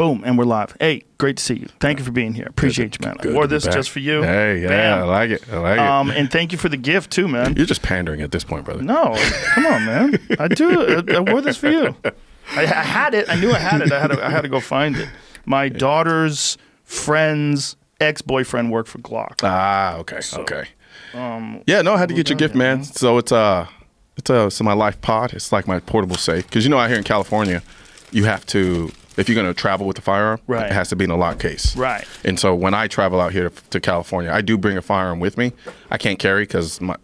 Boom, and we're live. Hey, great to see you. Thank you for being here. Appreciate you, man. I wore this just for you. Hey, yeah, Bam. I like it. I like it. And thank you for the gift too, man. You're just pandering at this point, brother. No, come on, man. I do. I wore this for you. I had it. I knew I had it. I had to go find it. My daughter's friend's ex-boyfriend worked for Glock. Ah, okay, so, okay. Yeah, no, I had to get your gift, man. So it's my life pod. It's like my portable safe. Because out here in California, you have to, if you're going to travel with a firearm, right, it has to be in a lock case. Right. And so when I travel out here to California, I do bring a firearm with me. I can't carry because my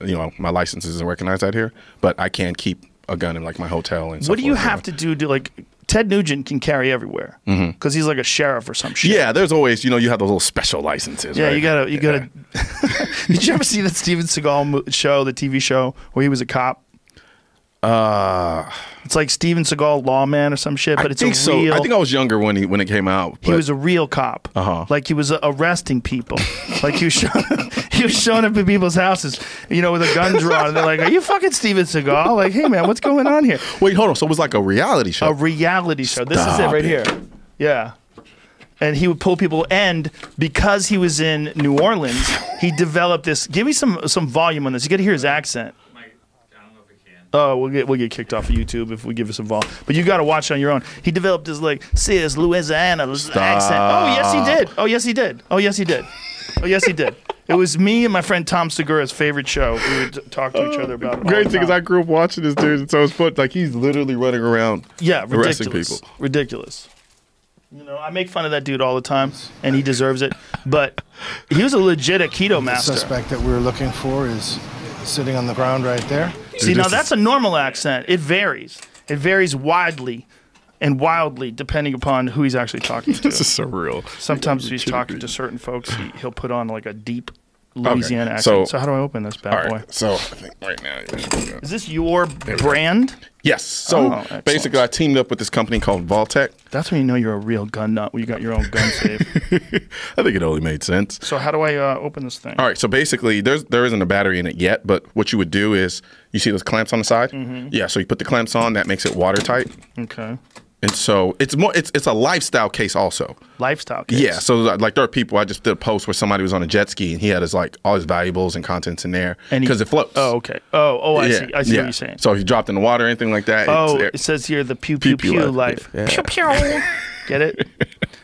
license isn't recognized out here, but I can keep a gun in like my hotel and stuff. What do you have to do to like? Ted Nugent can carry everywhere because he's like a sheriff or some shit. Yeah, there's always, you have those little special licenses. Yeah, right? you gotta. Did you ever see that Steven Seagal show, the TV show, where he was a cop? It's like Steven Seagal Lawman or some shit, but it's a real. I think I was younger when it came out. He was a real cop. Like he was arresting people. Like he was showing up at people's houses, with a gun drawn. And they're like, "Are you fucking Steven Seagal?" Like, "Hey man, what's going on here?" Wait, hold on. So it was like a reality show. A reality show. This is it right here. Yeah. And he would pull people, and because he was in New Orleans, he developed this. Give me some volume on this. You got to hear his accent. Oh, we'll get kicked off of YouTube if we give us a vol. But you got to watch on your own. He developed his sis Louisiana accent. Oh yes he did. Oh yes he did. Oh yes he did. Oh yes he did. It was me and my friend Tom Segura's favorite show. We would talk to each other about it. Great thing is I grew up watching this dude, and so it's fun. Like he's literally running around, arresting people. Ridiculous. I make fun of that dude all the time, and he deserves it. But he was a legit Aikido master. The suspect that we're looking for is sitting on the ground right there. See, now that's a normal accent. It varies. It varies widely and wildly depending upon who he's actually talking to. This is surreal. Sometimes if he's talking to certain folks, he'll put on like a deep Louisiana accent. So how do I open this bad boy? So I think right now. Is this your brand? Yes. So basically, I teamed up with this company called Vaultec. That's when you know you're a real gun nut. When you got your own gun safe. I think it only made sense. So how do I open this thing? All right. So basically, there isn't a battery in it yet, but what you would do is you see those clamps on the side. Yeah. So you put the clamps on. That makes it watertight. Okay. And so it's a lifestyle case also. Lifestyle case. Yeah. So like there are people. I just did a post where somebody was on a jet ski and he had all his valuables and contents in there because it floats. Oh, okay. Oh, I see. I see what you're saying. So if you dropped in the water or anything like that. It says here the pew pew pew life. Pew pew. Get it?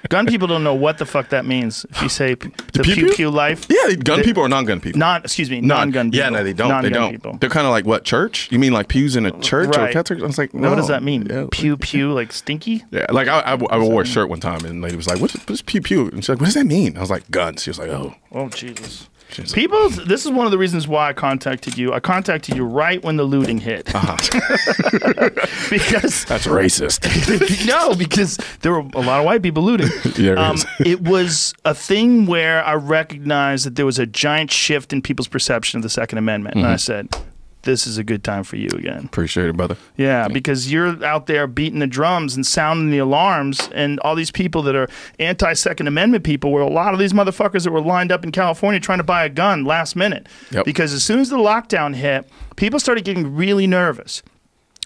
Gun people don't know what the fuck that means. If you say the pew pew life. Yeah, gun people or non-gun people? Non-gun people. Yeah, no, they don't. They don't. People. They're kind of like what, church? You mean like pews in a church or Catholic? I was like, no. What does that mean? Yeah. Pew pew, like stinky? Yeah, like I wore a shirt one time and the lady was like, what's pew pew? And she's like, what does that mean? I was like, guns. She was like, oh. Oh, Jesus. People, this is one of the reasons why I contacted you. I contacted you right when the looting hit. Because that's racist. No, because there were a lot of white people looting. Yeah, it was a thing where I recognized that there was a giant shift in people's perception of the Second Amendment. And I said, this is a good time for you again. Appreciate it, brother. Yeah, because you're out there beating the drums and sounding the alarms, and all these people that are anti-Second Amendment people were a lot of these motherfuckers that were lined up in California trying to buy a gun last minute. Yep. Because as soon as the lockdown hit, people started getting really nervous.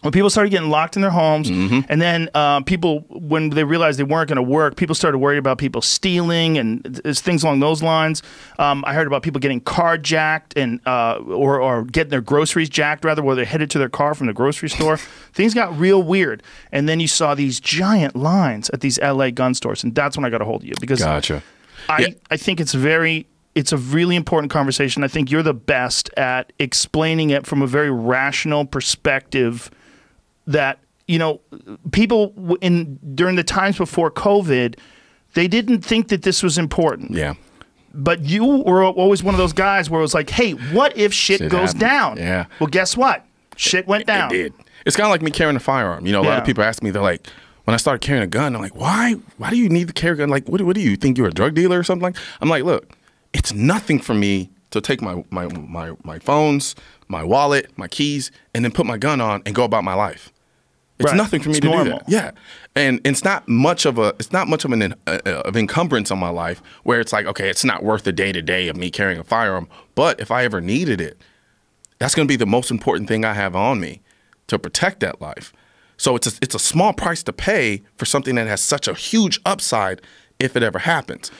When people started getting locked in their homes, and then people, when they realized they weren't going to work, people started worrying about people stealing and things along those lines. I heard about people getting carjacked and or getting their groceries jacked, rather, where they headed to their car from the grocery store. Things got real weird. And then you saw these giant lines at these LA gun stores, and that's when I got a hold of you. Because I think it's a really important conversation. I think you're the best at explaining it from a very rational perspective that, people during the times before COVID, they didn't think that this was important. Yeah. But you were always one of those guys where it was like, hey, what if shit goes down? Yeah. Well, guess what? Shit went down. It did. It's kind of like me carrying a firearm. A lot of people ask me, they're like, when I started carrying a gun, I'm like, why do you need to carry a gun? Like, what do you think, you're a drug dealer or something? I'm like, look, it's nothing for me to take my phones, my wallet, my keys, and then put my gun on and go about my life. It's nothing for me to do that. Yeah, and it's not much of an encumbrance on my life where it's like, okay, it's not worth the day to day of me carrying a firearm. But if I ever needed it, that's going to be the most important thing I have on me to protect that life. So it's a small price to pay for something that has such a huge upside if it ever happens.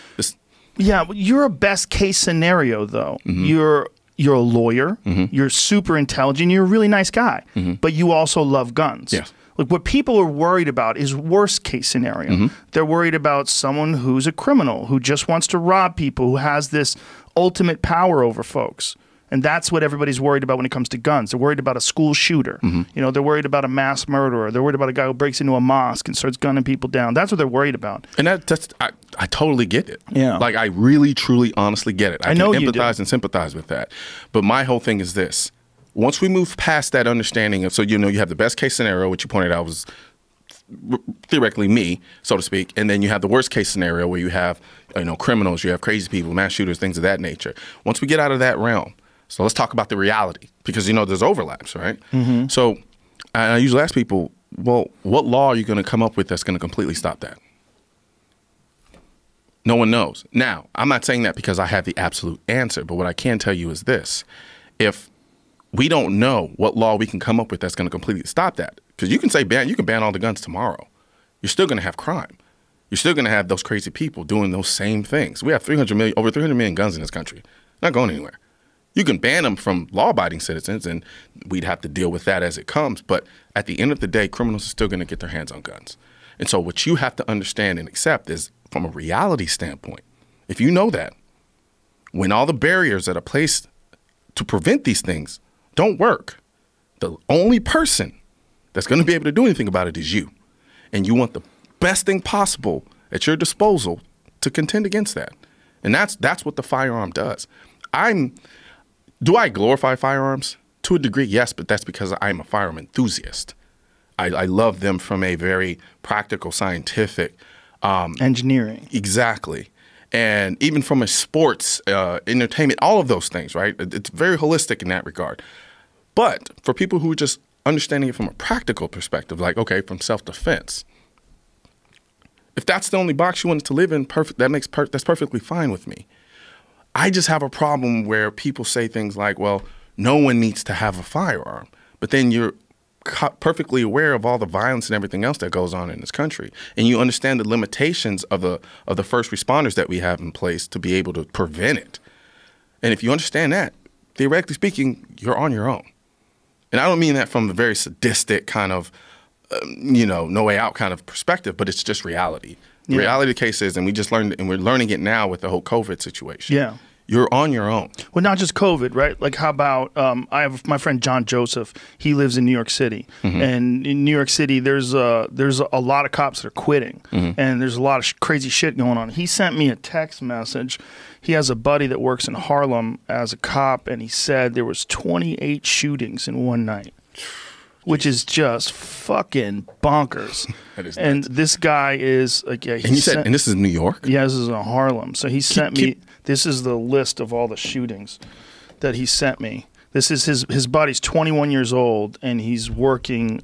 Yeah, you're a best case scenario though. You're a lawyer. You're super intelligent. You're a really nice guy, but you also love guns. Yes. Like what people are worried about is worst case scenario. They're worried about someone who's a criminal, who just wants to rob people, who has this ultimate power over folks. And that's what everybody's worried about when it comes to guns. They're worried about a school shooter. You know, they're worried about a mass murderer. They're worried about a guy who breaks into a mosque and starts gunning people down. That's what they're worried about. And that's I totally get it. Yeah. Like I really, truly, honestly get it. I know can you do. empathize and sympathize with that. But my whole thing is this. Once we move past that understanding of, so, you know, you have the best case scenario, which you pointed out was theoretically me, so to speak. And then you have the worst case scenario where you have, you know, criminals, you have crazy people, mass shooters, things of that nature. Once we get out of that realm, so let's talk about the reality, because, you know, there's overlaps, right? So I usually ask people, well, what law are you going to come up with that's going to completely stop that? No one knows. Now, I'm not saying that because I have the absolute answer, but what I can tell you is this. If we don't know what law we can come up with that's going to completely stop that, because you can say you can ban all the guns tomorrow. You're still going to have crime. You're still going to have those crazy people doing those same things. We have over 300 million guns in this country. Not going anywhere. You can ban them from law-abiding citizens, and we'd have to deal with that as it comes. But at the end of the day, criminals are still going to get their hands on guns. And so what you have to understand and accept is, from a reality standpoint, if you know that, when all the barriers that are placed to prevent these things don't work, the only person that's going to be able to do anything about it is you. And you want the best thing possible at your disposal to contend against that. And that's what the firearm does. Do I glorify firearms? To a degree, yes, but that's because I'm a firearm enthusiast. I love them from a very practical, scientific... engineering. Exactly. And even from a sports, entertainment, all of those things, right? It's very holistic in that regard. But for people who are just understanding it from a practical perspective, like, okay, from self-defense, if that's the only box you want it to live in, that's perfectly fine with me. I just have a problem where people say things like, well, no one needs to have a firearm. But then you're perfectly aware of all the violence and everything else that goes on in this country. And you understand the limitations of the first responders that we have in place to be able to prevent it. And if you understand that, theoretically speaking, you're on your own. And I don't mean that from a very sadistic kind of, you know, no way out kind of perspective, but it's just reality. The reality of the case is, and we just learned, and we're learning it now with the whole COVID situation. Yeah. You're on your own. Well, not just COVID, right? Like, how about I have my friend John Joseph. He lives in New York City, and in New York City, there's a lot of cops that are quitting, and there's a lot of crazy shit going on. He sent me a text message. He has a buddy that works in Harlem as a cop, and he said there was 28 shootings in one night, which is just fucking bonkers. And this guy is like, yeah. And you said, and this is New York? Yeah, this is in Harlem. So he sent me. This is the list of all the shootings that he sent me. This is his buddy's 21 years old, and he's working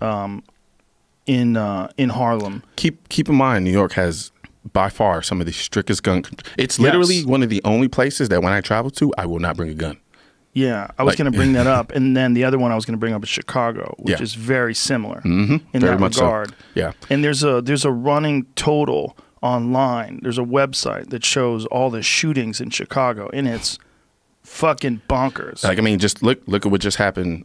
in Harlem. Keep in mind, New York has by far some of the strictest gun. It's literally one of the only places that when I travel to, I will not bring a gun. Yeah, I was going to bring that up, and then the other one I was going to bring up is Chicago, which is very similar in that regard. So. Yeah, and there's a running total online. There's a website that shows all the shootings in Chicago, and it's fucking bonkers. Like, I mean, just look at what just happened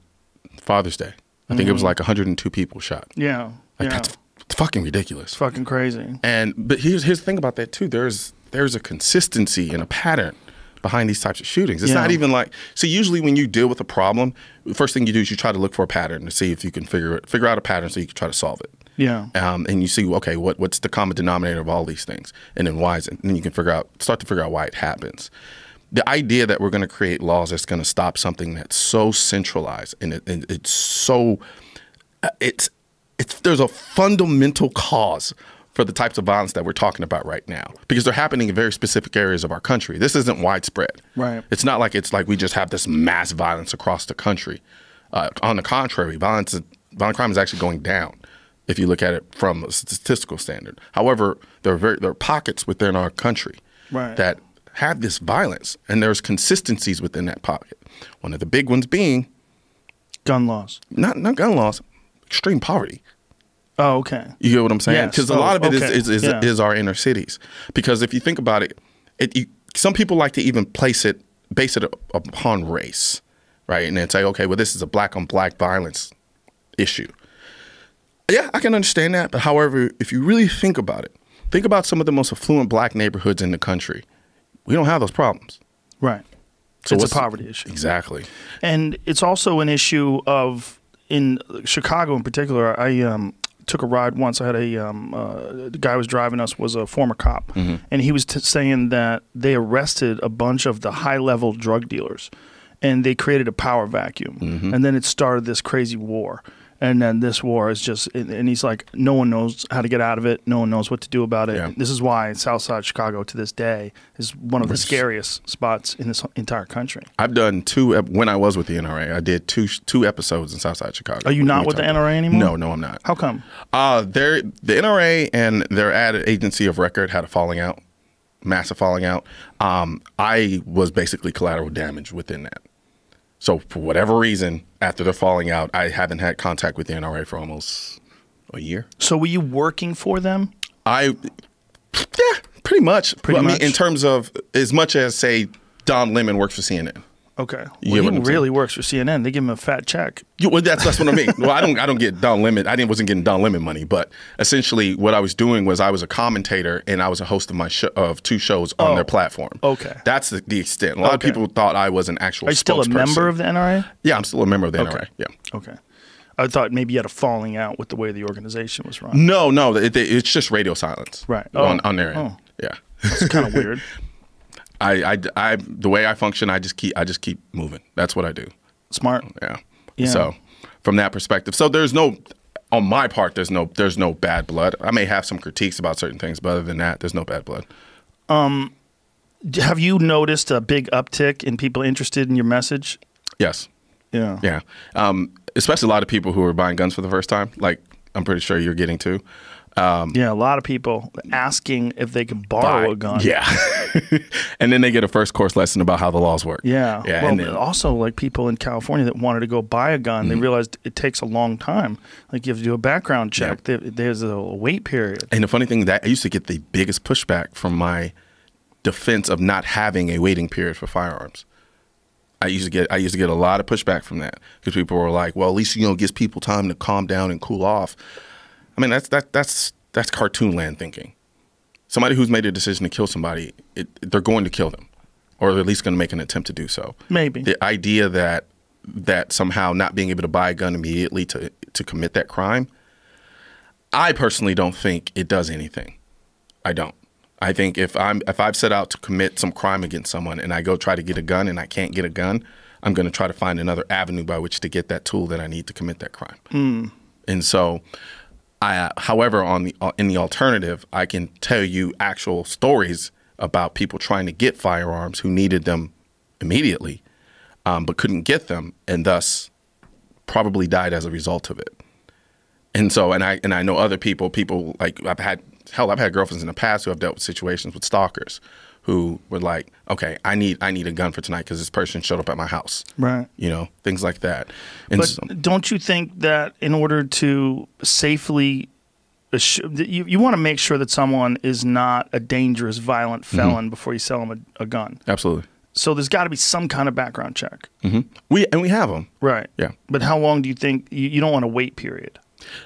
Father's Day. I think it was like 102 people shot. Yeah, like that's fucking ridiculous. It's fucking crazy. But here's the thing about that too. There's a consistency and a pattern behind these types of shootings. It's not even like, so usually when you deal with a problem, the first thing you do is you try to look for a pattern to see if you can figure out a pattern so you can try to solve it. Yeah. And you see, okay, what's the common denominator of all these things? And then why is it? And then you can start to figure out why it happens. The idea that we're going to create laws that's going to stop something that's so centralized and it's so, there's a fundamental cause for the types of violence that we're talking about right now, because they're happening in very specific areas of our country. This isn't widespread. Right. It's not like we just have this mass violence across the country. On the contrary, violent crime is actually going down if you look at it from a statistical standard. However, there are pockets within our country that have this violence, and there's consistencies within that pocket. One of the big ones being gun laws. Not gun laws, extreme poverty. Oh, okay. You get what I'm saying? Yes. Because a lot of it okay. is our inner cities. Because if you think about it, some people like to even base it upon race, right? And then say, okay, well, this is a black on black violence issue. Yeah, I can understand that. But however, if you really think about it, think about some of the most affluent black neighborhoods in the country. We don't have those problems. Right. So it's a poverty issue. Exactly. And it's also an issue of, in Chicago in particular, I took a ride once. I had the guy who was driving us was a former cop. And he was saying that they arrested a bunch of the high-level drug dealers. And they created a power vacuum. And then it started this crazy war. And then this war is just, and he's like, no one knows how to get out of it. No one knows what to do about it. Yeah. This is why Southside Chicago to this day is one of the scariest spots in this entire country. I've done when I was with the NRA, I did two episodes in Southside Chicago. Are you not with the NRA anymore? No, I'm not. How come? The NRA and their ad agency of record had a falling out, massive falling out. I was basically collateral damage within that. So for whatever reason, after they're falling out, I haven't had contact with the NRA for almost a year. So were you working for them? Yeah, pretty much. I mean, in terms of as much as, say, Don Lemon works for CNN. Okay. Well, he really works for CNN. They give him a fat check. Well, that's what I mean. Well, I don't get Don Lemon. Wasn't getting Don Lemon money, but essentially what I was doing was I was a commentator and I was a host of two shows on their platform. Okay. That's the extent. A lot of people thought I was an actual spokesperson. Are you still a member of the NRA? Yeah, I'm still a member of the NRA. Yeah. Okay. I thought maybe you had a falling out with the way the organization was run. No, it's just radio silence. Right. On their end. Yeah. That's kind of weird. The way I function, I just keep moving. That's what I do. Smart. Yeah. So from that perspective, so on my part, there's no bad blood. I may have some critiques about certain things, but other than that, there's no bad blood. Have you noticed a big uptick in people interested in your message? Yes. Yeah. Yeah. Especially a lot of people who are buying guns for the first time, like I'm pretty sure you're getting to. Yeah, a lot of people asking if they can borrow a gun. Yeah. And then they get a first course lesson about how the laws work. Yeah. Well, and then, also like people in California that wanted to go buy a gun, they realized it takes a long time. Like you have to do a background check. Yeah. There's a wait period. And the funny thing that I used to get the biggest pushback from my defense of not having a waiting period for firearms. I used to get a lot of pushback from that because people were like, well, at least, it gives people time to calm down and cool off. I mean, that's cartoon land thinking. Somebody who's made a decision to kill somebody, they're going to kill them, or they're at least going to make an attempt to do so. Maybe. The idea that somehow not being able to buy a gun immediately to commit that crime, I personally don't think it does anything. I don't. I think if I've set out to commit some crime against someone and I go try to get a gun and I can't get a gun, I'm going to try to find another avenue by which to get that tool that I need to commit that crime. And so, however, in the alternative, I can tell you actual stories about people trying to get firearms who needed them immediately, but couldn't get them, and thus probably died as a result of it. And so, and I know other people like I've had girlfriends in the past who have dealt with situations with stalkers who were like, okay, I need a gun for tonight because this person showed up at my house. Right. Things like that. And but don't you think that in order to safely, you want to make sure that someone is not a dangerous, violent felon before you sell them a gun? Absolutely. So there's got to be some kind of background check. We have them. Right. Yeah. But how long do you think, you don't want a wait period?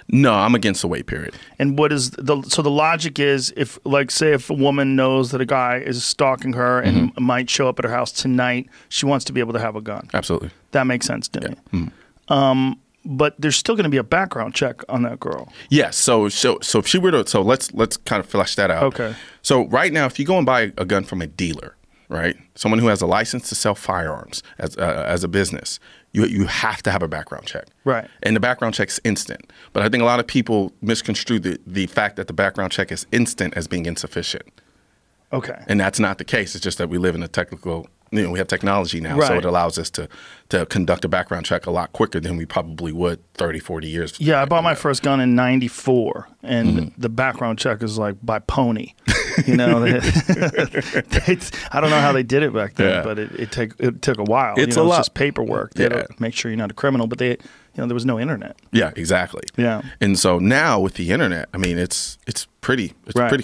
No, I'm against the wait period. And what is so the logic is if a woman knows that a guy is stalking her and might show up at her house tonight, she wants to be able to have a gun. Absolutely. That makes sense to me. But there's still going to be a background check on that girl. Yes. So if she were to, let's kind of flesh that out. Okay. So right now, if you go and buy a gun from a dealer, right, someone who has a license to sell firearms as a business, you have to have a background check. Right. And the background check's instant. But I think a lot of people misconstrue the fact that the background check is instant as being insufficient. Okay. And that's not the case. It's just that we live in a technical, we have technology now, right. So it allows us to conduct a background check a lot quicker than we probably would 30, 40 years. Yeah, I bought my first gun in '94, and the background check is like by pony. I don't know how they did it back then, but it took a while. It's a lot. It's just paperwork. They don't make sure you're not a criminal, but there was no internet. Yeah, exactly. Yeah. And so now with the internet, I mean, it's pretty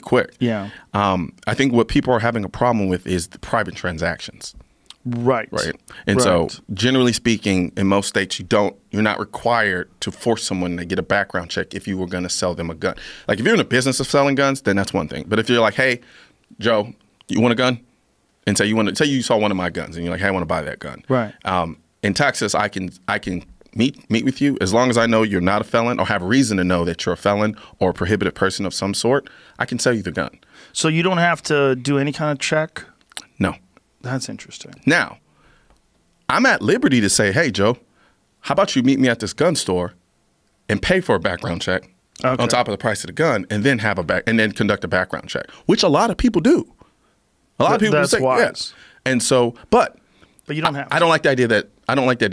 quick. Yeah. I think what people are having a problem with is the private transactions. Right. And so generally speaking, in most states, you're not required to force someone to get a background check if you were going to sell them a gun. Like if you're in a business of selling guns, then that's one thing. But if you're like, hey, Joe, you want a gun? And say you saw one of my guns and you're like, hey, I want to buy that gun. Right. In Texas, I can meet with you as long as I know you're not a felon or have reason to know that you're a felon or a prohibited person of some sort. I can sell you the gun. So you don't have to do any kind of check? No. That's interesting. Now, I'm at liberty to say, hey, Joe, how about you meet me at this gun store and pay for a background check on top of the price of the gun, and then conduct a background check, which a lot of people do. A lot of people say yes. And so, but you don't have. I don't like the idea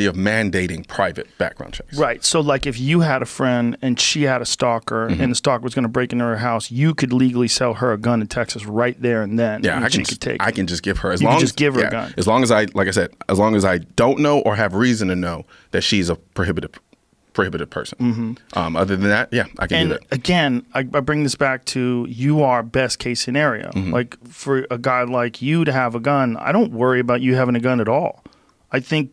of mandating private background checks. Right. So, like, if you had a friend and she had a stalker, and the stalker was going to break into her house, you could legally sell her a gun in Texas right there and then. Yeah, I can just give her a gun. As long as as long as I don't know or have reason to know that she's a prohibited person. Other than that, yeah, I can do that. Again, I bring this back to you are best case scenario. Like for a guy like you to have a gun, I don't worry about you having a gun at all. I think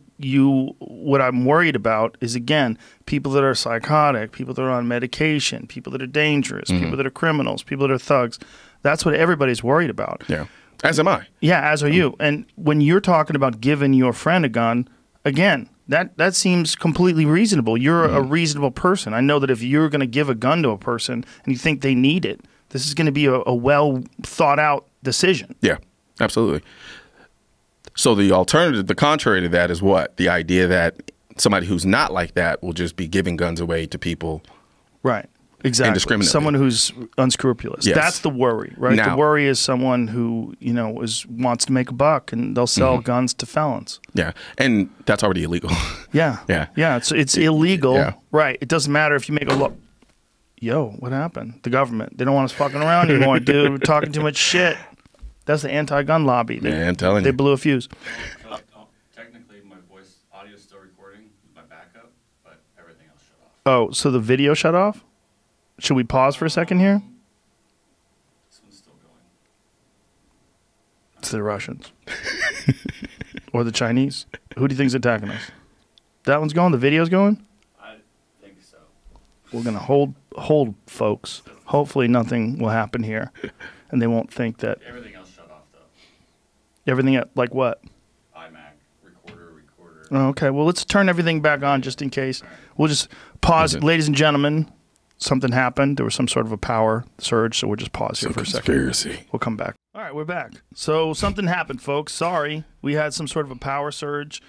what I'm worried about is, again, people that are psychotic, people that are on medication, people that are dangerous, people that are criminals, people that are thugs. That's what everybody's worried about. Yeah, as am I. Yeah, as are you. And when you're talking about giving your friend a gun, again, that seems completely reasonable. You're a reasonable person. I know that if you're going to give a gun to a person and you think they need it, this is going to be a well thought out decision. Yeah, absolutely. So the alternative, the contrary to that is what? The idea that somebody who's not like that will just be giving guns away to people. Right. Exactly. Indiscriminately. Someone who's unscrupulous. Yes. That's the worry, right? Now, the worry is someone who, wants to make a buck and they'll sell guns to felons. Yeah. And that's already illegal. Yeah. Yeah. Yeah. It's illegal. Yeah. Right. It doesn't matter if you make a law. Yo, what happened? The government. They don't want us fucking around anymore, dude. We're talking too much shit. That's the anti-gun lobby. I'm telling you. They blew a fuse. Technically, my voice audio is still recording, my backup, but everything else shut off. Oh, so the video shut off? Should we pause for a second here? This one's still going. It's the Russians. Or the Chinese. Who do you think's attacking us? That one's going? The video's going? I think so. We're going to hold, folks. Hopefully nothing will happen here. And they won't think that. Everything else shut off, though. Everything, like what? iMac, recorder. Oh, okay, well, let's turn everything back on just in case. We'll just pause. Ladies and gentlemen, something happened. There was some sort of a power surge, so we'll just pause here for a second. Conspiracy. We'll come back. All right, we're back. So something happened, folks. Sorry. We had some sort of a power surge.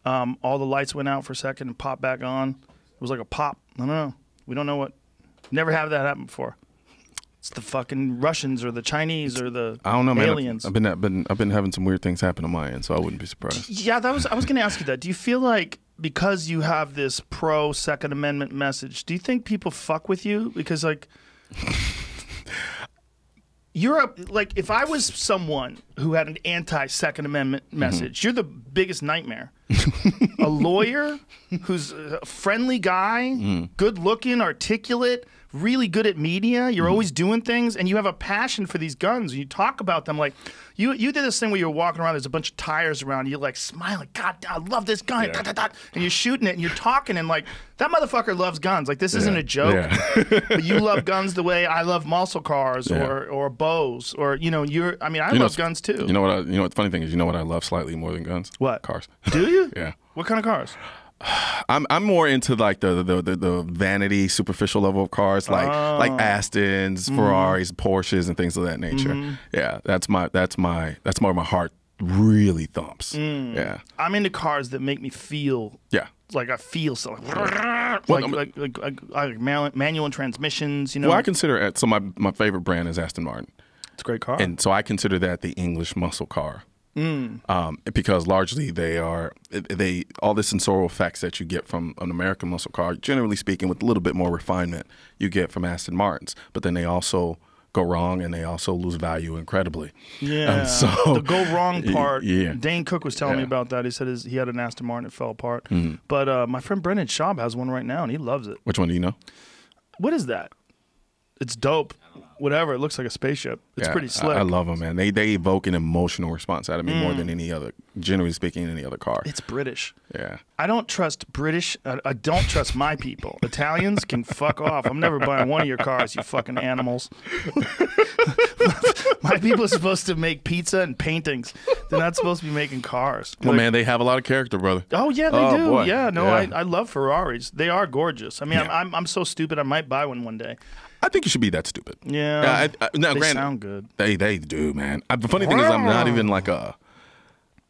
All the lights went out for a second and popped back on. It was like a pop. I don't know. We don't know what. Never had that happen before. It's the fucking Russians or the Chinese or the aliens. Man. I've been having some weird things happen on my end, so I wouldn't be surprised. Yeah, I was going to ask you that. Do you feel like because you have this pro Second Amendment message, do you think people fuck with you? Because like if I was someone who had an anti-Second Amendment message, you're the biggest nightmare. A lawyer who's a friendly guy, good looking, articulate, really good at media. You're always doing things, and you have a passion for these guns. You talk about them like you did this thing where you're walking around. There's a bunch of tires around. You're like smiling. God, I love this gun. Yeah. And you're shooting it, and you're talking, and like that motherfucker loves guns. Like this isn't a joke. Yeah. But you love guns the way I love muscle cars or bows or I love guns too. You know what? The funny thing is, you know what I love slightly more than guns? What? Cars. Do you? Yeah. What kind of cars? I'm more into like the vanity, superficial level of cars, like Astons, Ferraris, Porsches, and things of that nature. Yeah, that's where my heart really thumps. Yeah, I'm into cars that make me feel. Yeah, like I feel so. Like manual transmissions. Well, I consider it. So my favorite brand is Aston Martin. It's a great car, and so I consider that the English muscle car. Because largely all the sensorial effects that you get from an American muscle car, generally speaking, with a little bit more refinement, you get from Aston Martins. But then they also go wrong, and they also lose value incredibly. Yeah. So the go wrong part. Yeah. Dane Cook was telling me about that. He said he had an Aston Martin that fell apart. But my friend Brendan Schaub has one right now, and he loves it. Which one do you know? What is that? It's dope. Whatever. It looks like a spaceship. It's pretty slick. I love them, man. They evoke an emotional response out of me more than any other, generally speaking, any other car. It's British. Yeah. I don't trust British. I don't trust my people. Italians can fuck off. I'm never buying one of your cars, you fucking animals. My people are supposed to make pizza and paintings. They're not supposed to be making cars. Well, man, they have a lot of character, brother. Oh, yeah, they do. Boy. Yeah, no, yeah. I love Ferraris. They are gorgeous. I mean, I'm so stupid I might buy one day. I think you should be that stupid. Yeah. Now, they granted, sound good. They do, man. The funny thing is, I'm not even like a.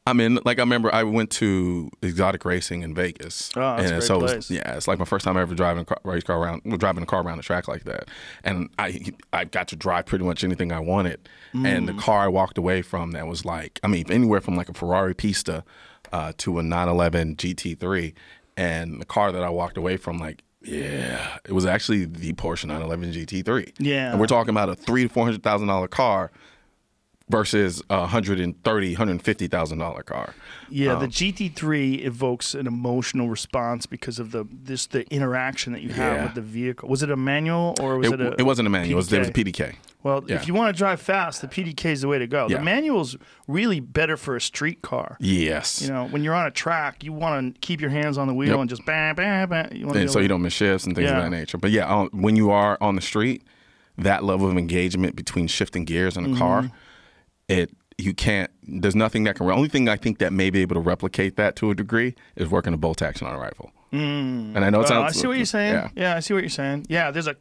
I mean, like I remember I went to exotic racing in Vegas, that's and a great so place. it's like my first time ever driving driving a car around the track like that, and I got to drive pretty much anything I wanted, and the car I walked away from that was like, I mean, anywhere from like a Ferrari Pista to a 911 GT3, and the car that I walked away from, like. Yeah, it was actually the Porsche 911 GT3. Yeah, and we're talking about a $300,000 to $400,000 car versus a $150,000 car. Yeah, the GT3 evokes an emotional response because of the interaction that you have with the vehicle. Was it a manual or was it a? It wasn't a manual. PDK? It was a PDK. Well, if you want to drive fast, the PDK is the way to go. Yeah. The manual's really better for a street car. Yes. You know, when you're on a track, you want to keep your hands on the wheel and just bam, bam, bam. And so you don't miss shifts and things of that nature. But yeah, when you are on the street, that level of engagement between shifting gears in a car, you can't. There's nothing that can. The only thing I think that may be able to replicate that to a degree is working a bolt action on a rifle. And I know it sounds. I see what you're saying. Yeah, I see what you're saying. Yeah, there's a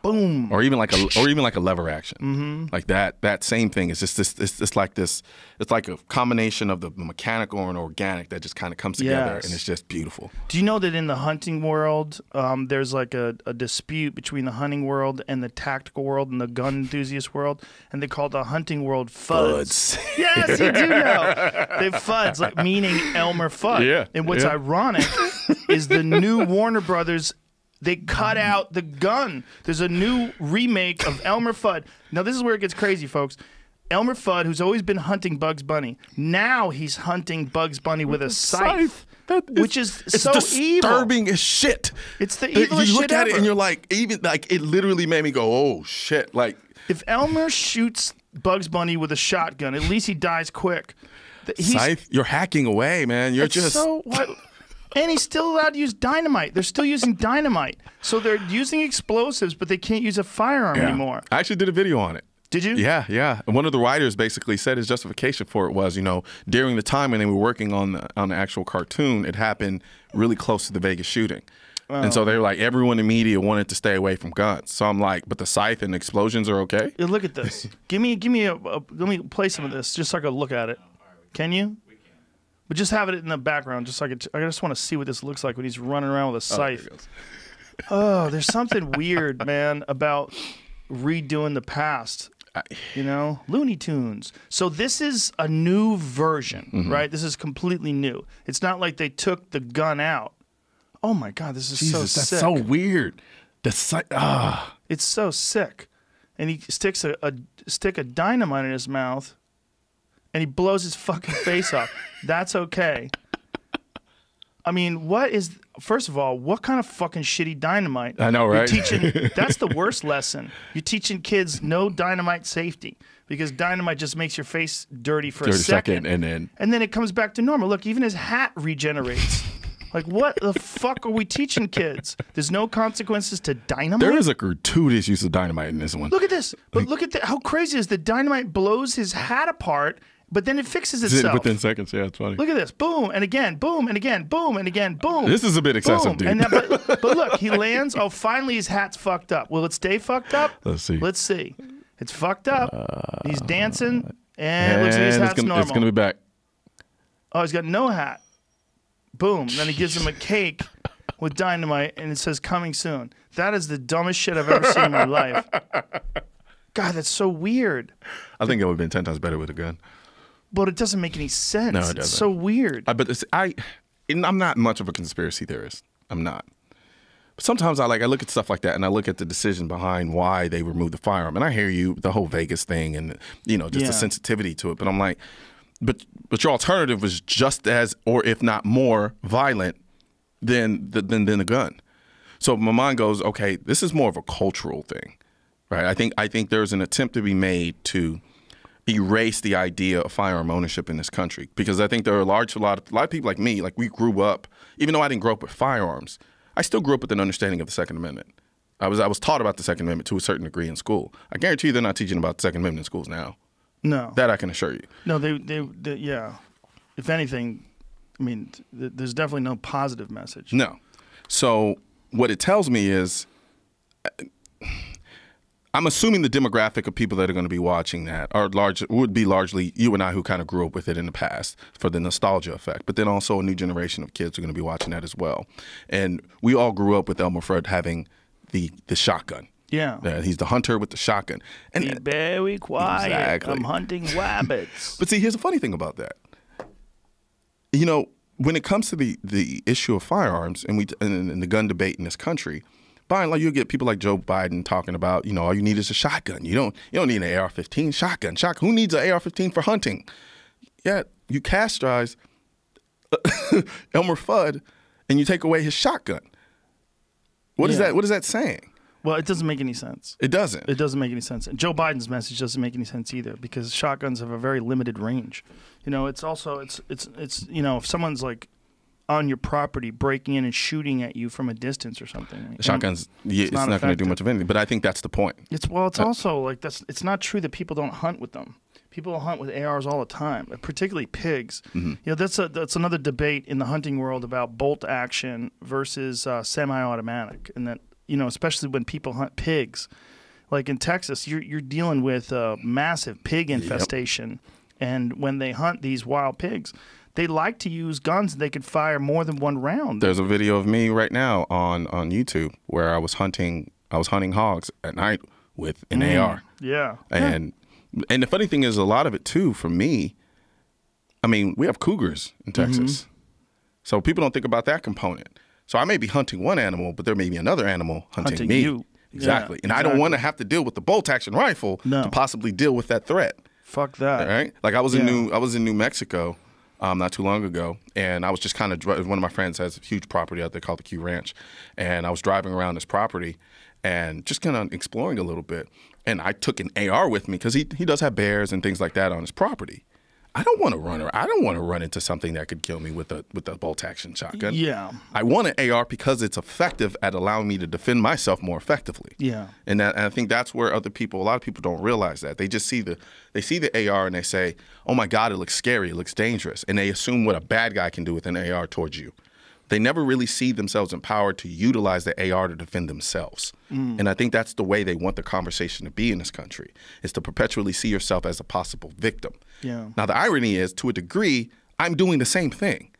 boom, or even like a lever action, like that same thing. It's just this. It's like this. It's like a combination of the mechanical and organic that just kind of comes together, and it's just beautiful. Do you know that in the hunting world, there's like a dispute between the hunting world and the tactical world and the gun enthusiast world, and they call the hunting world FUDs. Yes, you do know. They FUDs, like meaning Elmer Fudd. Yeah. And what's ironic is the new Warner Brothers. They cut out the gun. There's a new remake of Elmer Fudd. Now, this is where it gets crazy, folks. Elmer Fudd, who's always been hunting Bugs Bunny, now he's hunting Bugs Bunny with a scythe. Which is so disturbing evil. As shit. It's the evilest shit You look at ever. it and you're like, even like it literally made me go, oh shit! Like if Elmer shoots Bugs Bunny with a shotgun, at least he dies quick. Scythe, you're hacking away, man. You're just so what. And he's still allowed to use dynamite. They're still using dynamite. So they're using explosives, but they can't use a firearm anymore. I actually did a video on it. Did you? Yeah. And one of the writers basically said his justification for it was, during the time when they were working on the actual cartoon, it happened really close to the Vegas shooting. And so they were like, everyone in media wanted to stay away from guns. So I'm like, but the scythe and explosions are okay? Yeah, look at this. Give me let me play some of this just so I can look at it. Can you? But just have it in the background, just so I just want to see what this looks like when he's running around with a scythe. There's something weird, man, about redoing the past. Looney Tunes. So this is a new version, right? This is completely new. It's not like they took the gun out. Oh my God, this is so sick. That's so weird. It's so sick. And he sticks a stick of dynamite in his mouth. And he blows his fucking face off. That's okay. I mean, first of all, what kind of fucking shitty dynamite? I know, right? That's the worst lesson. You're teaching kids no dynamite safety because dynamite just makes your face dirty for a second. And then it comes back to normal. Look, even his hat regenerates. Like, what the fuck are we teaching kids? There's no consequences to dynamite? There is a gratuitous use of dynamite in this one. Look at this. But look at how crazy it is. The dynamite blows his hat apart, but then it fixes itself. Within seconds, yeah, it's funny. Look at this. Boom, and again, boom, and again, boom, and again, boom. This is a bit excessive, dude. But look, he lands. Oh, finally his hat's fucked up. Will it stay fucked up? Let's see. It's fucked up. He's dancing, and it looks like his hat's normal. It's going to be back. Oh, he's got no hat. Boom. Then he gives him a cake with dynamite, and it says coming soon. That is the dumbest shit I've ever seen in my life. God, that's so weird. I think it would have been 10 times better with a gun. But it doesn't make any sense. No, it doesn't. It's so weird. I'm not much of a conspiracy theorist. I'm not. sometimes I look at stuff like that, and I look at the decision behind why they removed the firearm, and I hear you, the whole Vegas thing, and just the sensitivity to it. But I'm like, but your alternative was just as, or if not more, violent than the gun. So my mind goes, okay, this is more of a cultural thing, right? I think there's an attempt to be made to erase the idea of firearm ownership in this country, because I think there are a lot of people like me, like we grew up, even though I didn't grow up with firearms, I still grew up with an understanding of the Second Amendment. I was taught about the Second Amendment to a certain degree in school. I guarantee you they're not teaching about the Second Amendment in schools now. No. That I can assure you. No, they yeah. If anything, I mean, there's definitely no positive message. No. So what it tells me is, I'm assuming the demographic of people that are going to be watching that would be largely you and I, who kind of grew up with it in the past for the nostalgia effect. But then also a new generation of kids are going to be watching that as well. And we all grew up with Elmer Fudd having the shotgun. Yeah. He's the hunter with the shotgun. And be very quiet. Exactly. I'm hunting rabbits. But see, here's the funny thing about that. When it comes to the issue of firearms and the gun debate in this country, by and large, you'll get people like Joe Biden talking about, all you need is a shotgun. You don't need an AR-15. Shotgun. Who needs an AR-15 for hunting? Yeah, you castrate Elmer Fudd and you take away his shotgun. What is that saying? Well, it doesn't make any sense. It doesn't. It doesn't make any sense. And Joe Biden's message doesn't make any sense either, because shotguns have a very limited range. It's also if someone's like on your property breaking in and shooting at you from a distance or something. Shotguns, it's not going to do much of anything. But I think that's the point. It's also like it's not true that people don't hunt with them. People hunt with ARs all the time, particularly pigs. Mm-hmm. That's another debate in the hunting world about bolt action versus semi-automatic, and that especially when people hunt pigs, like in Texas, you're dealing with a massive pig infestation, and when they hunt these wild pigs, they like to use guns they could fire more than one round. There's a video of me right now on YouTube where I was hunting hogs at night with an AR. Yeah. And the funny thing is, a lot of it too, for me, I mean, we have cougars in Texas. Mm-hmm. So people don't think about that component. So I may be hunting one animal, but there may be another animal hunting me. You. Exactly. Yeah, and I don't want to have to deal with the bolt action rifle to possibly deal with that threat. Fuck that. All right? Like I was in New Mexico not too long ago, and I was just kind of one of my friends has a huge property out there called the Q Ranch, and I was driving around this property and just kind of exploring a little bit, and I took an AR with me because he does have bears and things like that on his property. I don't want to run into something that could kill me with a bolt action shotgun. Yeah. I want an AR because it's effective at allowing me to defend myself more effectively. Yeah. And I think that's where a lot of people don't realize that. They just see the AR and they say, "Oh my God, it looks scary, it looks dangerous," and they assume what a bad guy can do with an AR towards you. They never really see themselves empowered to utilize the AR to defend themselves. And I think that's the way they want the conversation to be in this country, is to perpetually see yourself as a possible victim. Yeah. Now, the irony is, to a degree, I'm doing the same thing.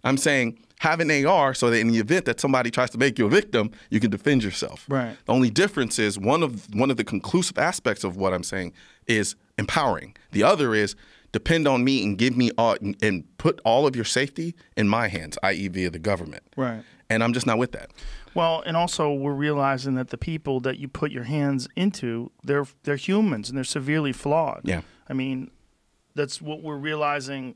I'm saying have an AR so that in the event that somebody tries to make you a victim, you can defend yourself. Right. The only difference is one of the conclusive aspects of what I'm saying is empowering. The other is depend on me and give me all, and put all of your safety in my hands, i.e. via the government. Right. And I'm just not with that. Well, and also we're realizing that the people that you put your hands into, they're humans and they're severely flawed. Yeah. I mean, that's what we're realizing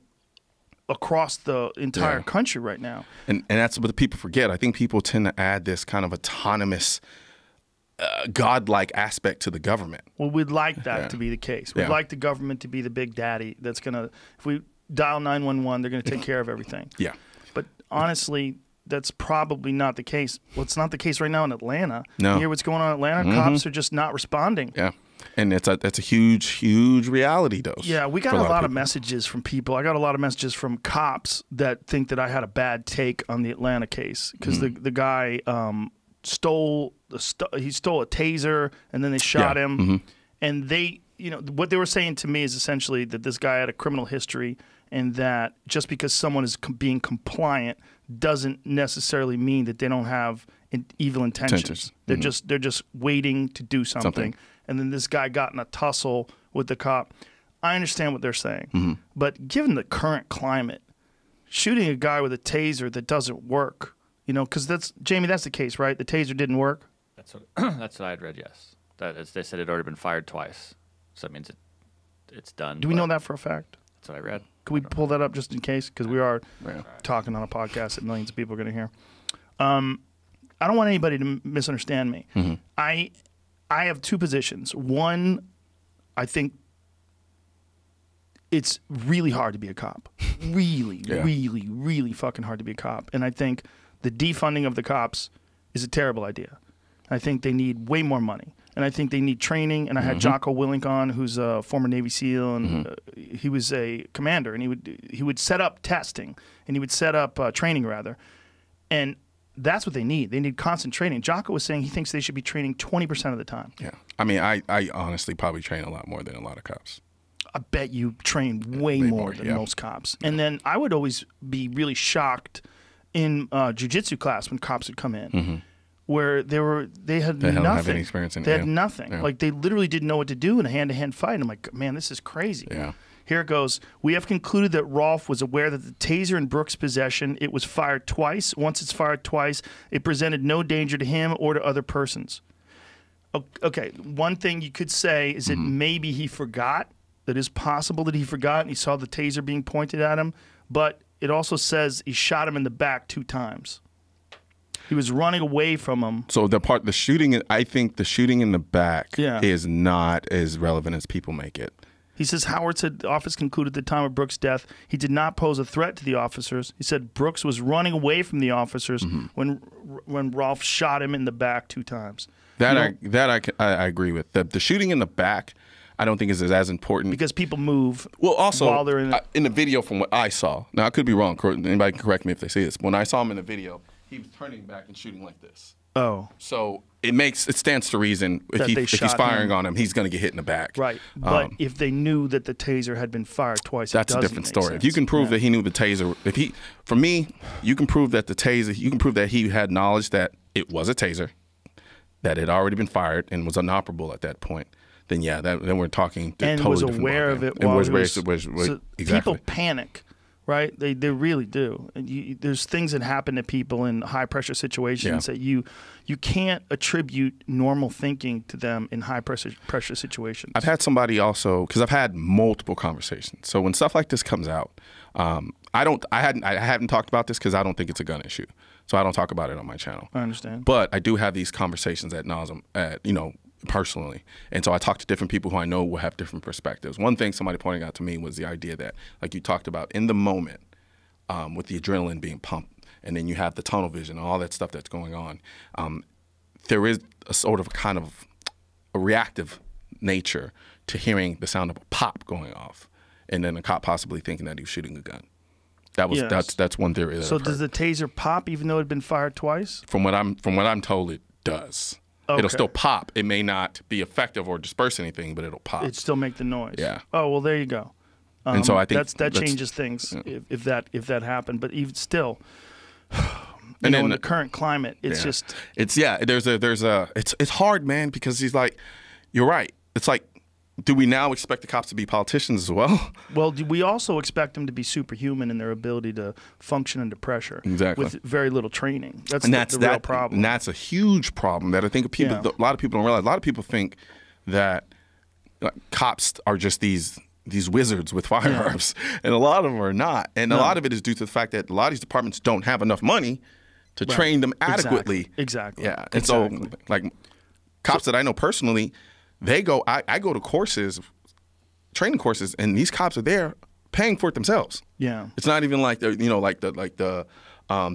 across the entire country right now. And that's what the people forget. I think people tend to add this kind of autonomous godlike aspect to the government. Well, we'd like that to be the case. We'd like the government to be the big daddy that's going to, if we dial 911, they're going to take care of everything. Yeah. But honestly, that's probably not the case. Well, it's not the case right now in Atlanta. No. You hear what's going on in Atlanta? Cops are just not responding. Yeah. And that's a huge reality dose. Yeah, we got a lot of messages from people. I got a lot of messages from cops that think that I had a bad take on the Atlanta case because the guy stole a taser and then they shot him. Mm-hmm. And they, what they were saying to me is essentially that this guy had a criminal history and that just because someone is being compliant doesn't necessarily mean that they don't have evil intentions. They're just waiting to do something. And then this guy got in a tussle with the cop. I understand what they're saying. But given the current climate, shooting a guy with a taser that doesn't work You know, because Jamie, that's the case, right? The taser didn't work. That's what that's what I had read. Yes, they said it had already been fired twice, so that means it's done. Do we know that for a fact? That's what I read. Could we pull that up just in case? Because we are talking on a podcast that millions of people are going to hear. I don't want anybody to misunderstand me. Mm-hmm. I have two positions. One, I think it's really hard to be a cop. Really, really, really fucking hard to be a cop. And I think the defunding of the cops is a terrible idea. I think they need way more money. And I think they need training. And I had Jocko Willink on, who's a former Navy SEAL, and he was a commander. And he would set up testing, and he would set up training, rather. And that's what they need. They need constant training. Jocko was saying he thinks they should be training 20% of the time. Yeah. I mean, I honestly probably train a lot more than a lot of cops. I bet you train way more than most cops. And then I would always be really shocked in jiu-jitsu class when cops would come in, where they had nothing. Don't have any experience in it. They had nothing. Yeah. Like, they literally didn't know what to do in a hand-to-hand fight. And I'm like, man, this is crazy. Yeah. Here it goes. We have concluded that Rolfe was aware that the taser in Brooks' possession, it was fired twice. Once it's fired twice, it presented no danger to him or to other persons. Okay, one thing you could say is that maybe he forgot. That is possible that he forgot and he saw the taser being pointed at him. But it also says he shot him in the back 2 times. He was running away from him. So the shooting, I think the shooting in the back is not as relevant as people make it. He says Howard said the office concluded at the time of Brooks' death he did not pose a threat to the officers. He said Brooks was running away from the officers when Rolfe shot him in the back 2 times. I agree with. The shooting in the back, I don't think is as important because people move. Well, also while they're in the video, from what I saw. Now I could be wrong. Anybody can correct me if they say this. When I saw him in the video, he was turning back and shooting like this. Oh, so it stands to reason if he's firing on him, he's going to get hit in the back. Right, but if they knew that the taser had been fired twice, that's a different story. If you can prove that he knew the taser, for me, you can prove that the taser, you can prove that he had knowledge that it was a taser, that it had already been fired and was inoperable at that point. Then then we're talking and totally was different aware of it. And while exactly. People panic, right? They really do. And there's things that happen to people in high pressure situations that you can't attribute normal thinking to them in high pressure situations. I've had somebody also, because I've had multiple conversations. So when stuff like this comes out, I haven't talked about this because I don't think it's a gun issue. So I don't talk about it on my channel. I understand. But I do have these conversations ad nauseum, personally. And so I talk to different people who I know will have different perspectives. One thing somebody pointed out to me was the idea that, like you talked about, in the moment, with the adrenaline being pumped, and then you have the tunnel vision and all that stuff that's going on, there is a sort of kind of a reactive nature to hearing the sound of a pop going off, and then a cop possibly thinking that he was shooting a gun. That's one theory. So does the taser pop even though it had been fired twice? From what I'm told, it does. Okay. It'll still pop. It may not be effective or disperse anything, but it'll pop. It still make the noise. Yeah. Oh well, there you go. And so I think that changes things if that happened. But even still, in the current climate, it's just it's hard, man, because he's like, you're right. It's like, do we now expect the cops to be politicians as well? Well, do we also expect them to be superhuman in their ability to function under pressure with very little training? That's the real problem. And that's a huge problem that I think a lot of people don't realize. A lot of people think that cops are just these wizards with firearms, and a lot of them are not. And a lot of it is due to the fact that a lot of these departments don't have enough money to train them adequately. Exactly. Yeah. And so, like, cops that I know personally, I go to courses, training courses, and these cops are there paying for it themselves. Yeah. It's not even like the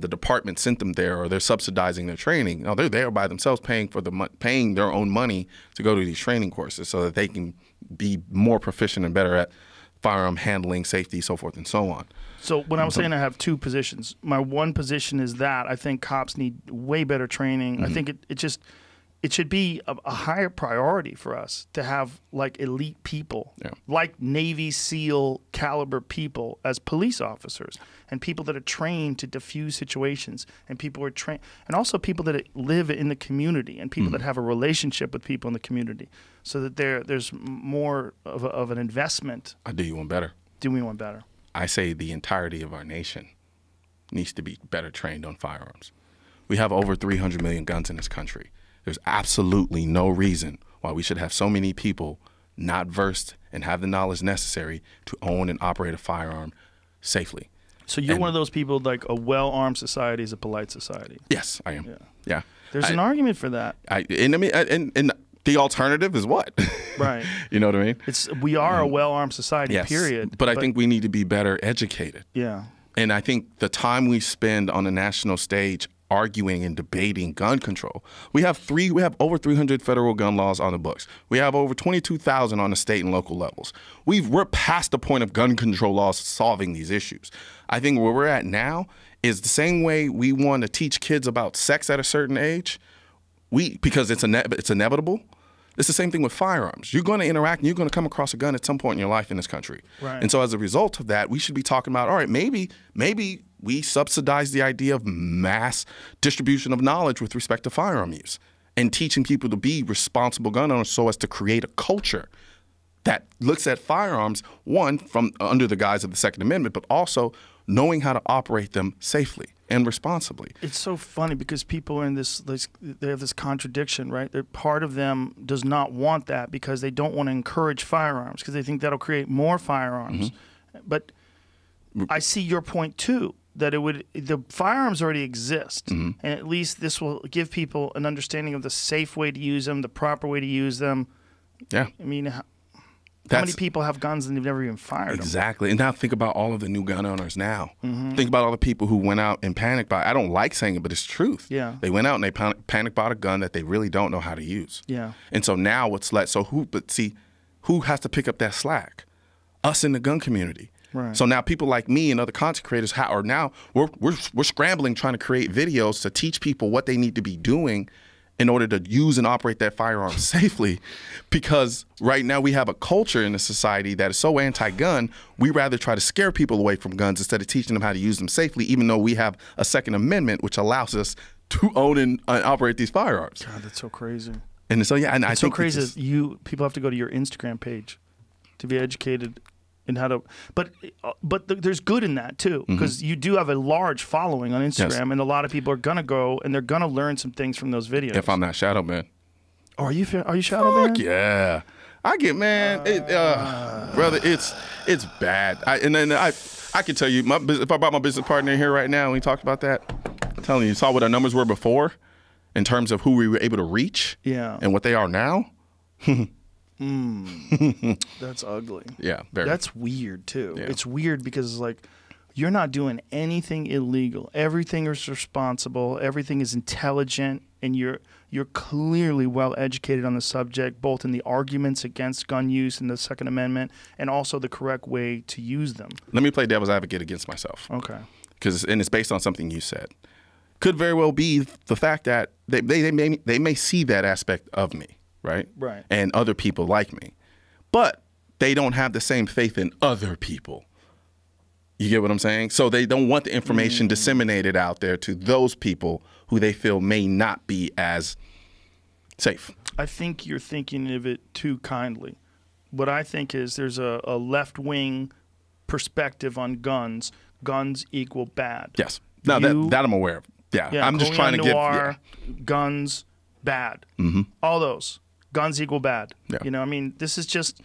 department sent them there or they're subsidizing their training. No, they're there by themselves paying their own money to go to these training courses so that they can be more proficient and better at firearm handling, safety, so forth and so on. So when I'm saying I have 2 positions, my one position is that I think cops need way better training. I think it should be a higher priority for us to have like elite people, like Navy SEAL caliber people as police officers, and people that are trained to diffuse situations, and people who are trained, and also people that live in the community, and people that have a relationship with people in the community, so that there's more of an investment. I do you one better. Do me one better. I say the entirety of our nation needs to be better trained on firearms. We have over 300 million guns in this country. There's absolutely no reason why we should have so many people not versed and have the knowledge necessary to own and operate a firearm safely. So you're one of those people, like, a well-armed society is a polite society. Yes, I am. Yeah. There's an argument for that. And the alternative is what? Right. You know what I mean? We are a well-armed society, yes, period. But I think we need to be better educated. Yeah. And I think the time we spend on the national stage arguing and debating gun control. We have over 300 federal gun laws on the books. We have over 22,000 on the state and local levels. We're past the point of gun control laws solving these issues. I think where we're at now is the same way we want to teach kids about sex at a certain age, because it's inevitable. It's the same thing with firearms. You're going to interact and you're going to come across a gun at some point in your life in this country. Right. And so as a result of that, we should be talking about, all right, maybe we subsidize the idea of mass distribution of knowledge with respect to firearm use and teaching people to be responsible gun owners so as to create a culture that looks at firearms, one, from under the guise of the Second Amendment, but also knowing how to operate them safely and responsibly. It's so funny because people are in they have this contradiction, right? Part of them does not want that because they don't want to encourage firearms because they think that'll create more firearms. Mm-hmm. But I see your point too, that the firearms already exist, mm-hmm. and at least this will give people an understanding of the safe way to use them, the proper way to use them. Yeah. I mean, how many people have guns and they've never even fired them? Exactly. And now think about all of the new gun owners now. Mm-hmm. Think about all the people who went out and panic bought. I don't like saying it, but it's truth. Yeah. They went out and they panic bought a gun that they really don't know how to use. Yeah. And so now who has to pick up that slack? Us in the gun community. Right. So now people like me and other content creators are now we're scrambling trying to create videos to teach people what they need to be doing in order to use and operate that firearm safely, because right now we have a culture in the society that is so anti-gun, we rather try to scare people away from guns instead of teaching them how to use them safely, even though we have a Second Amendment which allows us to own and operate these firearms. God, that's so crazy. And so, yeah, and I think so crazy that people have to go to your Instagram page to be educated in how to, but there's good in that too, because mm-hmm. you do have a large following on Instagram, yes. and a lot of people are gonna go and they're gonna learn some things from those videos. If I'm not Shadow Man. Oh, are you Shadow Man? Yeah, I get, man. Brother, it's bad. I can tell you, if I brought my business partner in here right now and we talked about that, I'm telling you saw what our numbers were before in terms of who we were able to reach, yeah, and what they are now. That's ugly. Yeah, very. That's weird too. Yeah. It's weird because like you're not doing anything illegal. Everything is responsible. Everything is intelligent, and you're clearly well educated on the subject, both in the arguments against gun use and the Second Amendment, and also the correct way to use them. Let me play devil's advocate against myself. Okay. And it's based on something you said. Could very well be the fact that they may see that aspect of me. Right? Right. And other people like me. But they don't have the same faith in other people. You get what I'm saying? So they don't want the information disseminated out there to those people who they feel may not be as safe. I think you're thinking of it too kindly. What I think is there's a left-wing perspective on guns. Guns equal bad. Yes. No, that I'm aware of. Yeah. I'm just trying to get... Noir, guns, bad. Mm-hmm. All those. Guns equal bad. Yeah. You know, I mean, this is just,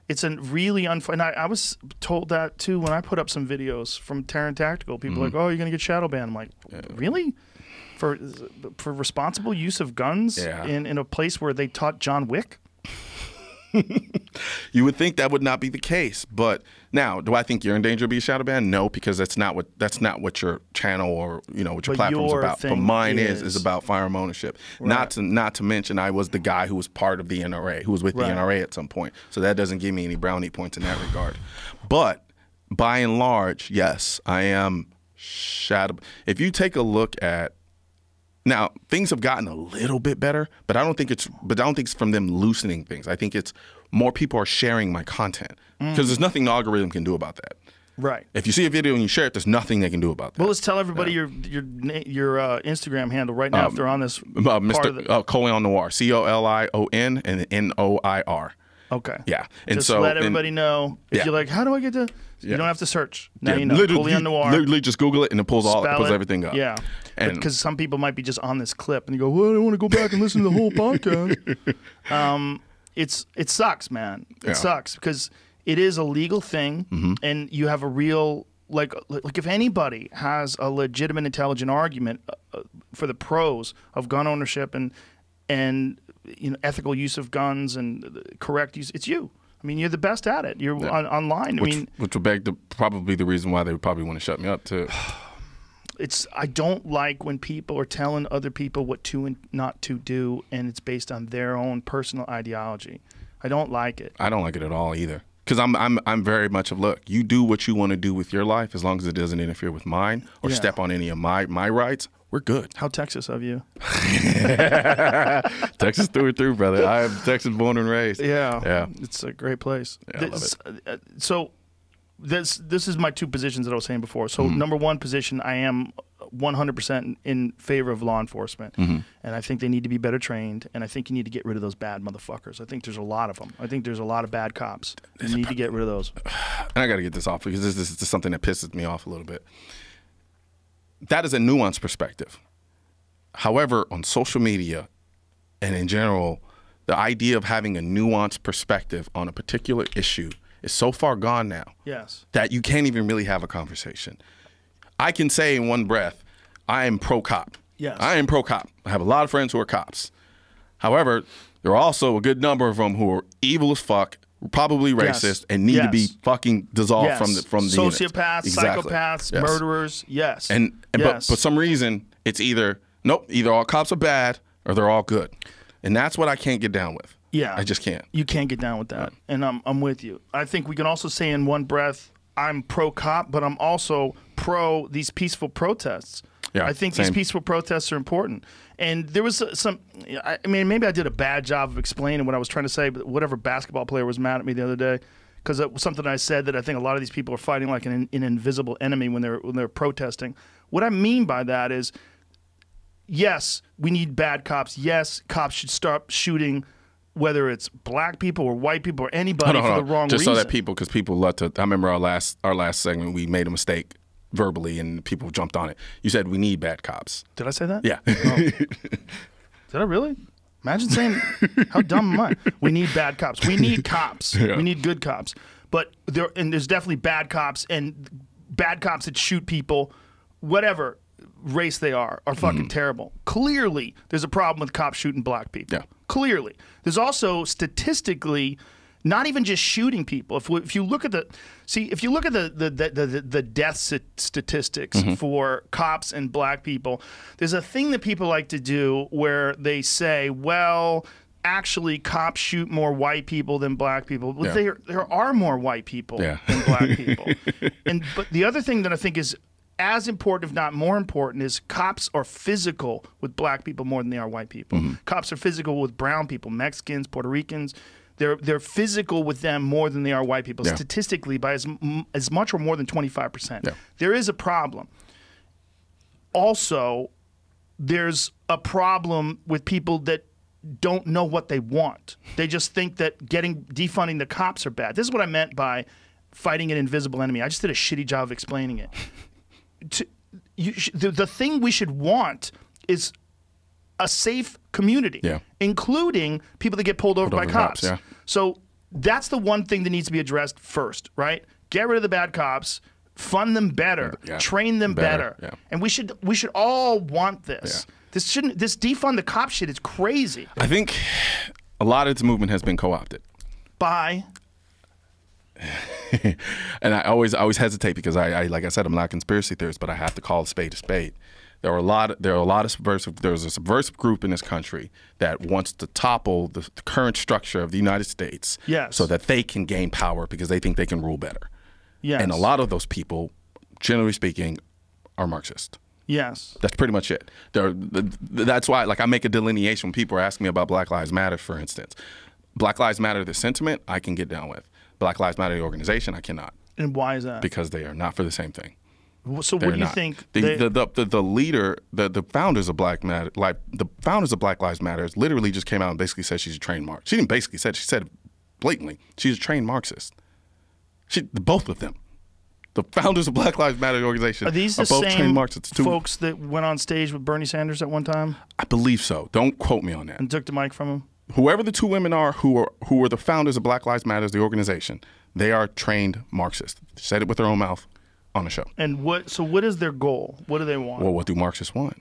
it's a really unfair. And I was told that too when I put up some videos from Terran Tactical. People are like, oh, you're going to get shadow banned. I'm like, really? For responsible use of guns in a place where they taught John Wick? You would think that would not be the case, but now, do I think you're in danger of being shadow banned? No, because that's not what your channel or what your platform is about. But mine is about firearm ownership. Right. Not to mention, I was the guy who was part of the NRA, who was with the NRA at some point. So that doesn't give me any brownie points in that regard. But by and large, yes, I am shadow. If you take a look at now, things have gotten a little bit better, but I don't think it's from them loosening things. I think it's more people are sharing my content because there's nothing the algorithm can do about that. Right. If you see a video and you share it, there's nothing they can do about that. Well, let's tell everybody your Instagram handle right now if they're on this. Mr. Colion Noir, Colion and Noir. Okay. Yeah. And just so let everybody know. If you're like, how do I get to? You don't have to search. Now you know. Colion Noir. Literally just Google it and it pulls everything up. Yeah. Because some people might be just on this clip and you go, well, I don't want to go back and listen to the whole podcast. It sucks, man. It sucks because it is a legal thing, and you have a real like if anybody has a legitimate, intelligent argument for the pros of gun ownership and ethical use of guns and correct use, it's you. I mean, you're the best at it. You're online. Which would beg probably the reason why they would probably want to shut me up too. I don't like when people are telling other people what to and not to do, and it's based on their own personal ideology. I don't like it. I don't like it at all either. Because I'm very much of, look, you do what you want to do with your life as long as it doesn't interfere with mine or step on any of my rights. We're good. How Texas of you? Texas through and through, brother. I am Texas born and raised. Yeah. It's a great place. Yeah, I love it. So this is my two positions that I was saying before. So number one position, I am 100% in favor of law enforcement. And I think they need to be better trained. And I think you need to get rid of those bad motherfuckers. I think there's a lot of them. I think there's a lot of bad cops. You need to get rid of those. And I got to get this off because this is something that pisses me off a little bit. That is a nuanced perspective. However, on social media and in general, the idea of having a nuanced perspective on a particular issue is so far gone now that you can't even really have a conversation. I can say in one breath, I am pro-cop. Yes. I am pro-cop. I have a lot of friends who are cops. However, there are also a good number of them who are evil as fuck, probably racist, and need to be fucking dissolved from the sociopaths, psychopaths, murderers. But for some reason, it's either all cops are bad or they're all good, and that's what I can't get down with. Yeah, I just can't. You can't get down with that, and I'm with you. I think we can also say in one breath, I'm pro-cop, but I'm also pro these peaceful protests. Yeah, I think these peaceful protests are important. And there was I mean, maybe I did a bad job of explaining what I was trying to say, but whatever basketball player was mad at me the other day because it was something I said that I think a lot of these people are fighting like an invisible enemy when they're protesting. What I mean by that is, yes, we need bad cops. Yes, cops should stop shooting, whether it's black people or white people or anybody for the wrong reason. Just so that because people love to. I remember our last segment, we made a mistake verbally and people jumped on it. You said we need bad cops. Did I say that? Yeah. Oh. Did I really? Imagine saying, how dumb am I? We need bad cops. We need cops. Yeah. We need good cops. But there's definitely bad cops and bad cops that shoot people, whatever race they are fucking terrible. Clearly, there's a problem with cops shooting black people. Yeah. Clearly. There's also statistically not even just shooting people. If you look at the death statistics for cops and black people, there's a thing that people like to do where they say, well, actually cops shoot more white people than black people. But there are more white people than black people. But the other thing that I think is as important, if not more important, is cops are physical with black people more than they are white people. Cops are physical with brown people, Mexicans, Puerto Ricans. They're physical with them more than they are white people, statistically by as much or more than 25%. Yeah. There is a problem. Also, there's a problem with people that don't know what they want. They just think that defunding the cops are bad. This is what I meant by fighting an invisible enemy. I just did a shitty job of explaining it. The thing we should want is a safe community, including people that get pulled over by cops. So that's the one thing that needs to be addressed first, right? Get rid of the bad cops, fund them better, train them better. And we should all want this. This defund the cop shit is crazy. I think a lot of this movement has been co-opted. By? And I always hesitate because I like I said, I'm not a conspiracy theorist, but I have to call a spade a spade. There are a lot of subversive. There's a subversive group in this country that wants to topple the current structure of the United States, so that they can gain power because they think they can rule better. Yes. And a lot of those people, generally speaking, are Marxist. Yes. That's pretty much it. That's why, like, I make a delineation when people are asking me about Black Lives Matter, for instance. Black Lives Matter, the sentiment, I can get down with. Black Lives Matter, the organization, I cannot. And why is that? Because they are not for the same thing. So what do you think? The leader, the founders of Black Lives Matter, literally just came out and basically said she's a trained Marxist. She didn't basically said, she said blatantly. She's a trained Marxist. Both of them. The founders of Black Lives Matter organization are these are the both same trained Marxists. folks that went on stage with Bernie Sanders at one time? I believe so. Don't quote me on that. And took the mic from him? Whoever the two women are who are the founders of Black Lives Matter, the organization, they are trained Marxists. Said it with their own mouth on the show. And what is their goal? What do they want? Well, what do Marxists want?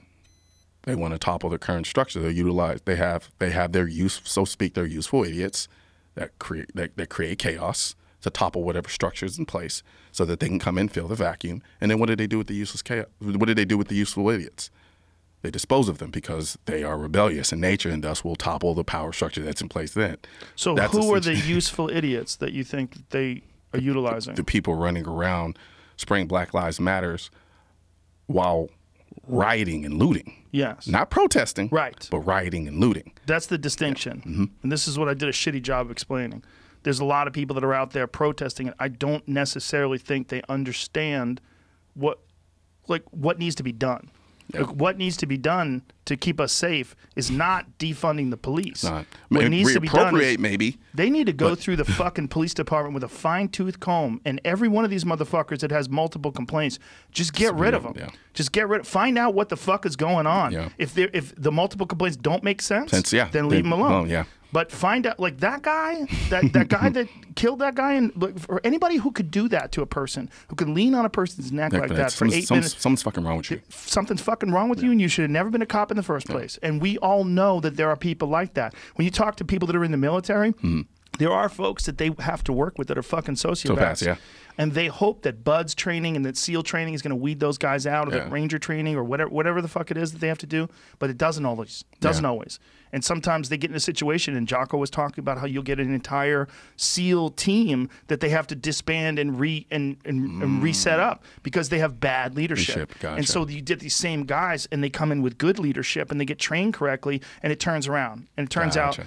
They want to topple the current structure. They have their so to speak, their useful idiots that create chaos to topple whatever structure is in place so that they can come in, fill the vacuum. And then what did they do with the useless chaos? What did they do with the useful idiots? They dispose of them because they are rebellious in nature and thus will topple the power structure that's in place then. So who are the useful idiots that you think that they are utilizing? The people running around spraying Black Lives Matters while rioting and looting. Yes. Not protesting. Right. But rioting and looting. That's the distinction. And this is what I did a shitty job of explaining. There's a lot of people that are out there protesting, and I don't necessarily think they understand what needs to be done. Yeah. Like, what needs to be done to keep us safe is not defunding the police. Not. What needs to be done is maybe. they need to go through the fucking police department with a fine-tooth comb, and every one of these motherfuckers that has multiple complaints, just get rid of them. Yeah. Just get rid. Find out what the fuck is going on. Yeah. If the multiple complaints don't make sense, then leave them alone. Yeah. But find out, like, that guy, that guy that killed that guy, and or anybody who could do that to a person, who could lean on a person's neck like that for 8 minutes. Something's fucking wrong with you. Something's fucking wrong with you, and you should have never been a cop in the first place. And we all know that there are people like that. When you talk to people that are in the military, there are folks that they have to work with that are fucking sociopaths. And they hope that BUDS training and that SEAL training is going to weed those guys out, or that Ranger training, or whatever the fuck it is that they have to do. But it doesn't always. Always. And sometimes they get in a situation, and Jocko was talking about how you'll get an entire SEAL team that they have to disband and reset up because they have bad leadership. Gotcha. And so you get these same guys, and they come in with good leadership, and they get trained correctly, and it turns around. And it turns out,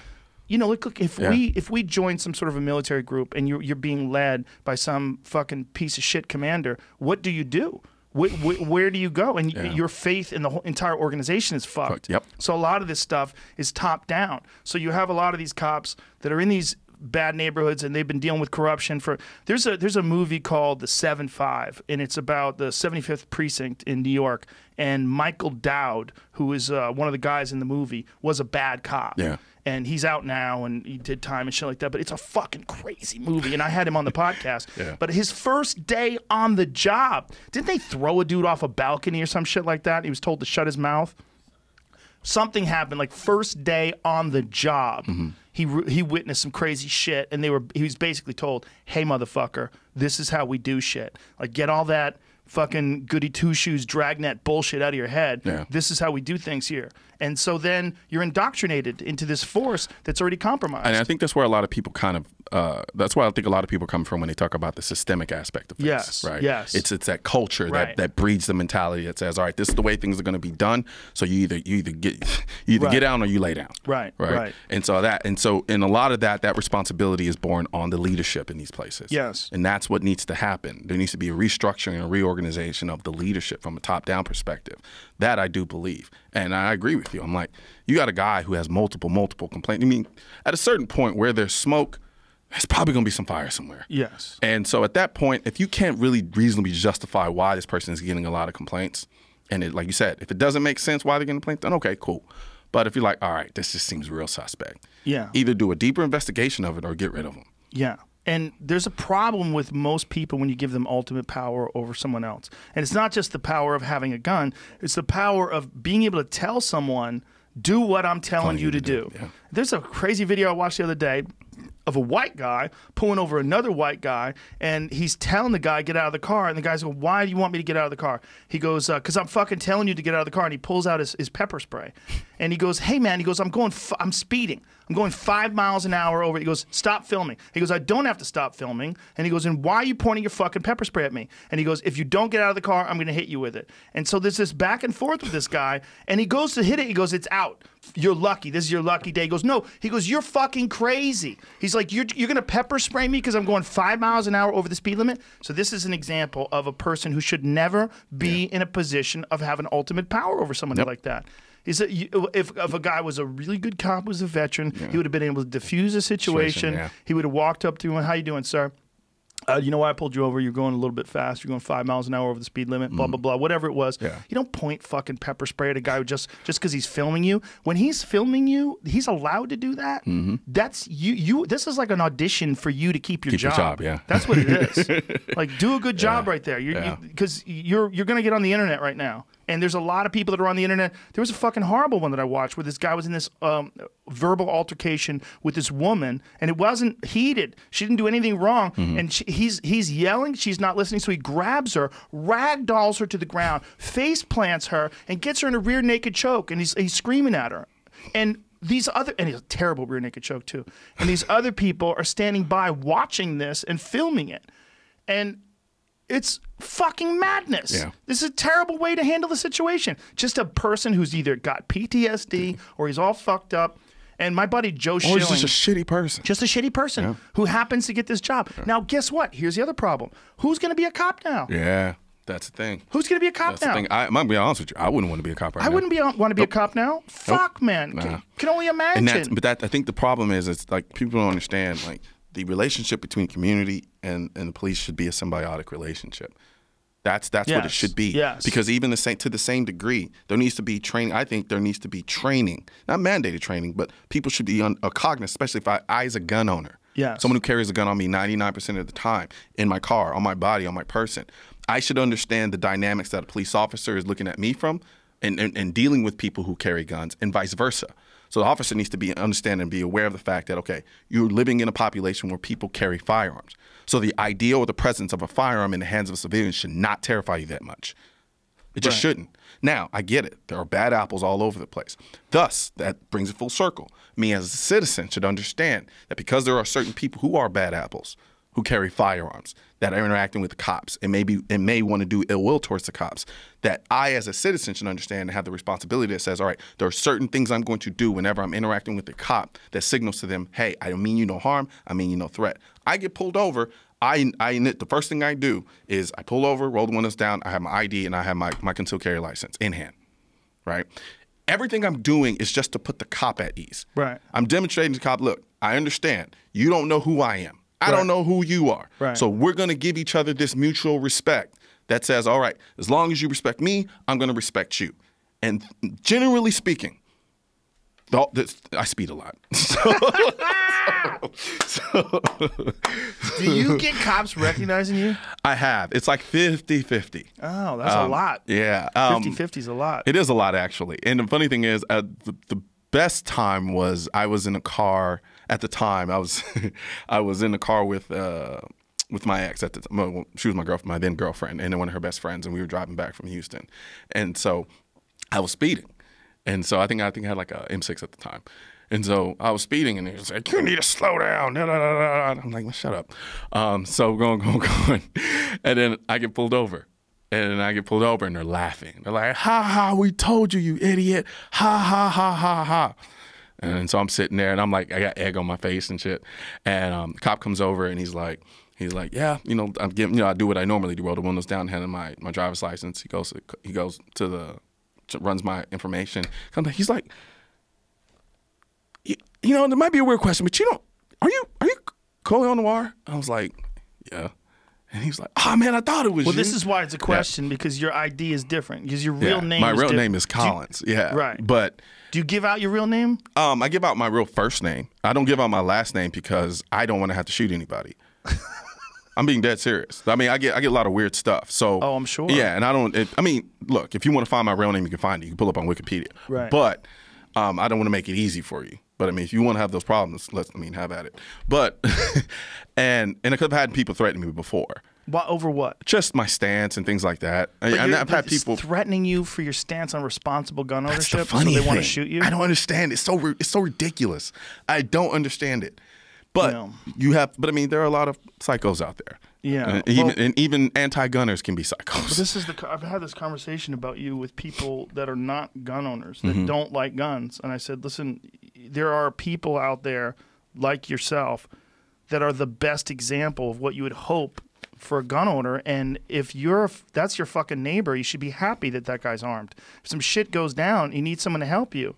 you know, look, if we join some sort of a military group and you're being led by some fucking piece of shit commander, what do you do? Where do you go? And your faith in the whole entire organization is fucked. Yep. So a lot of this stuff is top down. So you have a lot of these cops that are in these bad neighborhoods, and they've been dealing with corruption for. There's a movie called The 7-5, and it's about the 75th precinct in New York. And Michael Dowd, who is one of the guys in the movie, was a bad cop. Yeah. And he's out now, and he did time and shit like that. But it's a fucking crazy movie, and I had him on the podcast. But his first day on the job, didn't they throw a dude off a balcony or some shit like that? He was told to shut his mouth. Something happened, like first day on the job. He witnessed some crazy shit, and he was basically told, "Hey, motherfucker, this is how we do shit. Like, get all that fucking goody two-shoes dragnet bullshit out of your head. This is how we do things here." And so then you're indoctrinated into this force that's already compromised. And I think that's where a lot of people kind of, that's why I think a lot of people come from when they talk about the systemic aspect of things. Yes, right? yes. It's that culture that breeds the mentality that says, all right, this is the way things are going to be done. So you either get down or you lay down. Right. And so in a lot of that responsibility is borne on the leadership in these places. Yes. And that's what needs to happen. There needs to be a restructuring and a reorganization of the leadership from a top-down perspective. That I do believe. And I agree with you. I'm like, you got a guy who has multiple complaints. I mean, at a certain point where there's smoke, there's probably going to be some fire somewhere. Yes. And so at that point, if you can't really reasonably justify why this person is getting a lot of complaints, and it, like you said, if it doesn't make sense why they're getting complaints, then okay, cool. But if you're like, all right, this just seems real suspect. Either do a deeper investigation of it or get rid of them. And there's a problem with most people when you give them ultimate power over someone else. And it's not just the power of having a gun. It's the power of being able to tell someone, do what I'm telling you to do. There's a crazy video I watched the other day of a white guy pulling over another white guy, and he's telling the guy, get out of the car, and the guy's going, why do you want me to get out of the car? He goes, because I'm fucking telling you to get out of the car, and he pulls out his pepper spray. And he goes, hey man, he goes, I'm speeding. I'm going 5 miles an hour over. He goes, stop filming. He goes, I don't have to stop filming. And he goes, and why are you pointing your fucking pepper spray at me? And he goes, if you don't get out of the car, I'm going to hit you with it. And so there's this back and forth with this guy, and he goes to hit it. He goes, it's out. You're lucky. This is your lucky day. He goes, no. He goes, you're fucking crazy. He's like, you're going to pepper spray me because I'm going 5 miles an hour over the speed limit? So this is an example of a person who should never be in a position of having ultimate power over somebody like that. He said if a guy was a really good cop, was a veteran, he would have been able to diffuse a situation. He would have walked up to him, how you doing, sir? You know why I pulled you over? You're going a little bit fast. You're going 5 miles an hour over the speed limit, blah, blah, blah, whatever it was. You don't point fucking pepper spray at a guy who just because he's filming you. When he's filming you, he's allowed to do that. That's you. This is like an audition for you to keep your job. That's what it is. Like, do a good job right there. Because you're going to get on the internet right now. And there's a lot of people that are on the internet. There was a fucking horrible one that I watched where this guy was in this verbal altercation with this woman, and it wasn't heated. She didn't do anything wrong, and he's yelling. She's not listening, so he grabs her, ragdolls her to the ground, face plants her, and gets her in a rear naked choke, and he's screaming at her. And he's a terrible rear naked choke too. And these other people are standing by watching this and filming it, and it's fucking madness. This is a terrible way to handle the situation. Just a person who's either got PTSD or he's all fucked up. And my buddy Joe Schilling. Or he's just a shitty person. Just a shitty person who happens to get this job. Now, guess what? Here's the other problem. Who's going to be a cop now? Yeah, that's the thing. Who's going to be a cop now? The thing. I'm going to be honest with you. I wouldn't want to be a cop right now. I wouldn't want to be a cop now. Fuck, man. Can only imagine. I think the problem is it's like people don't understand, like, the relationship between community and the police should be a symbiotic relationship. That's what it should be. Because even to the same degree, there needs to be training. I think there needs to be training, not mandated training, but people should be cognizant, especially if I as a gun owner, someone who carries a gun on me 99% of the time, in my car, on my body, on my person. I should understand the dynamics that a police officer is looking at me from and dealing with people who carry guns and vice versa. So the officer needs to understand and be aware of the fact that, okay, you're living in a population where people carry firearms. So the idea or the presence of a firearm in the hands of a civilian should not terrify you that much. It just shouldn't. Now, I get it. There are bad apples all over the place. Thus, that brings it full circle. Me as a citizen should understand that because there are certain people who are bad apples, who carry firearms, that are interacting with the cops and may want to do ill will towards the cops, that I as a citizen should understand and have the responsibility that says, all right, there are certain things I'm going to do whenever I'm interacting with the cop that signals to them, hey, I don't mean you no harm, I mean you no threat. I get pulled over, the first thing I do is I pull over, roll the windows down, I have my ID and I have my concealed carry license in hand, right? Everything I'm doing is just to put the cop at ease. Right. I'm demonstrating to the cop, look, I understand. You don't know who I am. I don't know who you are. So we're going to give each other this mutual respect that says, all right, as long as you respect me, I'm going to respect you. And generally speaking, I speed a lot. Do you get cops recognizing you? I have. It's like 50-50. Oh, that's a lot. Yeah. 50-50 is a lot. It is a lot, actually. And the funny thing is, the best time was I was in a car at the time. I was in the car with my ex at the time. Well, she was my then girlfriend, and then one of her best friends, and we were driving back from Houston. And so I was speeding. And so I think I had like a M6 at the time. And so I was speeding, and he was like, you need to slow down. I'm like, well, shut up. So going. And then I get pulled over. And they're laughing. They're like, ha, ha, we told you, you idiot. Ha, ha, ha, ha, ha. And so I'm sitting there, and I'm like, I got egg on my face and shit. And the cop comes over, and he's like, yeah, I do what I normally do, roll the windows down, hand him my driver's license. He goes runs my information. He's like, there might be a weird question, but are you Colion Noir? I was like, yeah. And he was like, oh, man, I thought it was you. Well, this is why it's a question, because your ID is different, because your real name my real name is Collins. Right. But do you give out your real name? I give out my real first name. I don't give out my last name because I don't want to have to shoot anybody. I'm being dead serious. I mean, I get a lot of weird stuff. So I'm sure. Yeah, and look, if you want to find my real name, you can find it. You can pull it up on Wikipedia. Right. But I don't want to make it easy for you. But I mean, if you want to have those problems, have at it. But and I could have had people threaten me before. What, over what? Just my stance and things like that. I've had people threatening you for your stance on responsible gun ownership. That's the funny so they thing. Want to shoot you. I don't understand. It's so ridiculous. I don't understand it. But there are a lot of psychos out there. Yeah, even anti-gunners can be psychos. But I've had this conversation about you with people that are not gun owners, that don't like guns, and I said, listen, there are people out there like yourself that are the best example of what you would hope for a gun owner, and if that's your fucking neighbor, you should be happy that that guy's armed. If some shit goes down, you need someone to help you.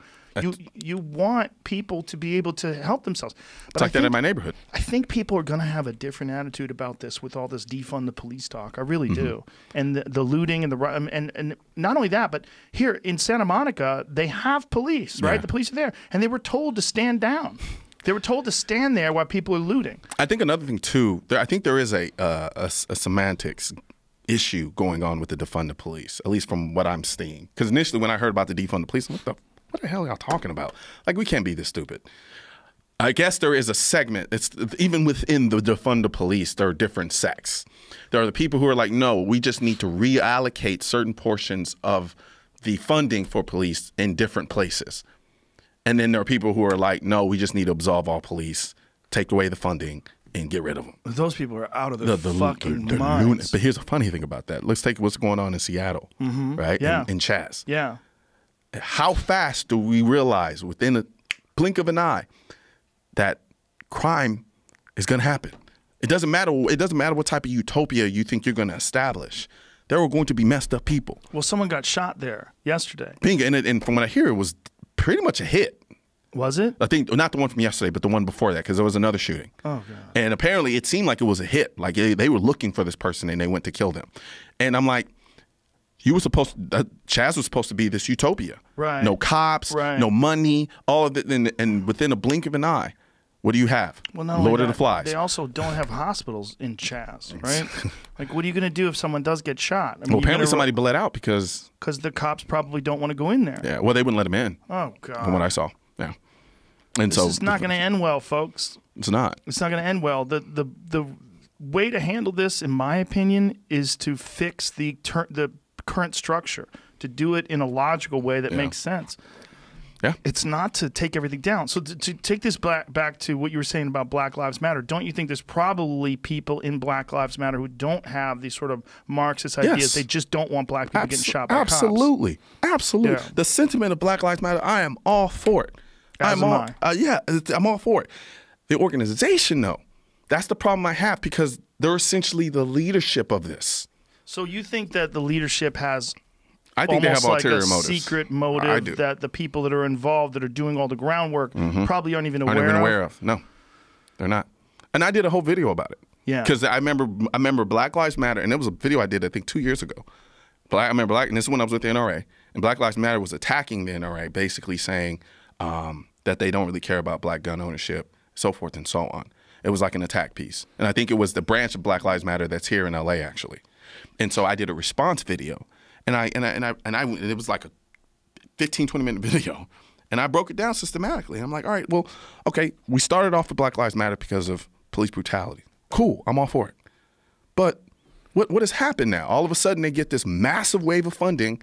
You want people to be able to help themselves. But it's like that in my neighborhood. I think people are going to have a different attitude about this with all this defund the police talk. I really do. And the looting and and not only that, but here in Santa Monica, they have police, right? The police are there, and they were told to stand down. They were told to stand there while people are looting. I think another thing too. I think there is a semantics issue going on with the defund the police, at least from what I'm seeing. Because initially, when I heard about the defund the police, I'm like, what the hell are y'all talking about? Like, we can't be this stupid. I guess there is a segment. It's even within the defund the police, there are different sects. There are the people who are like, no, we just need to reallocate certain portions of the funding for police in different places. And then there are people who are like, no, we just need to absolve all police, take away the funding, and get rid of them. Those people are out of their fucking minds. But here's the funny thing about that. Let's take what's going on in Seattle, right? Yeah. In Chaz. Yeah. How fast do we realize within a blink of an eye that crime is going to happen? It doesn't matter. It doesn't matter what type of utopia you think you're going to establish. There are going to be messed up people. Well, someone got shot there yesterday. And from what I hear, it was pretty much a hit. Was it? I think not the one from yesterday, but the one before that, because there was another shooting. Oh, God. And apparently it seemed like it was a hit. Like they were looking for this person and they went to kill them. And I'm like, Chaz was supposed to be this utopia. Right. No cops, no money, all of it. And within a blink of an eye, what do you have? Well, no, Lord of the Flies. They also don't have hospitals in Chaz, right? Like, what are you going to do if someone does get shot? I mean, well, apparently somebody bled out because the cops probably don't want to go in there. Yeah, well, they wouldn't let him in. Oh, God. From what I saw, yeah. And this is not going to end well, folks. It's not. It's not going to end well. The way to handle this, in my opinion, is to fix the current structure, to do it in a logical way that makes sense. Yeah. It's not to take everything down. So to take this back to what you were saying about Black Lives Matter, don't you think there's probably people in Black Lives Matter who don't have these sort of Marxist ideas? Yes. They just don't want black people getting shot by cops. Absolutely. Absolutely. Yeah. The sentiment of Black Lives Matter, I am all for it. I'm all for it. The organization, though, that's the problem I have, because they're essentially the leadership of this. So you think that the leadership has I think they have ulterior like a motives. secret motive that the people that are involved, that are doing all the groundwork, probably aren't even aware of? No, they're not. And I did a whole video about it. Yeah. Because I remember Black Lives Matter, and it was a video I did, I think, 2 years ago. And this is when I was with the NRA, and Black Lives Matter was attacking the NRA, basically saying that they don't really care about black gun ownership, so forth and so on. It was like an attack piece. And I think it was the branch of Black Lives Matter that's here in LA, actually. And so I did a response video. And it was like a 15, 20-minute video. And I broke it down systematically. I'm like, all right, well, okay, we started off with Black Lives Matter because of police brutality. Cool, I'm all for it. But what has happened now? All of a sudden, they get this massive wave of funding,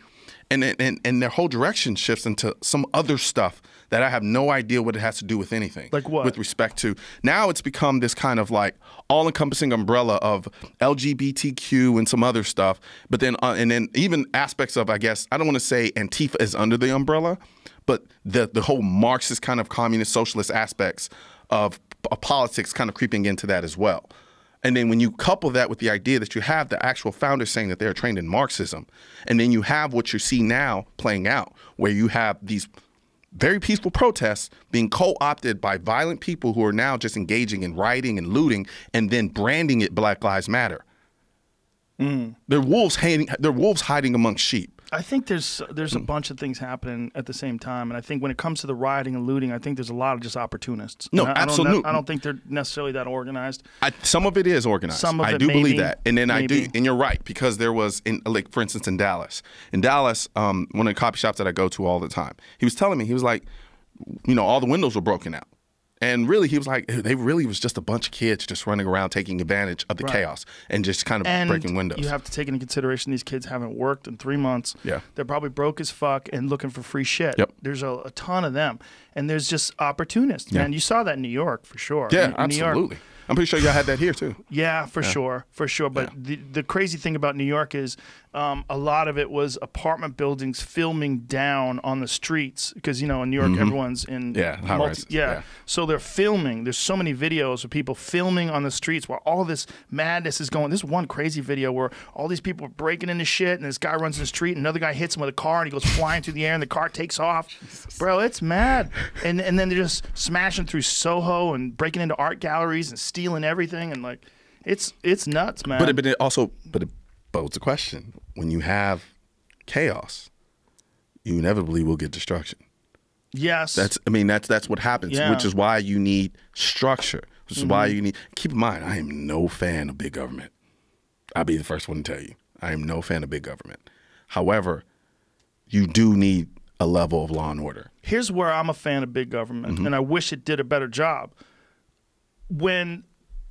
and their whole direction shifts into some other stuff that I have no idea what it has to do with anything. Like what? With respect to, now it's become this kind of like all-encompassing umbrella of LGBTQ and some other stuff, but then and then even aspects of, I guess, I don't want to say Antifa is under the umbrella, but the whole Marxist kind of communist socialist aspects of politics kind of creeping into that as well. And then when you couple that with the idea that you have the actual founders saying that they're trained in Marxism, and then you have what you see now playing out, where you have these very peaceful protests being co-opted by violent people who are now just engaging in rioting and looting and then branding it Black Lives Matter. They're wolves hiding amongst sheep. I think there's a bunch of things happening at the same time, and I think when it comes to the rioting and looting, I think there's a lot of just opportunists. No, absolutely. I don't think they're necessarily that organized. Some of it is organized. Some of it I do maybe, believe that, and then maybe. I do, and you're right, because there was, like for instance, in Dallas, one of the coffee shops that I go to all the time, he was telling me, he was like, all the windows were broken out. And really, he was like, they really was just a bunch of kids just running around taking advantage of the chaos and just kind of breaking windows. You have to take into consideration these kids haven't worked in 3 months. Yeah. They're probably broke as fuck and looking for free shit. Yep. There's a ton of them. And there's just opportunists, man. You saw that in New York for sure. Yeah, in absolutely. New York, I'm pretty sure y'all had that here too. Yeah, for sure. But the crazy thing about New York is a lot of it was apartment buildings filming down on the streets because, you know, in New York, everyone's in high-rise. So they're filming. There's so many videos of people filming on the streets while all this madness is going. There's one crazy video where all these people are breaking into shit and this guy runs in the street and another guy hits him with a car and he goes flying through the air and the car takes off. Jesus. Bro, it's mad. And then they're just smashing through Soho and breaking into art galleries and stealing everything and like it's nuts, man. But it poses a question. When you have chaos, you inevitably will get destruction. Yes. That's what happens, which is why you need structure. Which is why you need, keep in mind, I am no fan of big government. I'll be the first one to tell you. I am no fan of big government. However, you do need a level of law and order. Here's where I'm a fan of big government, and I wish it did a better job. When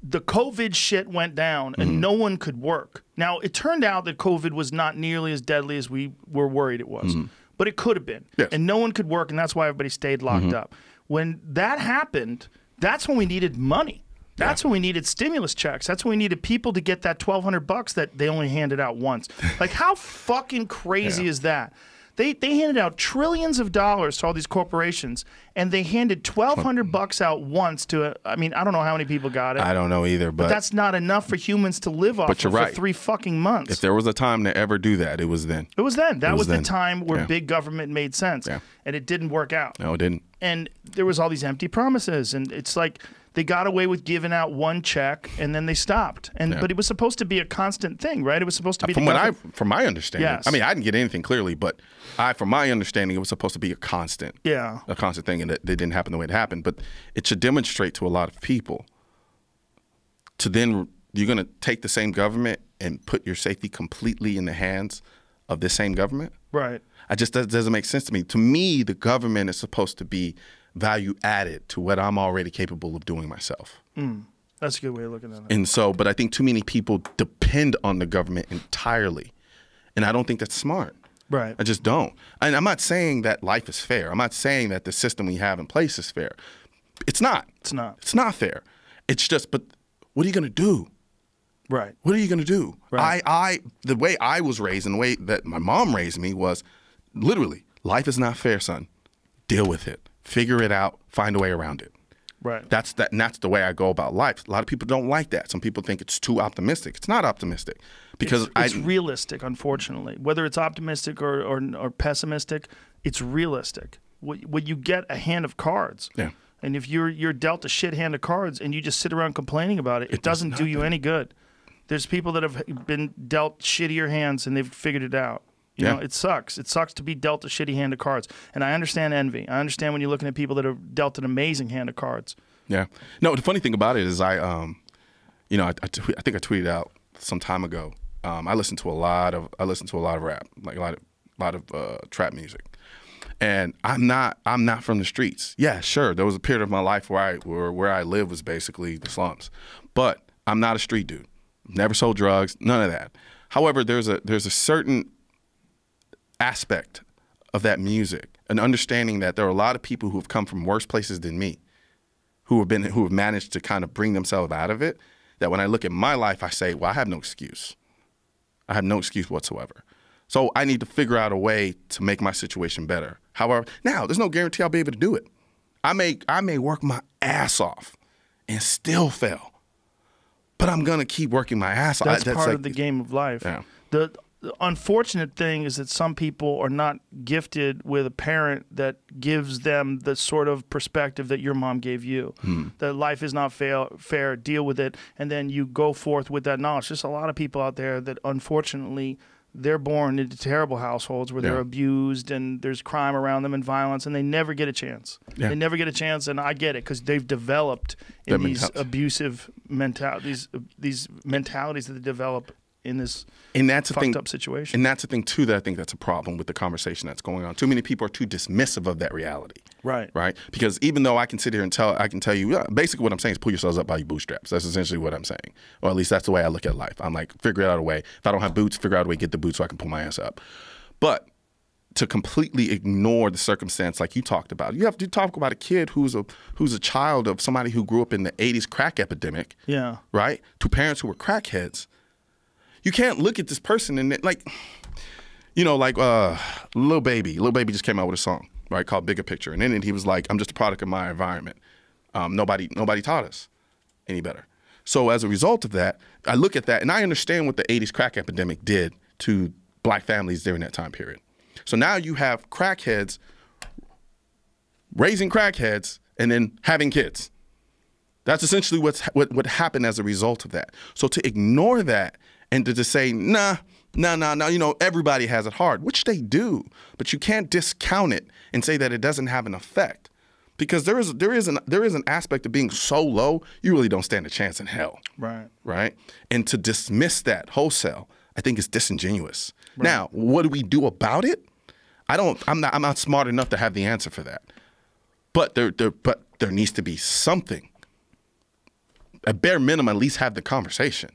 the COVID shit went down and no one could work. Now, it turned out that COVID was not nearly as deadly as we were worried it was, but it could have been. Yes. And no one could work, and that's why everybody stayed locked up. When that happened, that's when we needed money. That's when we needed stimulus checks. That's when we needed people to get that $1,200 that they only handed out once. Like, how fucking crazy is that? They handed out trillions of dollars to all these corporations, and they handed $1,200 out once to, I mean, I don't know how many people got it. I don't know either, but that's not enough for humans to live off of for 3 fucking months. If there was a time to ever do that, it was then. It was then. That was the time where big government made sense, and it didn't work out. No, it didn't. And there was all these empty promises, and it's like they got away with giving out one check, and then they stopped. And but it was supposed to be a constant thing, right? It was supposed to be from my understanding. I mean, I didn't get anything clearly, but from my understanding, it was supposed to be a constant, a constant thing, and it didn't happen the way it happened. But it should demonstrate to a lot of people. To then you're going to take the same government and put your safety completely in the hands of this same government, right? That doesn't make sense to me. To me, the government is supposed to be value added to what I'm already capable of doing myself. That's a good way of looking at it. And so, but I think too many people depend on the government entirely. And I don't think that's smart. Right. I just don't. And I'm not saying that life is fair. I'm not saying that the system we have in place is fair. It's not. It's not. It's not fair. It's just, but what are you going to do? Right. What are you going to do? Right. The way I was raised and the way that my mom raised me was literally, life is not fair, son. Deal with it. Figure it out. Find a way around it. Right. That's the way I go about life. A lot of people don't like that. Some people think it's too optimistic. It's not optimistic because it's realistic. Unfortunately, whether it's optimistic or pessimistic, it's realistic. When you get a hand of cards, and if you're dealt a shit hand of cards and you just sit around complaining about it, it doesn't do you any good. There's people that have been dealt shittier hands and they've figured it out. You know, it sucks. It sucks to be dealt a shitty hand of cards. And I understand envy. I understand when you're looking at people that are dealt an amazing hand of cards. Yeah. No, the funny thing about it is I think I tweeted out some time ago. I listen to a lot of rap, like a lot of trap music. And I'm not from the streets. Yeah, sure. There was a period of my life where I lived was basically the slums. But I'm not a street dude. Never sold drugs, none of that. However, there's a certain aspect of that music, an understanding that there are a lot of people who have come from worse places than me, who have managed to kind of bring themselves out of it, that when I look at my life, I say, well, I have no excuse. I have no excuse whatsoever. So I need to figure out a way to make my situation better. However, now there's no guarantee I'll be able to do it. I may work my ass off and still fail, but I'm gonna keep working my ass off. That's part of the game of life. Yeah. The unfortunate thing is that some people are not gifted with a parent that gives them the sort of perspective that your mom gave you. That life is not fair, deal with it, and then you go forth with that knowledge. There's a lot of people out there that unfortunately they're born into terrible households where they're abused and there's crime around them and violence, and they never get a chance. They never get a chance, and I get it because they've developed in these abusive mentalities, these mentalities that they develop in this fucked up situation. And that's the thing too that I think that's a problem with the conversation that's going on. Too many people are too dismissive of that reality. Right. Right? Because even though I can sit here and tell you, basically what I'm saying is pull yourselves up by your bootstraps. That's essentially what I'm saying. Or at least that's the way I look at life. I'm like, figure out a way. If I don't have boots, figure out a way to get the boots so I can pull my ass up. But to completely ignore the circumstance like you talked about. You have to talk about a kid who's a child of somebody who grew up in the 80s crack epidemic. Yeah. Right? To parents who were crackheads. You can't look at this person and like, you know, like Lil Baby. Lil Baby just came out with a song, right, called Bigger Picture. And in it he was like, I'm just a product of my environment. Nobody taught us any better. So as a result of that, I look at that and I understand what the 80s crack epidemic did to black families during that time period. So now you have crackheads raising crackheads and then having kids. That's essentially what happened as a result of that. So to ignore that and to just say, nah, you know, everybody has it hard, which they do, but you can't discount it and say that it doesn't have an effect. Because there is an aspect of being so low, you really don't stand a chance in hell. Right. Right? And to dismiss that wholesale, I think is disingenuous. Right. Now, what do we do about it? I'm not smart enough to have the answer for that. But there needs to be something. At bare minimum, at least have the conversation.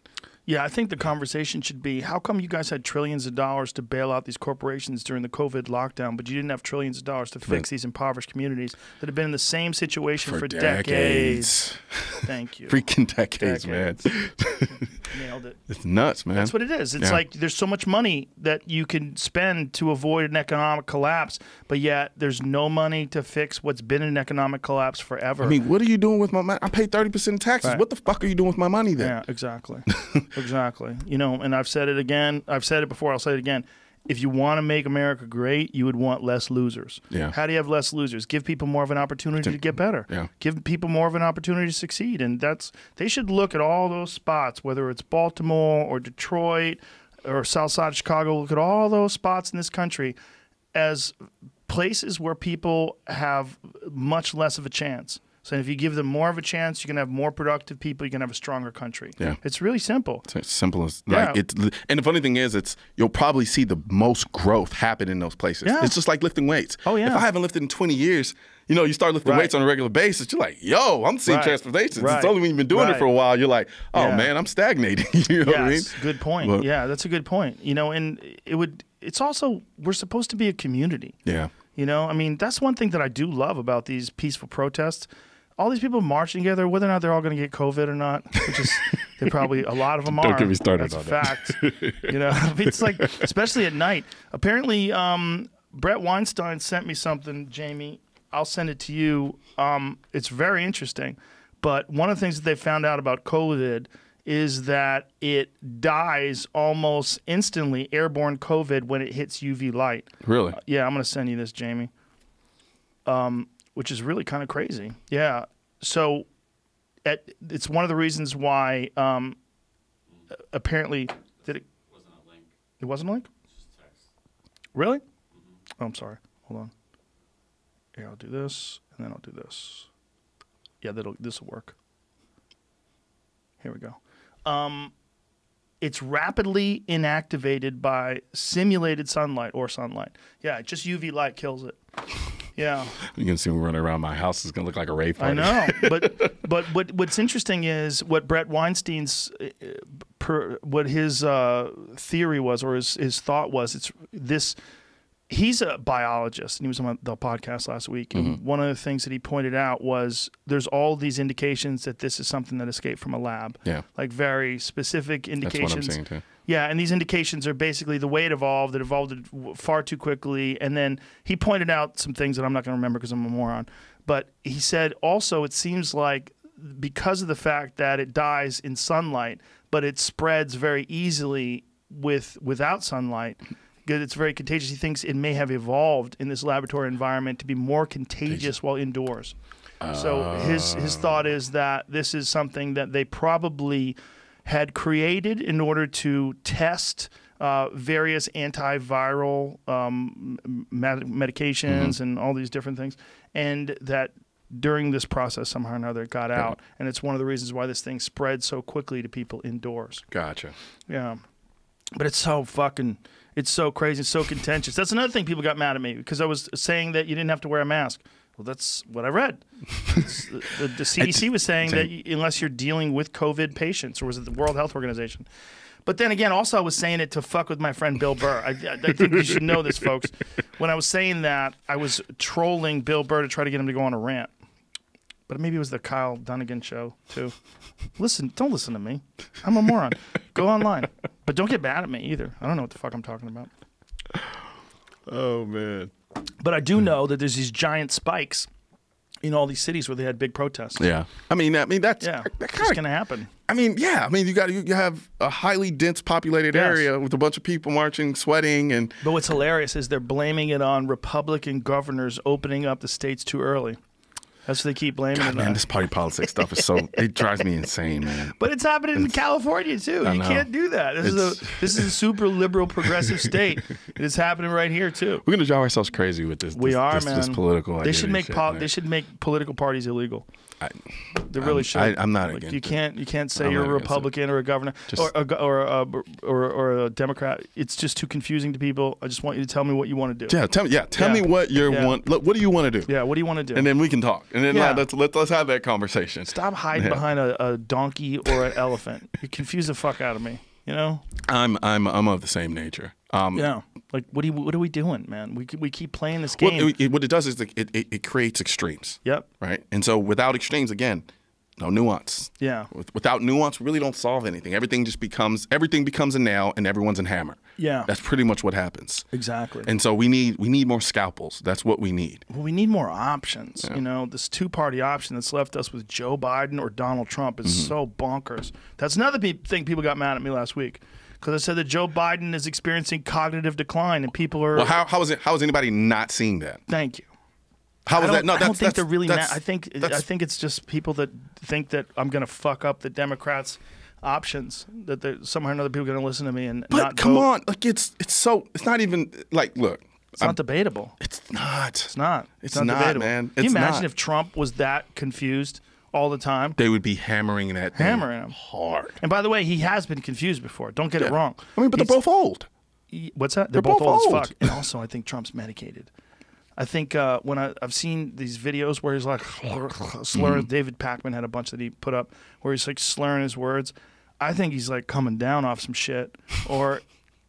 Yeah, I think the conversation should be, how come you guys had trillions of dollars to bail out these corporations during the COVID lockdown, but you didn't have trillions of dollars to fix these impoverished communities that have been in the same situation for decades? Thank you. Freaking decades, man. Nailed it. It's nuts, man. That's what it is. It's like there's so much money that you can spend to avoid an economic collapse, but yet there's no money to fix what's been an economic collapse forever. I mean, what are you doing with my money? I pay 30% in taxes. Right. What the fuck are you doing with my money then? Yeah, exactly. Exactly. You know, and I've said it again. I've said it before. I'll say it again. If you want to make America great, you would want less losers. Yeah. How do you have less losers? Give people more of an opportunity to get better. Yeah. Give people more of an opportunity to succeed. And they should look at all those spots, whether it's Baltimore or Detroit or South Side of Chicago, look at all those spots in this country as places where people have much less of a chance. So if you give them more of a chance, you can have more productive people. You can have a stronger country. Yeah. It's really simple. It's as simple as like and the funny thing is, you'll probably see the most growth happen in those places. Yeah. It's just like lifting weights. Oh yeah. If I haven't lifted in 20 years, you know, you start lifting weights on a regular basis. You're like, yo, I'm seeing transformations. It's only when you've been doing it for a while, you're like, oh man, I'm stagnating. You know what I mean? Good point. But, yeah, that's a good point. You know, and it's also, we're supposed to be a community. Yeah. You know, I mean, that's one thing that I do love about these peaceful protests. All these people marching together, whether or not they're all going to get COVID or not, which is they probably a lot of them are. Don't get me started on that. That's a fact. You know, it's like, especially at night. Apparently, Brett Weinstein sent me something, Jamie. I'll send it to you. It's very interesting. But one of the things that they found out about COVID is that it dies almost instantly, airborne COVID, when it hits UV light. Really? Yeah, I'm going to send you this, Jamie. Which is really kind of crazy. Yeah. So it's one of the reasons why apparently did it wasn't a link. It wasn't a link? It's just text. Really? Oh, I'm sorry. Hold on. Here, I'll do this and then I'll do this. Yeah, this will work. Here we go. It's rapidly inactivated by simulated sunlight or sunlight. Yeah, just UV light kills it. Yeah. You can see me running around my house. It's going to look like a rave party. I know. But what's interesting is what Brett Weinstein's, what his theory was or his thought was. It's this. He's a biologist, and he was on the podcast last week. And one of the things that he pointed out was there's all these indications that this is something that escaped from a lab. Yeah. Like very specific indications. That's what I'm saying too. Yeah, and these indications are basically the way it evolved. It evolved far too quickly. And then he pointed out some things that I'm not going to remember because I'm a moron. But he said also it seems like because of the fact that it dies in sunlight, but it spreads very easily without sunlight, because it's very contagious. He thinks it may have evolved in this laboratory environment to be more contagious while indoors. So his thought is that this is something that they probably had created in order to test various antiviral medications and all these different things, and that during this process somehow or another it got out, and it's one of the reasons why this thing spread so quickly to people indoors. Gotcha. Yeah, but it's so fucking, it's so crazy, it's so contentious. That's another thing people got mad at me because I was saying that you didn't have to wear a mask. Well, that's what I read. The CDC was saying that unless you're dealing with COVID patients, or was it the World Health Organization? But then again, also I was saying it to fuck with my friend Bill Burr. I think you should know this, folks. When I was saying that, I was trolling Bill Burr to try to get him to go on a rant. But maybe it was the Kyle Dunnigan show, too. Don't listen to me. I'm a moron. Go online. But don't get mad at me, either. I don't know what the fuck I'm talking about. Oh, man. But I do know that there's these giant spikes in all these cities where they had big protests. Yeah. I mean, that's it's going to happen. I mean, yeah. I mean, you have a highly dense populated area with a bunch of people marching, sweating, But what's hilarious is they're blaming it on Republican governors opening up the states too early. That's what they keep blaming it on. Man, this party politics stuff is it drives me insane, man. But it's happening in California too. You can't do that. This is a super liberal progressive state. It is happening right here too. We're gonna drive ourselves crazy with this. This political. They should make political parties illegal. They really should. I'm not like, against. You can't say you're a Republican or a governor or a Democrat. It's just too confusing to people. I just want you to tell me what you want to do. Yeah, tell me what you want. Look, what do you want to do? Yeah, what do you want to do? And then we can talk. And then let's have that conversation. Stop hiding behind a donkey or an elephant. You confuse the fuck out of me. You know. I'm of the same nature. Like what are we doing, man? We keep playing this game. What it does is it creates extremes. Yep. Right. And so without extremes, again, no nuance. Yeah. Without nuance, we really don't solve anything. Everything becomes a nail and everyone's a hammer. Yeah. That's pretty much what happens. Exactly. And so we need more scalpels. That's what we need. Well, we need more options. Yeah. You know, this two-party option that's left us with Joe Biden or Donald Trump is so bonkers. That's another thing people got mad at me last week. Because I said that Joe Biden is experiencing cognitive decline, and people are. Well, how is anybody not seeing that? Thank you. How is that? No, I don't think they're really mad. I think it's just people that think that I'm going to fuck up the Democrats' options. That somehow or another people are going to listen to me and but not come vote. on, like it's not even like look. It's not debatable. It's not. It's not. It's not debatable. Man. Can you imagine if Trump was that confused all the time? They would be hammering him hard. And by the way, he has been confused before. Don't get it wrong. I mean, but they're both old. What's that? They're both old as fuck. And also, I think Trump's medicated. I think when I've seen these videos where he's like slurring, David Pakman had a bunch that he put up where he's like slurring his words. I think he's like coming down off some shit, or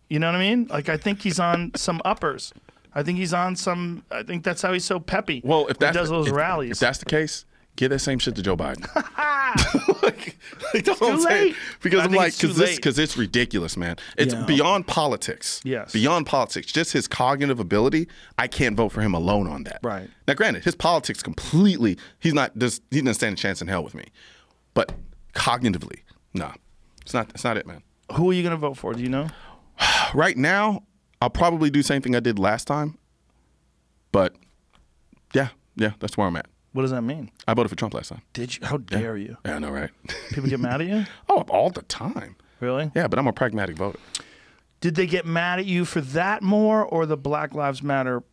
you know what I mean? Like I think he's on some uppers. I think he's on some. I think that's how he's so peppy. Well, if he does those rallies, if that's the case, give that same shit to Joe Biden. like that's what I'm saying. Because I'm like, because it's ridiculous, man. It's beyond politics. Yes, beyond politics. Just his cognitive ability. I can't vote for him alone on that. Right. Now, granted, his politics completely. He doesn't stand a chance in hell with me. But cognitively, nah, it's not it, man. Who are you gonna vote for? Do you know? Right now, I'll probably do the same thing I did last time. But yeah, that's where I'm at. What does that mean? I voted for Trump last time. Did you? How dare you? Yeah, I know, right? People get mad at you? Oh, all the time. Really? Yeah, but I'm a pragmatic voter. Did they get mad at you for that more, or the Black Lives Matter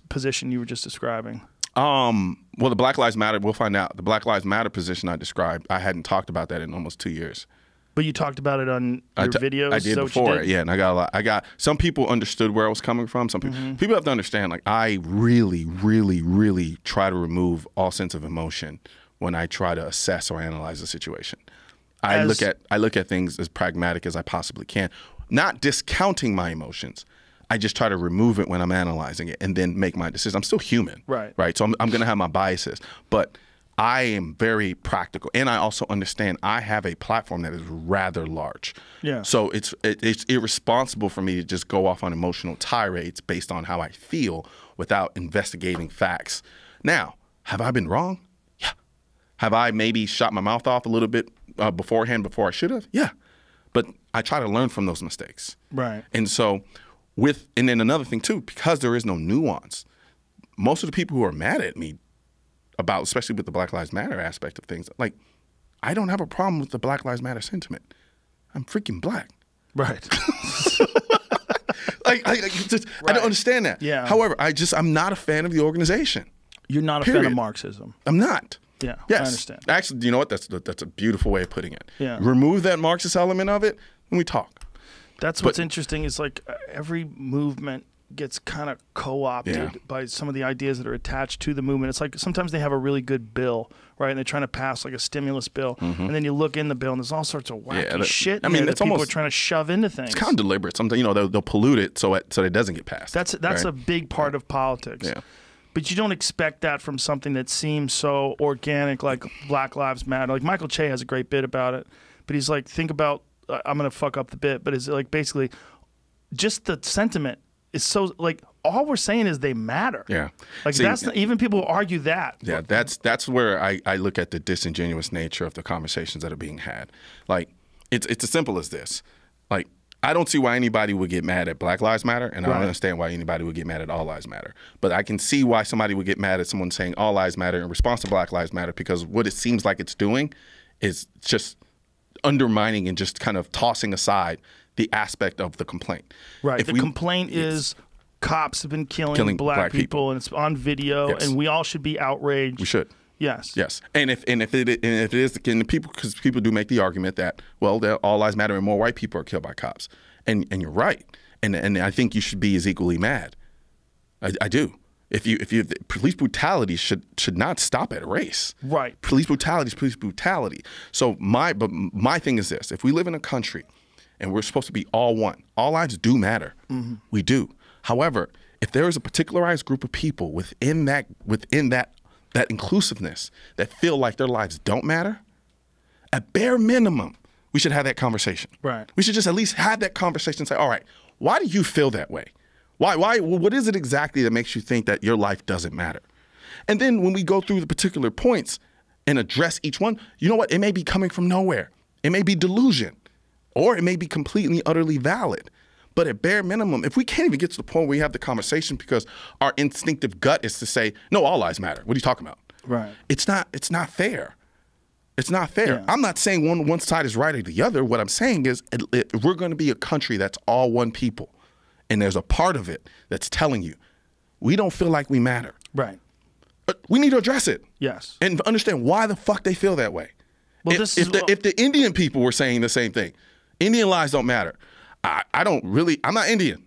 position you were just describing? Well, the Black Lives Matter, we'll find out. The Black Lives Matter position I described, I hadn't talked about that in almost 2 years. But you talked about it on your videos? I did before, yeah. And I got some people understood where I was coming from. Some people have to understand, like, I really, really, really try to remove all sense of emotion when I try to assess or analyze a situation. I look at things as pragmatic as I possibly can, not discounting my emotions. I just try to remove it when I'm analyzing it and then make my decision. I'm still human, right? So I'm going to have my biases, but I am very practical, and I also understand I have a platform that is rather large. Yeah. So it's irresponsible for me to just go off on emotional tirades based on how I feel without investigating facts. Now, have I been wrong? Yeah. Have I maybe shot my mouth off a little bit beforehand before I should have? Yeah. But I try to learn from those mistakes. Right. And so and then another thing too, because there is no nuance, most of the people who are mad at me about, especially with the Black Lives Matter aspect of things, like, I don't have a problem with the Black Lives Matter sentiment. I'm freaking black. Right. I don't understand that. Yeah. However, I'm not a fan of the organization. You're not a fan of Marxism. I'm not. Yeah. Yes. I understand. Actually, you know what? That's a beautiful way of putting it. Yeah. Remove that Marxist element of it, and we talk. That's what's interesting is like every movement gets kind of co-opted by some of the ideas that are attached to the movement. It's like sometimes they have a really good bill, right? And they're trying to pass like a stimulus bill, and then you look in the bill and there's all sorts of wacky shit. I mean, that people are trying to shove into things. It's kind of deliberate. Sometimes, you know, they'll pollute it so it doesn't get passed. That's right? A big part of politics. Yeah. But you don't expect that from something that seems so organic, like Black Lives Matter. Like Michael Che has a great bit about it, but he's like, think about, I'm going to fuck up the bit, but it's like basically just the sentiment is so, like, all we're saying is they matter. Yeah. Like, that's even people argue that. Yeah, that's where I look at the disingenuous nature of the conversations that are being had. Like, it's as simple as this. Like, I don't see why anybody would get mad at Black Lives Matter, and I don't understand why anybody would get mad at All Lives Matter. But I can see why somebody would get mad at someone saying All Lives Matter in response to Black Lives Matter, because what it seems like it's doing is just undermining and just kind of tossing aside the aspect of the complaint. Right. The complaint is cops have been killing black people, and it's on video, and we all should be outraged. We should. Yes. Yes. And if it is, because people do make the argument that, well, all lives matter and more white people are killed by cops, and you're right, and I think you should be as equally mad. I do. If police brutality should not stop at race. Right. Police brutality is police brutality. So my thing is this: if we live in a country and we're supposed to be all one, all lives do matter. We do. However, if there is a particularized group of people within that inclusiveness that feel like their lives don't matter, at bare minimum, we should have that conversation. Right. We should just at least have that conversation and say, all right, why do you feel that way? Why? What is it exactly that makes you think that your life doesn't matter? And then when we go through the particular points and address each one, you know what? It may be coming from nowhere. It may be delusion, or it may be completely, utterly valid. But at bare minimum, if we can't even get to the point where we have the conversation because our instinctive gut is to say, no, all lives matter. What are you talking about? Right. It's not fair. It's not fair. Yeah. I'm not saying one side is right or the other. What I'm saying is we're going to be a country that's all one people, and there's a part of it that's telling you we don't feel like we matter. Right. But we need to address it. Yes. And understand why the fuck they feel that way. Well, if the Indian people were saying the same thing, Indian lives don't matter. I'm not Indian.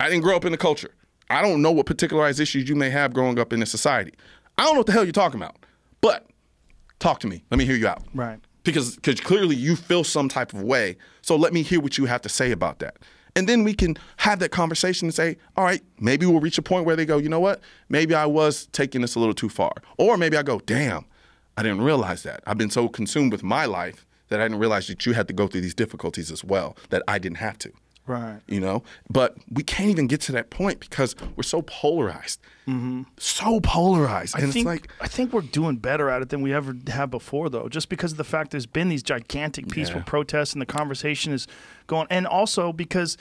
I didn't grow up in the culture. I don't know what particularized issues you may have growing up in this society. I don't know what the hell you're talking about. But talk to me. Let me hear you out. Right. Because clearly you feel some type of way. So let me hear what you have to say about that. And then we can have that conversation and say, all right, maybe we'll reach a point where they go, you know what? Maybe I was taking this a little too far. Or maybe I go, damn, I didn't realize that. I've been so consumed with my life that I didn't realize that you had to go through these difficulties as well, that I didn't have to. Right. You know? But we can't even get to that point because we're so polarized. So polarized. And I think we're doing better at it than we ever have before, though, just because of the fact there's been these gigantic peaceful protests and the conversation is going. And also because,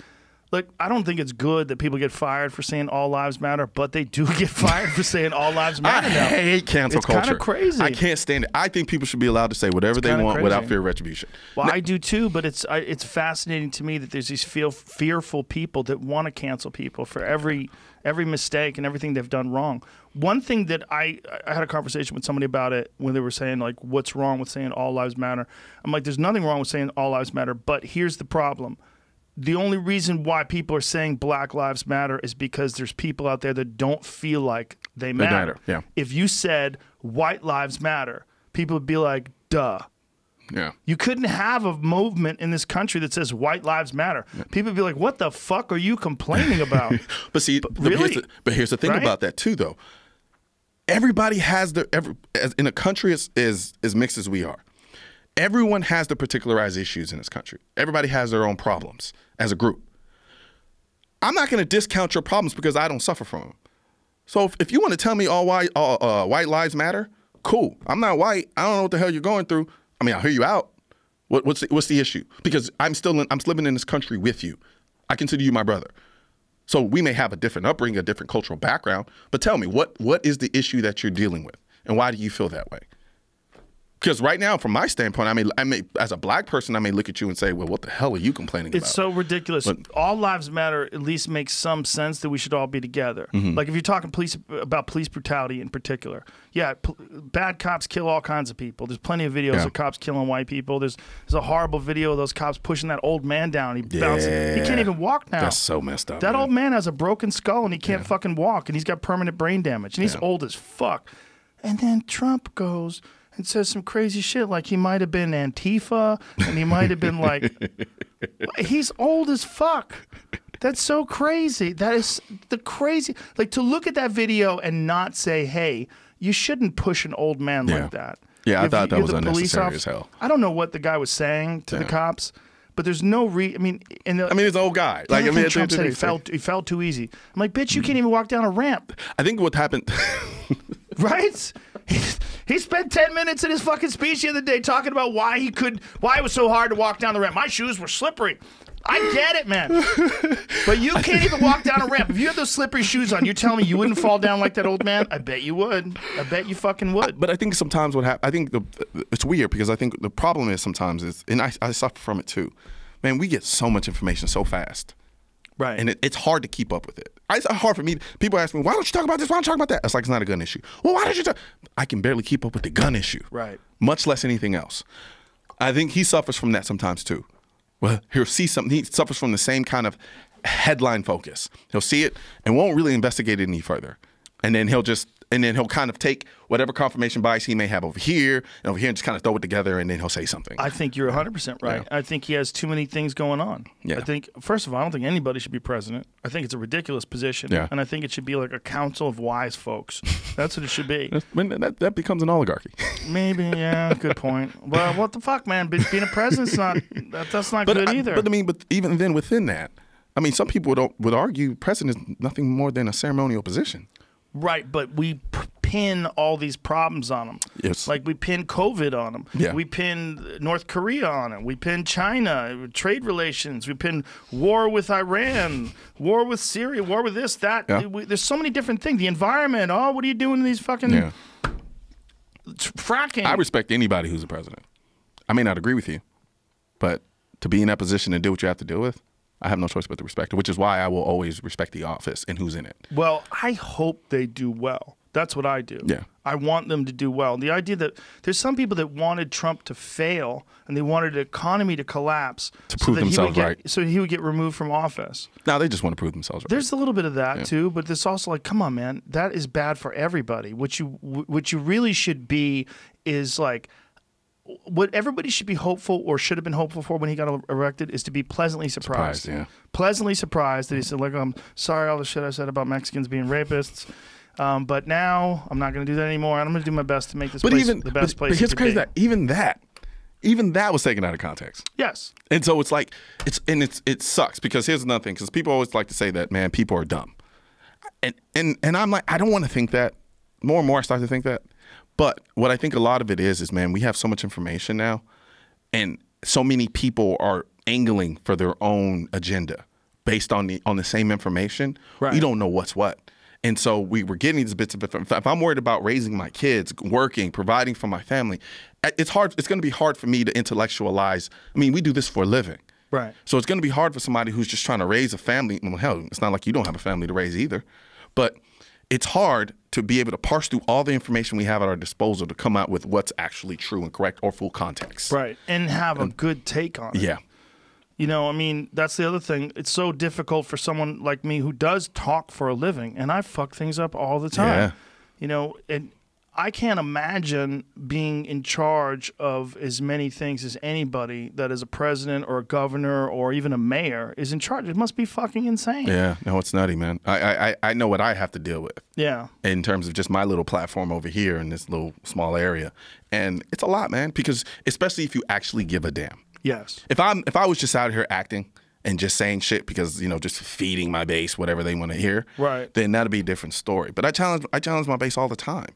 like, I don't think it's good that people get fired for saying all lives matter, but they do get fired for saying all lives matter now. I hate cancel culture. It's kind of crazy. I can't stand it. I think people should be allowed to say whatever they want without fear of retribution. Well, I do too, but it's fascinating to me that there's these fearful people that want to cancel people for every mistake and everything they've done wrong. One thing that I had a conversation with somebody about it when they were saying, like, what's wrong with saying all lives matter? I'm like, there's nothing wrong with saying all lives matter, but here's the problem. The only reason why people are saying Black Lives Matter is because there's people out there that don't feel like they matter. Yeah. If you said White Lives Matter, people would be like, duh. Yeah. You couldn't have a movement in this country that says White Lives Matter. Yeah. People would be like, what the fuck are you complaining about? But see, here's the thing about that too, though. Everybody has in a country as mixed as we are, everyone has the particularized issues in this country. Everybody has their own problems as a group. I'm not going to discount your problems because I don't suffer from them. So if you want to tell me all white lives matter, cool. I'm not white. I don't know what the hell you're going through. I mean, I'll hear you out. What's the issue? Because I'm living in this country with you. I consider you my brother. So we may have a different upbringing, a different cultural background, but tell me, what is the issue that you're dealing with? And why do you feel that way? Because right now, from my standpoint, I may, as a black person, I may look at you and say, well, what the hell are you complaining about? It's so ridiculous. But all lives matter at least makes some sense that we should all be together. Like if you're talking about police brutality in particular, yeah, bad cops kill all kinds of people. There's plenty of videos of cops killing white people. There's a horrible video of those cops pushing that old man down. He bouncing. He can't even walk now. That's so messed up. That old man has a broken skull and he can't fucking walk, and he's got permanent brain damage, and he's old as fuck. And then Trump goes and says some crazy shit like he might have been Antifa, and he might have been like, he's old as fuck. That's so crazy. That is the crazy, like to look at that video and not say, hey, you shouldn't push an old man like that. Yeah, I thought that was unnecessary as hell. I don't know what the guy was saying to the cops, but there's no I mean, he's an old guy. Like, I mean, Trump said he fell too easy. I'm like, bitch, you can't even walk down a ramp. I think what happened, right? He spent 10 minutes in his fucking speech the other day talking about why it was so hard to walk down the ramp. My shoes were slippery. I get it, man. But you can't even walk down a ramp. If you had those slippery shoes on, you're telling me you wouldn't fall down like that old man? I bet you would. I bet you fucking would. But I think sometimes what happens, I think it's weird because I think the problem is sometimes and I suffer from it too. Man, we get so much information so fast. Right. And it's hard to keep up with it. It's hard for me. People ask me, why don't you talk about this? Why don't you talk about that? It's like, it's not a gun issue. Well, why don't you talk? I can barely keep up with the gun issue. Right. Much less anything else. I think he suffers from that sometimes too. Well, he'll see something. He suffers from the same kind of headline focus. He'll see it and won't really investigate it any further. And then he'll kind of take whatever confirmation bias he may have over here and just kind of throw it together, and then he'll say something. I think you're 100% right. Yeah. I think he has too many things going on. Yeah. I think, first of all, I don't think anybody should be president. I think it's a ridiculous position. Yeah. And I think it should be like a council of wise folks. That's what it should be. That becomes an oligarchy. Maybe, yeah, good point. Well, what the fuck, man? Being a president's that's not good either. But even then within that, I mean, some people would argue president is nothing more than a ceremonial position. Right, but we pin all these problems on them. Yes. Like we pin COVID on them. Yeah. We pin North Korea on it. We pin China, trade relations. We pin war with Iran, war with Syria, war with this, that. Yeah. There's so many different things. The environment. Oh, what are you doing to these fucking fracking? I respect anybody who's a president. I may not agree with you, but to be in that position and do what you have to deal with, I have no choice but to respect it, which is why I will always respect the office and who's in it. Well, I hope they do well. That's what I do. Yeah. I want them to do well. The idea that there's some people that wanted Trump to fail and they wanted the economy to collapse to prove themselves right. So he would get removed from office. No, they just want to prove themselves right. There's a little bit of that too, but there's also like, come on, man, that is bad for everybody. What you really should be is like, what everybody should be hopeful or should have been hopeful for when he got elected is to be pleasantly surprised. Pleasantly surprised that he said, like, I'm sorry all the shit I said about Mexicans being rapists, but now I'm not going to do that anymore. I'm going to do my best to make this place the best place. But here's crazy that even that was taken out of context. Yes. And so it's like it sucks because here's another thing, because people always like to say that, man, people are dumb, and I'm like, I don't want to think that. More and more I start to think that. But what I think a lot of it is, man, we have so much information now, and so many people are angling for their own agenda based on the same information. Right. We don't know what's what. And so we were getting these bits of information. If I'm worried about raising my kids, working, providing for my family, it's hard. It's going to be hard for me to intellectualize. I mean, we do this for a living. Right. So it's going to be hard for somebody who's just trying to raise a family. Well, hell, it's not like you don't have a family to raise either. But it's hard to be able to parse through all the information we have at our disposal to come out with what's actually true and correct or full context. Right. And have a good take on it. Yeah. You know, I mean, that's the other thing. It's so difficult for someone like me who does talk for a living, and I fuck things up all the time. Yeah. You know, and I can't imagine being in charge of as many things as anybody that is a president or a governor or even a mayor is in charge. It must be fucking insane. Yeah, no, it's nutty, man. I know what I have to deal with. Yeah. In terms of just my little platform over here in this little small area. And it's a lot, man, because especially if you actually give a damn. Yes. If I was just out here acting and just saying shit because, you know, just feeding my base whatever they want to hear, right, then that'd be a different story. But I challenge my base all the time.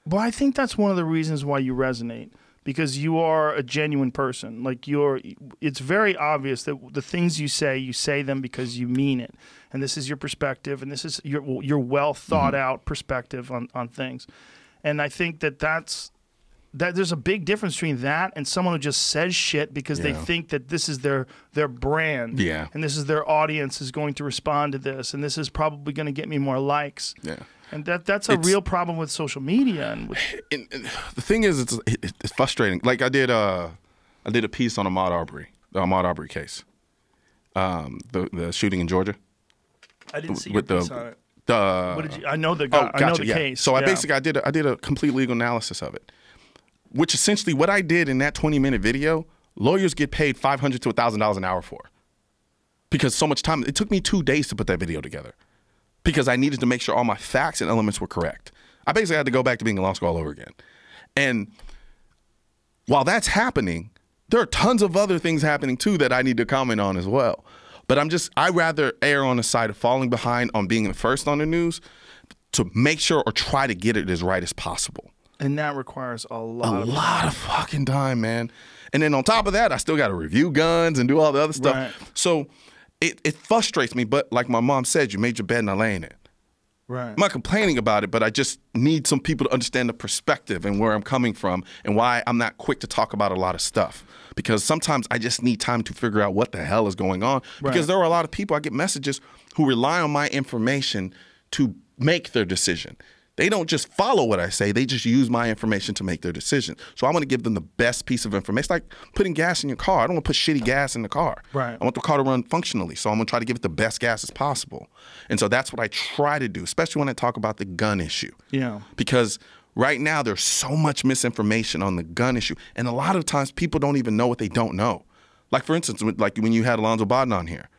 Well, I think that's one of the reasons why you resonate, because you are a genuine person. Like it's very obvious that the things you say them because you mean it. And this is your perspective, and this is your well thought out perspective on things. And I think that's that there's a big difference between that and someone who just says shit because they think that this is their brand. Yeah. And this is their audience is going to respond to this, and this is probably going to get me more likes. Yeah. And that's a real problem with social media. And the thing is, it's frustrating. Like I did a piece on the Ahmaud Arbery case, the shooting in Georgia. I didn't see your piece on it. What did you? I know the case. So I did a complete legal analysis of it, which essentially what I did in that 20-minute video, lawyers get paid $500 to $1,000 an hour for, because so much time. It took me 2 days to put that video together, because I needed to make sure all my facts and elements were correct. I basically had to go back to being in law school all over again. And while that's happening, there are tons of other things happening too that I need to comment on as well. But I rather err on the side of falling behind on being the first on the news to make sure or try to get it as right as possible. And that requires a lot of fucking time, man. And then on top of that, I still got to review guns and do all the other stuff. Right. So it frustrates me. But like my mom said, you made your bed and I lay in it. Right. I'm not complaining about it, but I just need some people to understand the perspective and where I'm coming from and why I'm not quick to talk about a lot of stuff. Because sometimes I just need time to figure out what the hell is going on. Right. Because there are a lot of people, I get messages who rely on my information to make their decision. They don't just follow what I say. They just use my information to make their decision. So I want to give them the best piece of information. It's like putting gas in your car. I don't want to put shitty gas in the car. Right. I want the car to run functionally. So I'm going to try to give it the best gas as possible. And so that's what I try to do, especially when I talk about the gun issue. Yeah. Because right now there's so much misinformation on the gun issue. And a lot of times people don't even know what they don't know. Like, for instance, like when you had Alonzo Bodden on here.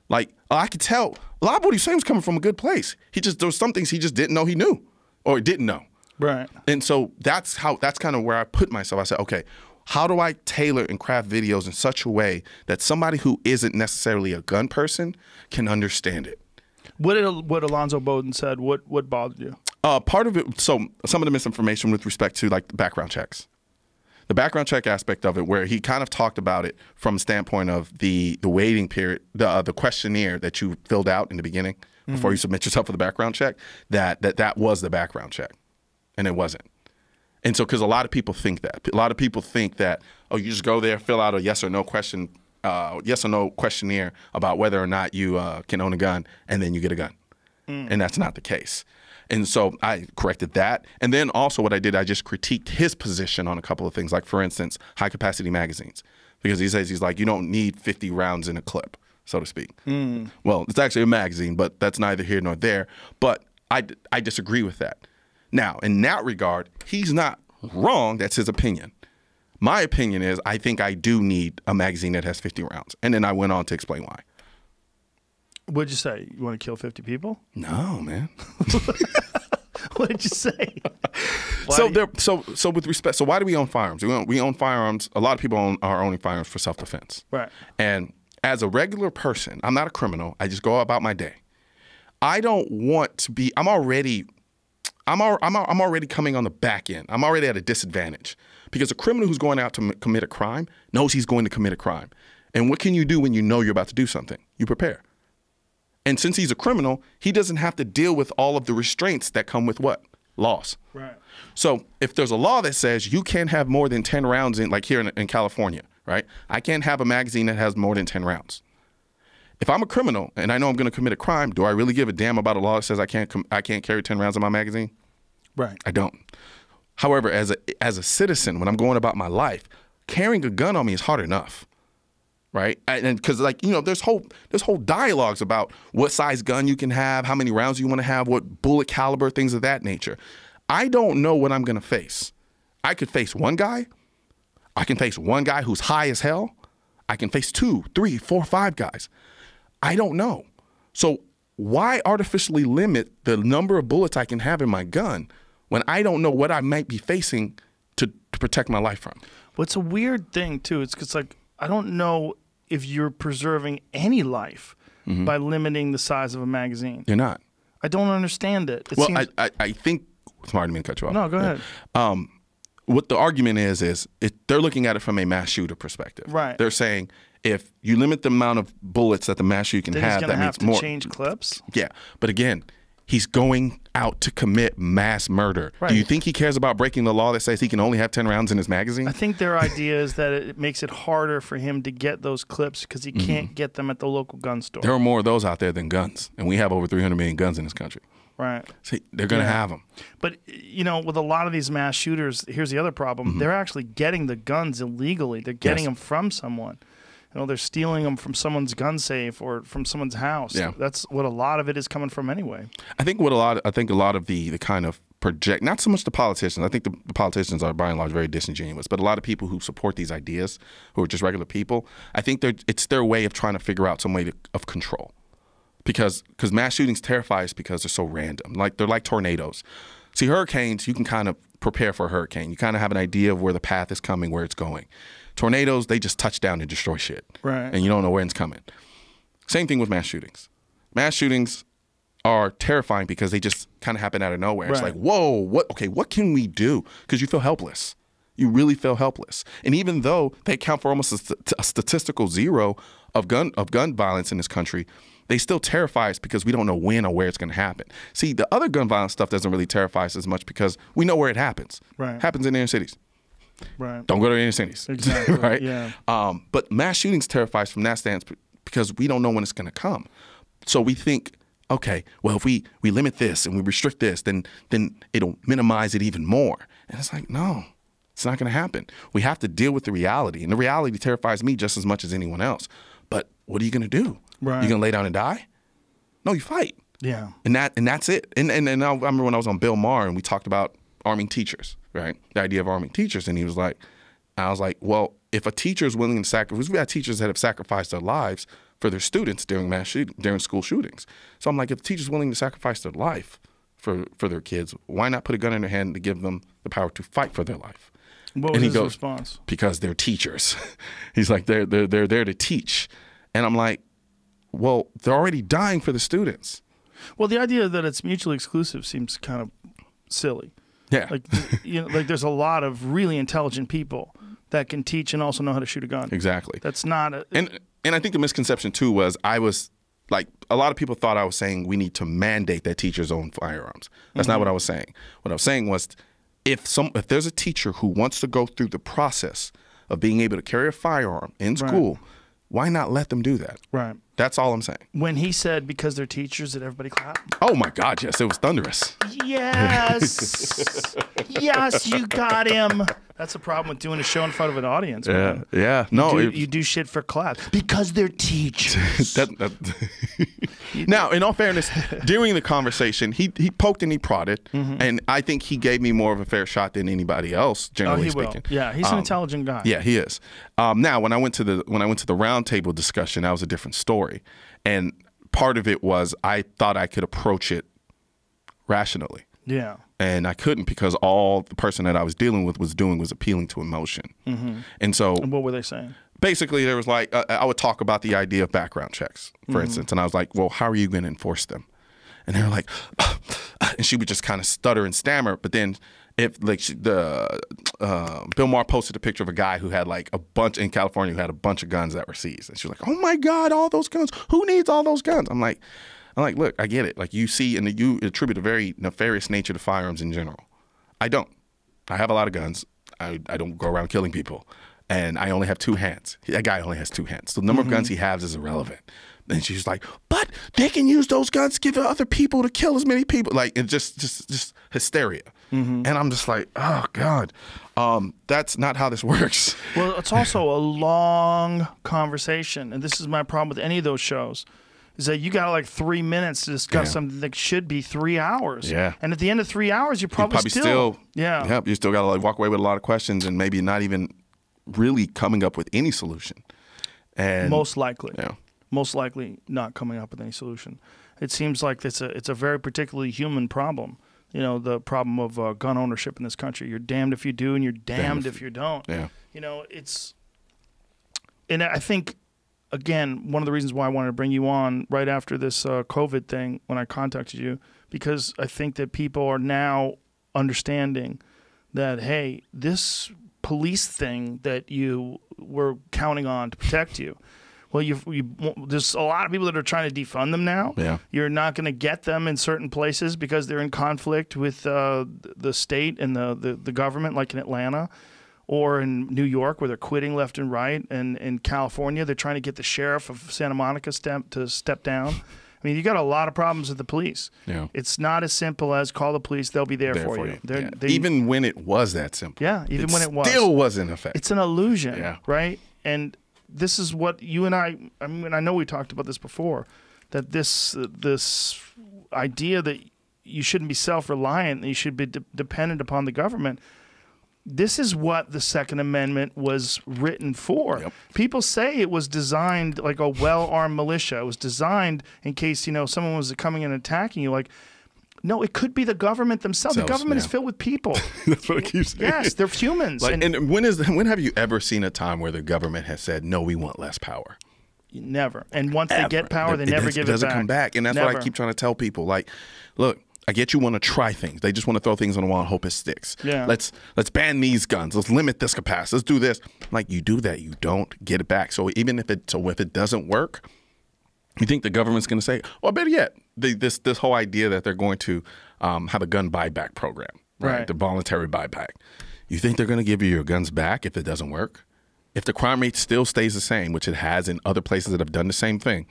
Like, I could tell a lot of what he's saying was coming from a good place. There was some things he just didn't know he knew. Or didn't know. Right. And so that's kind of where I put myself. I said, okay, how do I tailor and craft videos in such a way that somebody who isn't necessarily a gun person can understand it? What Alonzo Bodden said, what bothered you? Part of it, so some of the misinformation with respect to like the background checks. The background check aspect of it, where he kind of talked about it from a standpoint of the waiting period, the questionnaire that you filled out in the beginning before you submit yourself for the background check, that was the background check, and it wasn't. And so, because a lot of people think that. A lot of people think that, oh, you just go there, fill out a yes or no questionnaire about whether or not you can own a gun, and then you get a gun. And that's not the case. And so I corrected that. And then also what I did, I just critiqued his position on a couple of things. Like, for instance, high-capacity magazines. Because he says, he's like, you don't need 50 rounds in a clip, so to speak. Well, it's actually a magazine, but that's neither here nor there. But I disagree with that. Now, in that regard, he's not wrong. That's his opinion. My opinion is I think I do need a magazine that has 50 rounds. And then I went on to explain why. What'd you say? You want to kill 50 people? No, man. What did you say? So with respect, so why do we own firearms? We own firearms. A lot of people are owning firearms for self-defense. Right. And as a regular person, I'm not a criminal. I just go about my day. I don't want to be. I'm already coming on the back end. I'm already at a disadvantage because a criminal who's going out to commit a crime knows he's going to commit a crime. And what can you do when you know you're about to do something? You prepare. And since he's a criminal, he doesn't have to deal with all of the restraints that come with what? Laws. Right. So if there's a law that says you can't have more than 10 rounds in, like here in California, right? I can't have a magazine that has more than 10 rounds. If I'm a criminal and I know I'm going to commit a crime, do I really give a damn about a law that says I can't carry 10 rounds in my magazine? Right. I don't. However, as a citizen, when I'm going about my life, carrying a gun on me is hard enough. Right. And because, like, you know, there's whole dialogues about what size gun you can have, how many rounds you want to have, what bullet caliber, things of that nature. I don't know what I'm going to face. I could face one guy. I can face one guy who's high as hell. I can face 2, 3, 4, 5 guys. I don't know. So why artificially limit the number of bullets I can have in my gun when I don't know what I might be facing to protect my life from? Well, it's a weird thing, too. It's like, I don't know if you're preserving any life by limiting the size of a magazine. You're not. I don't understand it. I think, sorry, I didn't mean to cut you off. No, go ahead. What the argument is they're looking at it from a mass shooter perspective. Right. They're saying if you limit the amount of bullets that the mass shooter can have, that means more. Change clips. Yeah, but again, He's going out to commit mass murder. Right. Do you think he cares about breaking the law that says he can only have 10 rounds in his magazine? I think their idea is that it makes it harder for him to get those clips because he can't get them at the local gun store. There are more of those out there than guns, and we have over 300 million guns in this country. Right. See, they're going to have them. But, you know, with a lot of these mass shooters, here's the other problem. They're actually getting the guns illegally. They're getting them from someone. You know, they're stealing them from someone's gun safe or from someone's house. Yeah. That's what a lot of it is coming from anyway. I think a lot of the kind of project, not so much the politicians. I think the politicians are by and large very disingenuous, but a lot of people who support these ideas, who are just regular people, I think it's their way of trying to figure out some way of control. Because mass shootings terrify us because they're so random. Like they're like tornadoes. See, hurricanes, you can kind of prepare for a hurricane. You kind of have an idea of where the path is coming, where it's going. Tornadoes, they just touch down and destroy shit. Right. And you don't know where it's coming. Same thing with mass shootings. Mass shootings are terrifying because they just kind of happen out of nowhere. Right. It's like, whoa, what can we do? Because you feel helpless. You really feel helpless. And even though they account for almost a statistical zero of gun violence in this country, they still terrify us because we don't know when or where it's going to happen. See, the other gun violence stuff doesn't really terrify us as much because we know where it happens. Right. Happens in inner cities. Right. Don't go to inner cities. Exactly. Right? Yeah. But mass shootings terrify us from that stance because we don't know when it's going to come. So we think, okay, well, if we limit this and we restrict this, then it'll minimize it even more. And it's like, no, it's not going to happen. We have to deal with the reality. And the reality terrifies me just as much as anyone else. But what are you going to do? Right. You going to lay down and die? No, you fight. Yeah. And that's it. And I remember when I was on Bill Maher and we talked about arming teachers, right? The idea of arming teachers. And I was like, well, if a teacher is willing to sacrifice, we have teachers that have sacrificed their lives for their students during school shootings. So I'm like, if the teacher's willing to sacrifice their life for their kids, why not put a gun in their hand to give them the power to fight for their life? What was his response? Because they're teachers. He's like, they're there to teach. And I'm like, well, they're already dying for the students. Well, the idea that it's mutually exclusive seems kind of silly. Yeah. Like, like there's a lot of really intelligent people that can teach and also know how to shoot a gun. Exactly. That's not a... And I think the misconception, too, was I was, like, a lot of people thought I was saying we need to mandate that teachers own firearms. That's not what I was saying. What I was saying was if there's a teacher who wants to go through the process of being able to carry a firearm in school, why not let them do that? Right. That's all I'm saying. When he said because they're teachers, did everybody clap? Oh, my God, yes. It was thunderous. Yes. Yes, you got him. That's the problem with doing a show in front of an audience. Man. Yeah. No, you do shit for claps because they're teachers. Now, in all fairness, during the conversation, he poked and he prodded, and I think he gave me more of a fair shot than anybody else, generally speaking. Will. Yeah, he's an intelligent guy. Yeah, he is. Now, when I went to the roundtable discussion, that was a different story, and part of it was I thought I could approach it rationally. Yeah. And I couldn't because all the person that I was dealing with was doing was appealing to emotion. And so, and what were they saying? Basically, there was like, I would talk about the idea of background checks, for instance. And I was like, well, how are you going to enforce them? And they were like, and she would just kind of stutter and stammer. But then Bill Maher posted a picture of a guy who had like a bunch in California who had a bunch of guns that were seized. And she was like, oh my God, all those guns. Who needs all those guns? I'm like, look, I get it. Like you see, and you attribute a very nefarious nature to firearms in general. I don't. I have a lot of guns. I don't go around killing people. And I only have 2 hands. That guy only has 2 hands. So the number of guns he has is irrelevant. And she's like, but they can use those guns to give to other people to kill as many people. Like, it's just hysteria. And I'm just like, oh, God. That's not how this works. Well, it's also a long conversation. And this is my problem with any of those shows. Is that you got like 3 minutes to discuss something that should be 3 hours. Yeah. And at the end of 3 hours, you're probably still Yep. You still got to like walk away with a lot of questions and maybe not even really coming up with any solution. And most likely not coming up with any solution. It seems like it's a very particularly human problem. You know, the problem of gun ownership in this country. You're damned if you do, and you're damned if you don't. Yeah. You know, and I think. Again, one of the reasons why I wanted to bring you on right after this COVID thing when I contacted you, because I think that people are now understanding that, hey, this police thing that you were counting on to protect you, Well, there's a lot of people that are trying to defund them now. Yeah. You're not going to get them in certain places because they're in conflict with the state and the government, like in Atlanta or in New York, where they're quitting left and right. And in California, they're trying to get the sheriff of Santa Monica to step down. I mean, you got a lot of problems with the police. Yeah. It's not as simple as call the police; they'll be there for you. Yeah. Even when it was that simple. Yeah, even when it was. Still wasn't effective. It's an illusion, Yeah. right? And this is what you and I mean, I know we talked about this before, that this idea that you shouldn't be self-reliant, that you should be dependent upon the government. This is what the Second Amendment was written for. Yep. People say it was designed like a well-armed militia. It was designed in case, someone was coming and attacking you. Like, no, it could be the government themselves. The government is filled with people. That's what I keep saying. Yes, they're humans. Like, and when have you ever seen a time where the government has said, no, we want less power? Never. And once they get power, they never give it back. It doesn't come back. And that's what I keep trying to tell people. Like, look, I get you want to try things. They just want to throw things on the wall and hope it sticks. Yeah. Let's ban these guns. Let's limit this capacity. Let's do this. Like, you do that, you don't get it back. So even if it doesn't work, you think the government's going to say, well, better yet, this whole idea that they're going to have a gun buyback program, right? The voluntary buyback. You think they're going to give you your guns back if it doesn't work? If the crime rate still stays the same, which it has in other places that have done the same thing.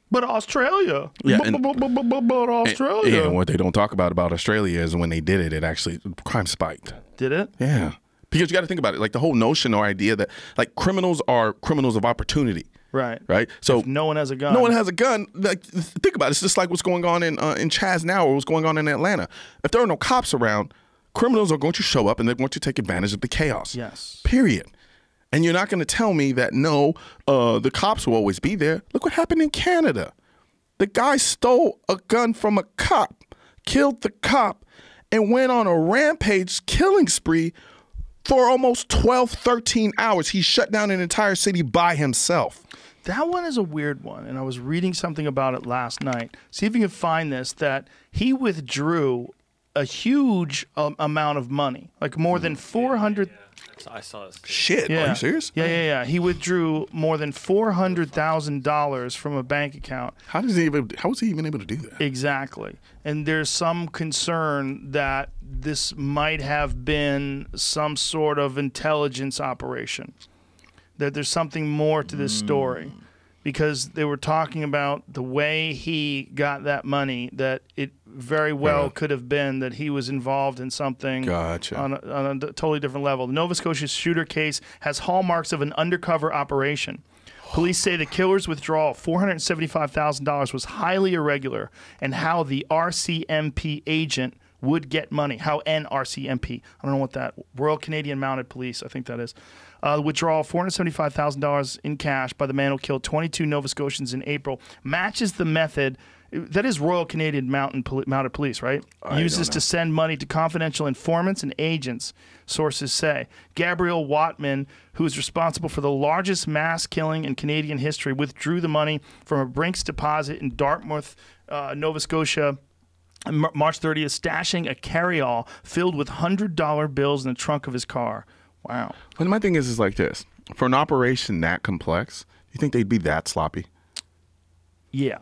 But Australia. Yeah, but Australia. And what they don't talk about Australia is when they did it, actually, crime spiked. Did it? Yeah. Because you got to think about it. Like the whole notion or idea that like criminals are criminals of opportunity. Right. Right. So if no one has a gun. No one has a gun. Like, think about it. It's just like what's going on in Chaz now or what's going on in Atlanta. If there are no cops around, criminals are going to show up and they're going to take advantage of the chaos. Yes. Period. And you're not going to tell me that, no, the cops will always be there. Look what happened in Canada. The guy stole a gun from a cop, killed the cop, and went on a rampage killing spree for almost 12, 13 hours. He shut down an entire city by himself. That one is a weird one, and I was reading something about it last night. See if you can find this, that he withdrew a huge amount of money, like more than 400. I saw this. Shit, Yeah. are you serious? Yeah. He withdrew more than $400,000 from a bank account. How was he even able to do that? Exactly. And there's some concern that this might have been some sort of intelligence operation, that there's something more to this story. Because they were talking about the way he got that money, that it very well could have been that he was involved in something on a totally different level. The Nova Scotia shooter case has hallmarks of an undercover operation. Police say the killer's withdrawal of $475,000 was highly irregular, and how the RCMP agent would get money. How NRCMP, I don't know what that, Royal Canadian Mounted Police, I think that is. Withdrawal of $475,000 in cash by the man who killed 22 Nova Scotians in April matches the method. That is Royal Canadian Mounted Police, right? Uses to send money to confidential informants and agents, sources say. Gabriel Watman, who is responsible for the largest mass killing in Canadian history, withdrew the money from a Brinks deposit in Dartmouth, Nova Scotia, March 30th, stashing a carry-all filled with $100 bills in the trunk of his car. Wow. But my thing is like this. For an operation that complex, you think they'd be that sloppy? Yeah.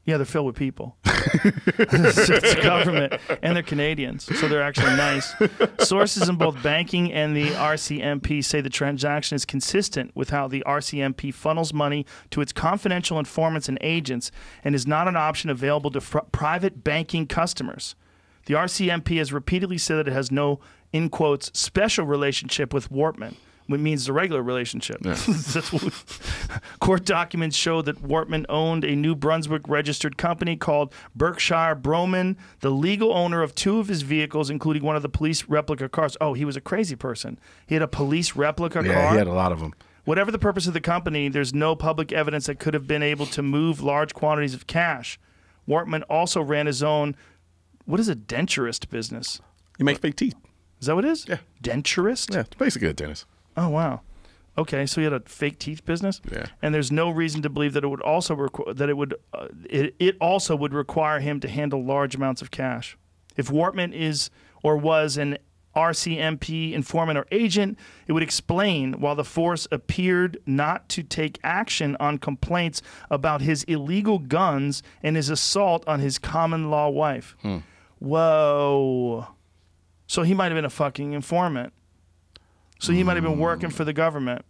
Yeah, they're filled with people. It's the government, and they're Canadians, so they're actually nice. Sources in both banking and the RCMP say the transaction is consistent with how the RCMP funnels money to its confidential informants and agents and is not an option available to private banking customers. The RCMP has repeatedly said that it has no, in quotes, special relationship with Wortman, which means the regular relationship. Yeah. That's what court documents show that Wortman owned a New Brunswick-registered company called Berkshire Broman, the legal owner of two of his vehicles, including one of the police replica cars. Oh, he was a crazy person. He had a police replica car. Yeah, he had a lot of them. Whatever the purpose of the company, there's no public evidence that could have been able to move large quantities of cash. Wortman also ran his own, what is a denturist business? You make fake teeth. Is that what it is? Yeah. Denturist? Yeah, it's basically a dentist. Oh, wow. Okay, so he had a fake teeth business? Yeah. And there's no reason to believe that it would also it also would require him to handle large amounts of cash. If Wortman is or was an RCMP informant or agent. It would explain why the force appeared not to take action on complaints about his illegal guns and his assault on his common law wife. Whoa. So he might have been a fucking informant. So he might have been working for the government.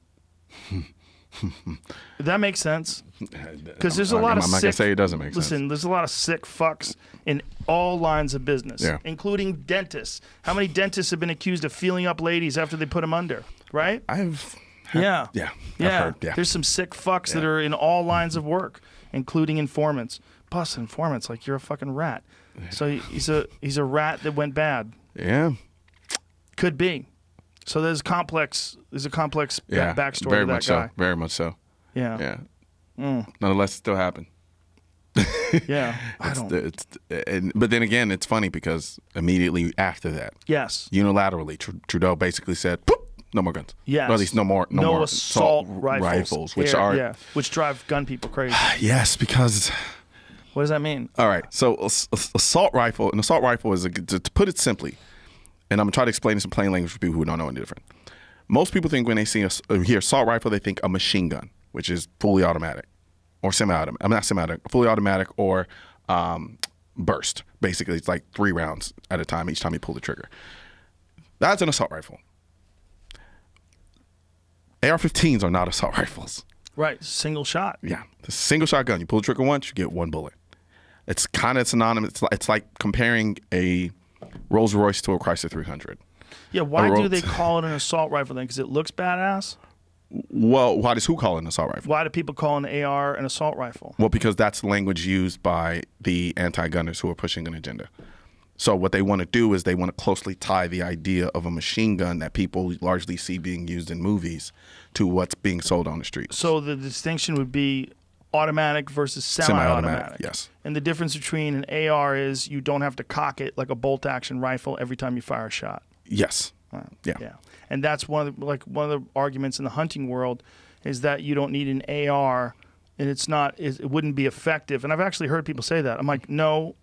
That makes sense. Because there's a lot of I'm not going to say it doesn't make sense. Listen, there's a lot of sick fucks in all lines of business, including dentists. How many dentists have been accused of feeling up ladies after they put them under, right? I've heard, yeah. There's some sick fucks that are in all lines of work, including informants. Plus, informants, like, you're a fucking rat. So he's a rat that went bad. Yeah. Could be. So there's a complex backstory very to that much guy. So. Very much so. Yeah. Nonetheless, it still happened. Yeah. But then again, it's funny because immediately after that, unilaterally, Trudeau basically said, "Poop, no more guns." Yes. Or at least no more assault rifles, which drive gun people crazy. Yes, because. What does that mean? All right. So assault rifle, an assault rifle is, to put it simply, and I'm going to try to explain this in plain language for people who don't know any different. Most people think when they hear assault rifle, they think a machine gun, which is fully automatic or semi-automatic. I'm not semi-automatic, fully automatic or burst. Basically, it's like 3 rounds at a time each time you pull the trigger. That's an assault rifle. AR-15s are not assault rifles. Right, single shot. Yeah, it's a single shot gun. You pull the trigger once, you get 1 bullet. It's kind of synonymous. It's like comparing a Rolls Royce to a Chrysler 300. Yeah, why do they call it an assault rifle then? Because it looks badass? Well, why does who call it an assault rifle? Why do people call an AR an assault rifle? Well, because that's the language used by the anti-gunners who are pushing an agenda. So what they want to do is they want to closely tie the idea of a machine gun that people largely see being used in movies to what's being sold on the streets. So the distinction would be automatic versus semi-automatic. Yes. And the difference between an AR is you don't have to cock it like a bolt-action rifle every time you fire a shot. Yes. Yeah. And that's one of the arguments in the hunting world is that you don't need an AR and it wouldn't be effective. And I've actually heard people say that. I'm like, no,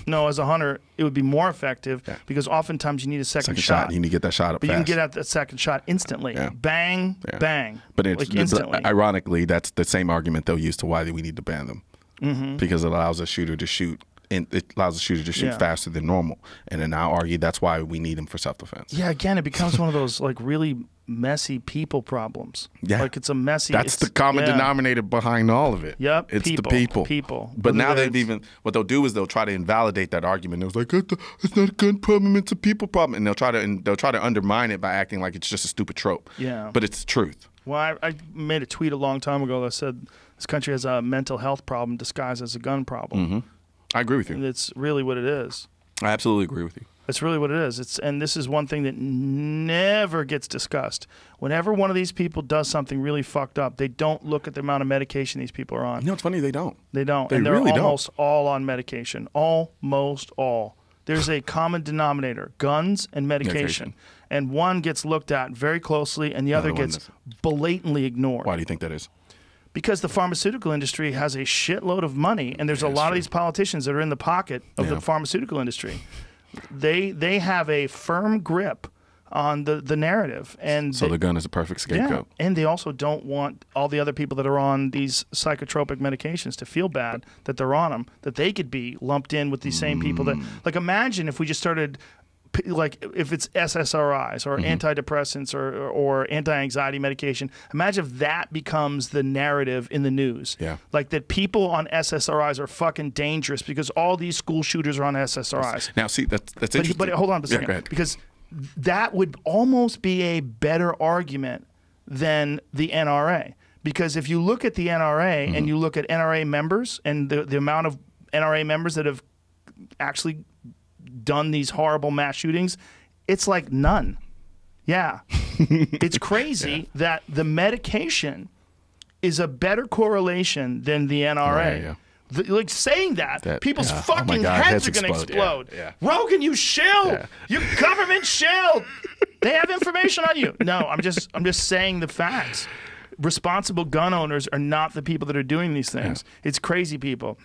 as a hunter, it would be more effective because oftentimes you need a second shot. You need to get that shot up fast. But you can get at that second shot instantly. Yeah. Bang, bang. But instantly. Ironically, that's the same argument they'll use to why we need to ban them. Because it allows a shooter to shoot. And it allows the shooter to shoot faster than normal. And then I'll argue that's why we need them for self-defense. Yeah, again, it becomes one of those like really messy people problems. Yeah. Like it's a messy... That's the common denominator behind all of it. Yep. It's the people. But now what they'll do is they'll try to invalidate that argument. It's like, it's not a gun problem, it's a people problem. And they'll try to undermine it by acting like it's just a stupid trope. Yeah. But it's the truth. Well, I made a tweet a long time ago that said this country has a mental health problem disguised as a gun problem. I agree with you. And it's really what it is. I absolutely agree with you. It's really what it is. And this is one thing that never gets discussed. Whenever one of these people does something really fucked up, they don't look at the amount of medication these people are on. You know, it's funny, they don't. They don't. They and they're really almost all on medication. Almost all. There's a common denominator, guns and medication. And one gets looked at very closely and the other gets blatantly ignored. Why do you think that is? Because the pharmaceutical industry has a shitload of money, and there's a lot of these politicians that are in the pocket of the pharmaceutical industry. They have a firm grip on the narrative, and so the gun is a perfect scapegoat. Yeah, and they also don't want all the other people that are on these psychotropic medications to feel bad that they're on them, that they could be lumped in with these same people. That, like, imagine if we just started. Like if it's SSRIs or antidepressants or anti-anxiety medication, imagine if that becomes the narrative in the news. Yeah. Like that people on SSRIs are fucking dangerous because all these school shooters are on SSRIs. Now, see, that's interesting. But hold on a second. Go ahead. Because that would almost be a better argument than the NRA. Because if you look at the NRA and you look at NRA members and the amount of NRA members that have actually done these horrible mass shootings, it's like none. Yeah. It's crazy that the medication is a better correlation than the NRA. Like saying that people's fucking heads are going to explode. Rogan, you shill. You government shill. They have information on you. No, I'm just saying the facts. Responsible gun owners are not the people that are doing these things. It's crazy people.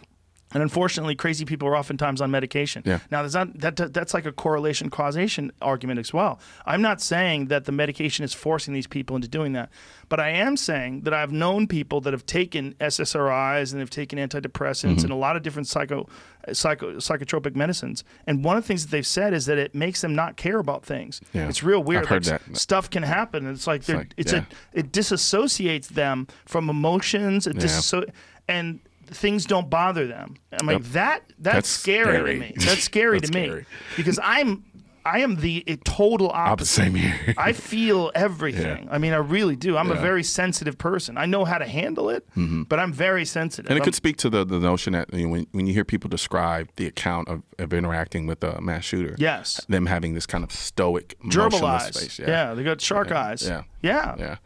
And unfortunately, crazy people are oftentimes on medication. Yeah. Now, that's like a correlation causation argument as well. I'm not saying that the medication is forcing these people into doing that, but I am saying that I've known people that have taken SSRIs and have taken antidepressants and a lot of different psychotropic medicines. And one of the things that they've said is that it makes them not care about things. Yeah. It's real weird. I've heard that. Stuff can happen. And it disassociates them from emotions. And things don't bother them. I'm like, that's scary to me. That's scary to me because I am the total opposite. Same here. I feel everything. I mean, I really do. I'm a very sensitive person. I know how to handle it, but I'm very sensitive. And it could speak to the notion that when you hear people describe the account of interacting with a mass shooter, them having this kind of stoic, motionless face. Yeah, they got shark eyes. Yeah.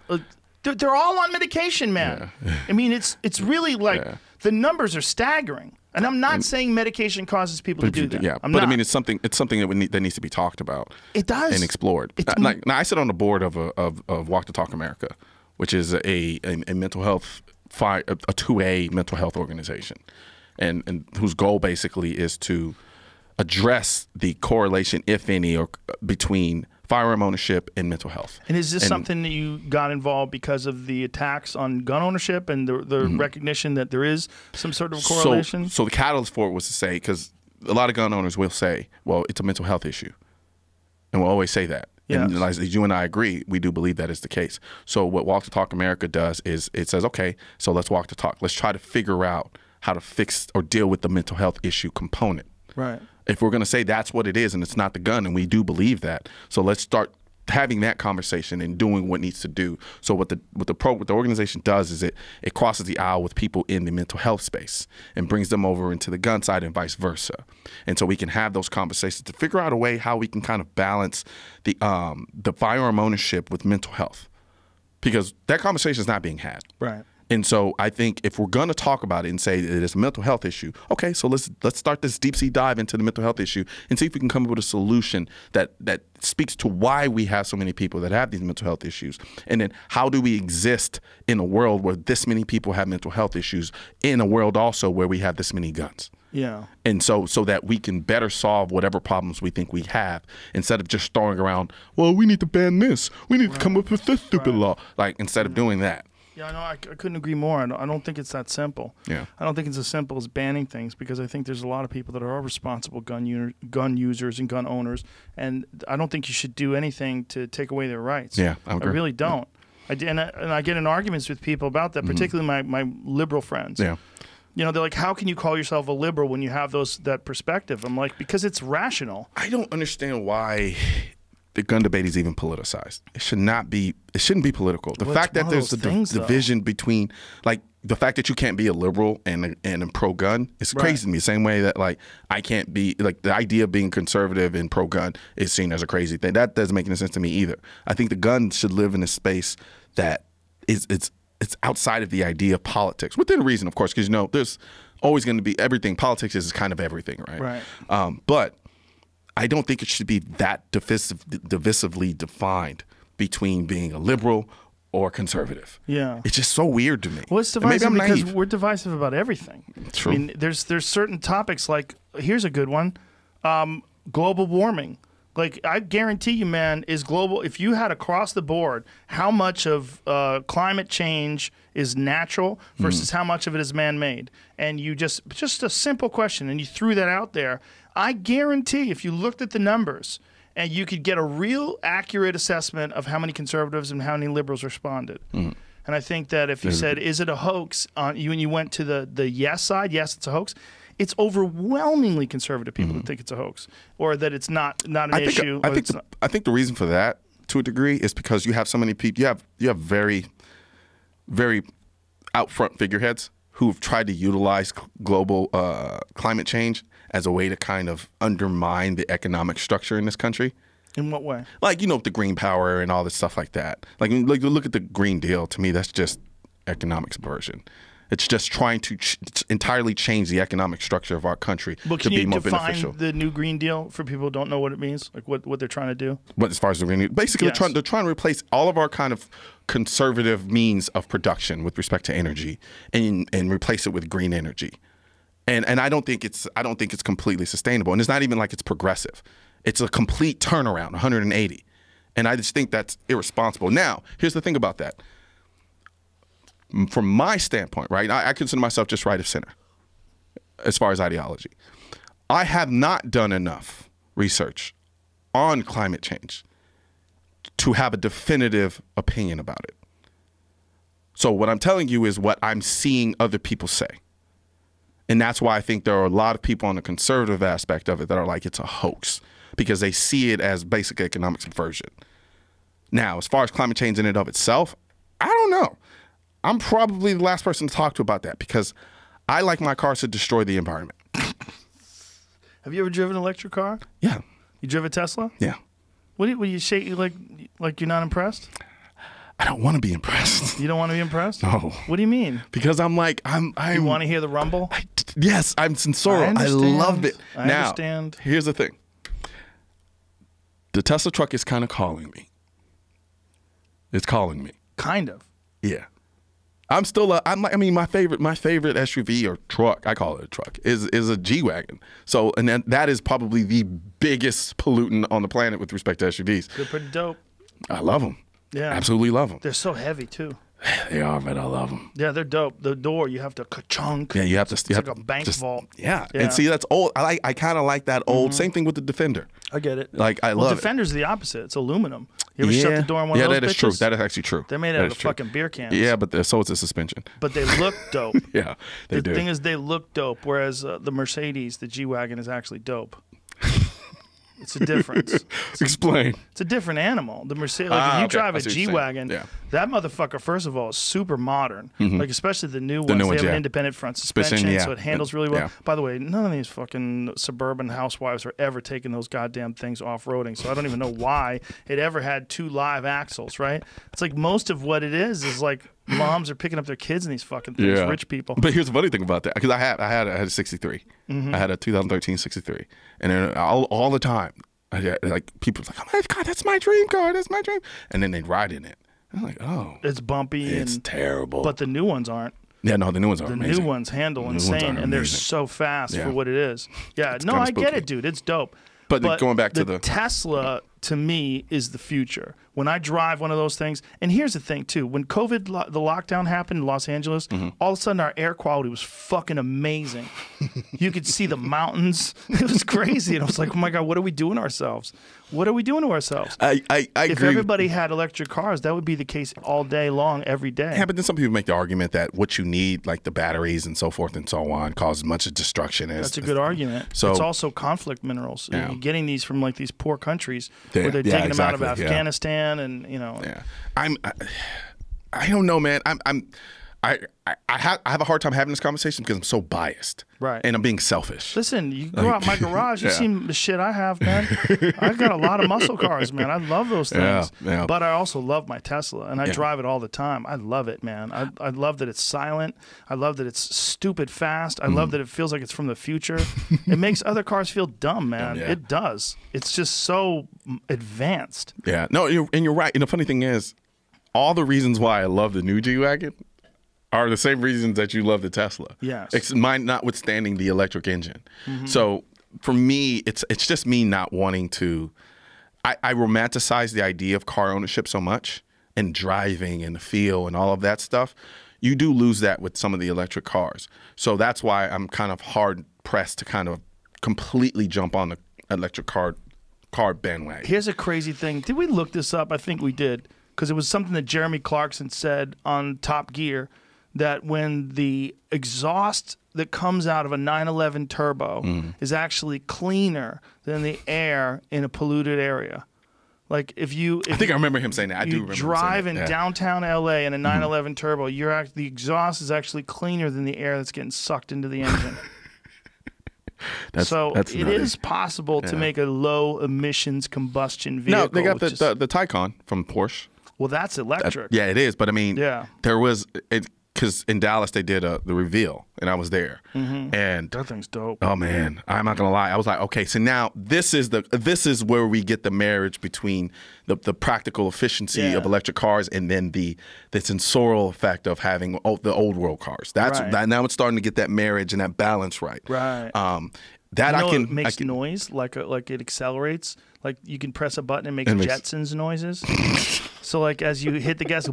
They're all on medication, man. I mean, it's really like the numbers are staggering. And I'm not saying medication causes people to do that. Yeah, but I mean, it's something that needs to be talked about. It does. And explored. Now, I sit on the board of Walk to Talk America, which is a mental health, a 2A mental health organization, and whose goal basically is to address the correlation, if any, or between firearm ownership and mental health. And is this something that you got involved because of the attacks on gun ownership and the recognition that there is some sort of correlation? So the catalyst for it was to say, because a lot of gun owners will say, well, it's a mental health issue. And we'll always say that. Yes. And as you and I agree, we do believe that is the case. So what Walk to Talk America does is it says, okay, so let's walk the talk. Let's try to figure out how to fix or deal with the mental health issue component. Right. If we're going to say that's what it is and it's not the gun, and we do believe that, so let's start having that conversation and doing what needs to do. So what the organization does is it crosses the aisle with people in the mental health space and brings them over into the gun side and vice versa. And so we can have those conversations to figure out a way how we can kind of balance the firearm ownership with mental health, because that conversation is not being had. Right. And so I think if we're going to talk about it and say that it's a mental health issue, okay, so let's start this deep sea dive into the mental health issue and see if we can come up with a solution that speaks to why we have so many people that have these mental health issues. And then how do we exist in a world where this many people have mental health issues, in a world also where we have this many guns? Yeah. And so that we can better solve whatever problems we think we have, instead of just throwing around, well, we need to ban this. We need to come up with this stupid law. Like, instead of doing that. Yeah, no, I couldn't agree more. I don't think it's that simple. Yeah. I don't think it's as simple as banning things, because I think there's a lot of people that are responsible gun users and gun owners, and I don't think you should do anything to take away their rights. Yeah, I agree. I really don't. Yeah. I get in arguments with people about that, particularly my liberal friends. Yeah. You know, they're like, how can you call yourself a liberal when you have that perspective? I'm like, because it's rational. I don't understand why the gun debate is even politicized. It shouldn't be political. The fact that there's a division between, like, the fact that you can't be a liberal and pro-gun is crazy to me. Same way that, like, I can't be, like, the idea of being conservative and pro-gun is seen as a crazy thing. That doesn't make any sense to me either. I think the gun should live in a space that it's outside of the idea of politics, within reason, of course, because, you know, there's always going to be everything. Politics is kind of everything, right? Right. But I don't think it should be that divisively defined between being a liberal or conservative. Yeah. It's just so weird to me. Well, it's divisive because we're divisive about everything. True. I mean, there's certain topics, like, here's a good one, global warming. Like, I guarantee you, man, is global. If you had across the board how much of climate change is natural versus how much of it is man-made, and you just a simple question, and you threw that out there, I guarantee if you looked at the numbers, and you could get a real accurate assessment of how many conservatives and how many liberals responded. And I think that if you said, is it a hoax, when you went to the yes side, yes, it's a hoax, it's overwhelmingly conservative people that think it's a hoax, or that it's not an issue. I think the reason for that, to a degree, is because you have so many people. You have very, very out front figureheads who've tried to utilize global climate change as a way to kind of undermine the economic structure in this country. In what way? Like, you know, the green power and all this stuff like that. Like look at the Green Deal. To me, that's just economic subversion. It's just trying to entirely change the economic structure of our country to be more beneficial. Can you define the new Green Deal for people who don't know what it means? Like what they're trying to do? But as far as the Green Deal, basically they're trying to replace all of our kind of conservative means of production with respect to energy and replace it with green energy. And I don't think it's completely sustainable. And it's not even like it's progressive. It's a complete turnaround, 180. And I just think that's irresponsible. Now, here's the thing about that. From my standpoint, right, I consider myself just right of center as far as ideology. I have not done enough research on climate change to have a definitive opinion about it. So what I'm telling you is what I'm seeing other people say. And that's why I think there are a lot of people on the conservative aspect of it that are like, it's a hoax, because they see it as basic economic subversion. Now, as far as climate change in and of itself, I don't know. I'm probably the last person to talk to about that, because I like my cars to destroy the environment. Have you ever driven an electric car? Yeah. You drove a Tesla? Yeah. What do you shake like you're not impressed? I don't want to be impressed. You don't want to be impressed? No. What do you mean? Because I'm like, You want to hear the rumble? Yes, I'm sensorial. I love it. I now, understand. Here's the thing. The Tesla truck is kind of calling me. It's calling me. Kind of. Yeah. I'm still my favorite SUV or truck, I call it a truck, is a G-Wagon. So, and that is probably the biggest pollutant on the planet with respect to SUVs. They're pretty dope. I love them. Yeah. Absolutely love them. They're so heavy too. They are, but I love them. Yeah, they're dope. The door, you have to ka-chunk. Yeah, you have to. It's like a bank vault. Yeah. And see, that's old. I kind of like that old. Same thing with the Defender. I get it. Like, I love Defender's the opposite. It's aluminum. You ever shut the door on one of those Yeah, that is true. bitches? That is actually true. They're made out of fucking beer cans. Yeah, but so is the suspension. But they look dope. Yeah, they do. The thing is, they look dope, whereas the Mercedes, the G-Wagon, is actually dope. It's a difference. Explain. It's a different animal. The Mercedes, like if you drive a G-Wagon, that motherfucker, first of all, is super modern. Like especially the new ones. They have an independent front suspension, so it handles really well. By the way, none of these fucking suburban housewives are ever taking those goddamn things off-roading, so I don't even know why it ever had 2 live axles, right? It's like most of what it is like moms are picking up their kids in these fucking things, rich people. But here's the funny thing about that, because I had a 63. I had a 2013 63, and then all the time, like people were like, "Oh my God, that's my dream car. That's my dream." And then they'd ride in it. I'm like, "Oh, it's bumpy. It's terrible." But the new ones aren't. Yeah, no, the new ones are amazing. The new ones handle insane, and they're so fast for what it is. Yeah, it's no, I get it, dude. It's dope. But going back to the Tesla, to me, is the future. When I drive one of those things, and here's the thing too: when COVID, the lockdown happened in Los Angeles, all of a sudden our air quality was fucking amazing. You could see the mountains; it was crazy, and I was like, "Oh my God, what are we doing to ourselves? What are we doing to ourselves?" I if agree. everybody had electric cars, that would be the case all day long, every day. Yeah, but then some people make the argument that what you need, like the batteries and so forth and so on, cause much destruction. That's a good argument. So it's also conflict minerals. Yeah. You're getting these from like these poor countries where they're taking them out of Afghanistan, and you know. Yeah, I don't know, man. I have a hard time having this conversation because I'm so biased. Right. And I'm being selfish. Listen, you go out my garage, you've seen the shit I have, man. I've got a lot of muscle cars, man. I love those things. Yeah. But I also love my Tesla, and I drive it all the time. I love it, man. I love that it's silent. I love that it's stupid fast. I love that it feels like it's from the future. It makes other cars feel dumb, man. Yeah. It does. It's just so advanced. Yeah. No, you're right. And the funny thing is, all the reasons why I love the new G-Wagon are the same reasons that you love the Tesla. Yes. It's mine notwithstanding the electric engine. So for me, it's just me not wanting to. I romanticize the idea of car ownership so much, and driving and the feel and all of that stuff. You do lose that with some of the electric cars. So that's why I'm kind of hard pressed to kind of completely jump on the electric car bandwagon. Here's a crazy thing. Did we look this up? I think we did, because it was something that Jeremy Clarkson said on Top Gear, that when the exhaust that comes out of a 911 turbo is actually cleaner than the air in a polluted area. Like if I think I remember him saying that. I do remember drive him saying in downtown LA in a 911 turbo, the exhaust is actually cleaner than the air that's getting sucked into the engine. It is possible to make a low emissions combustion vehicle. No, they got the Taycan from Porsche. Well, that's electric. Yeah, it is. But I mean, there was because in Dallas they did the reveal, and I was there, and that thing's dope. Oh man, I'm not gonna lie. I was like, okay, so now this is where we get the marriage between the practical efficiency of electric cars and then the sensorial effect of having the old world cars. That's now it's starting to get that marriage and that balance right. Right. That it makes noise like it accelerates. Like you can press a button and makes Jetsons noises. So like as you hit the gas.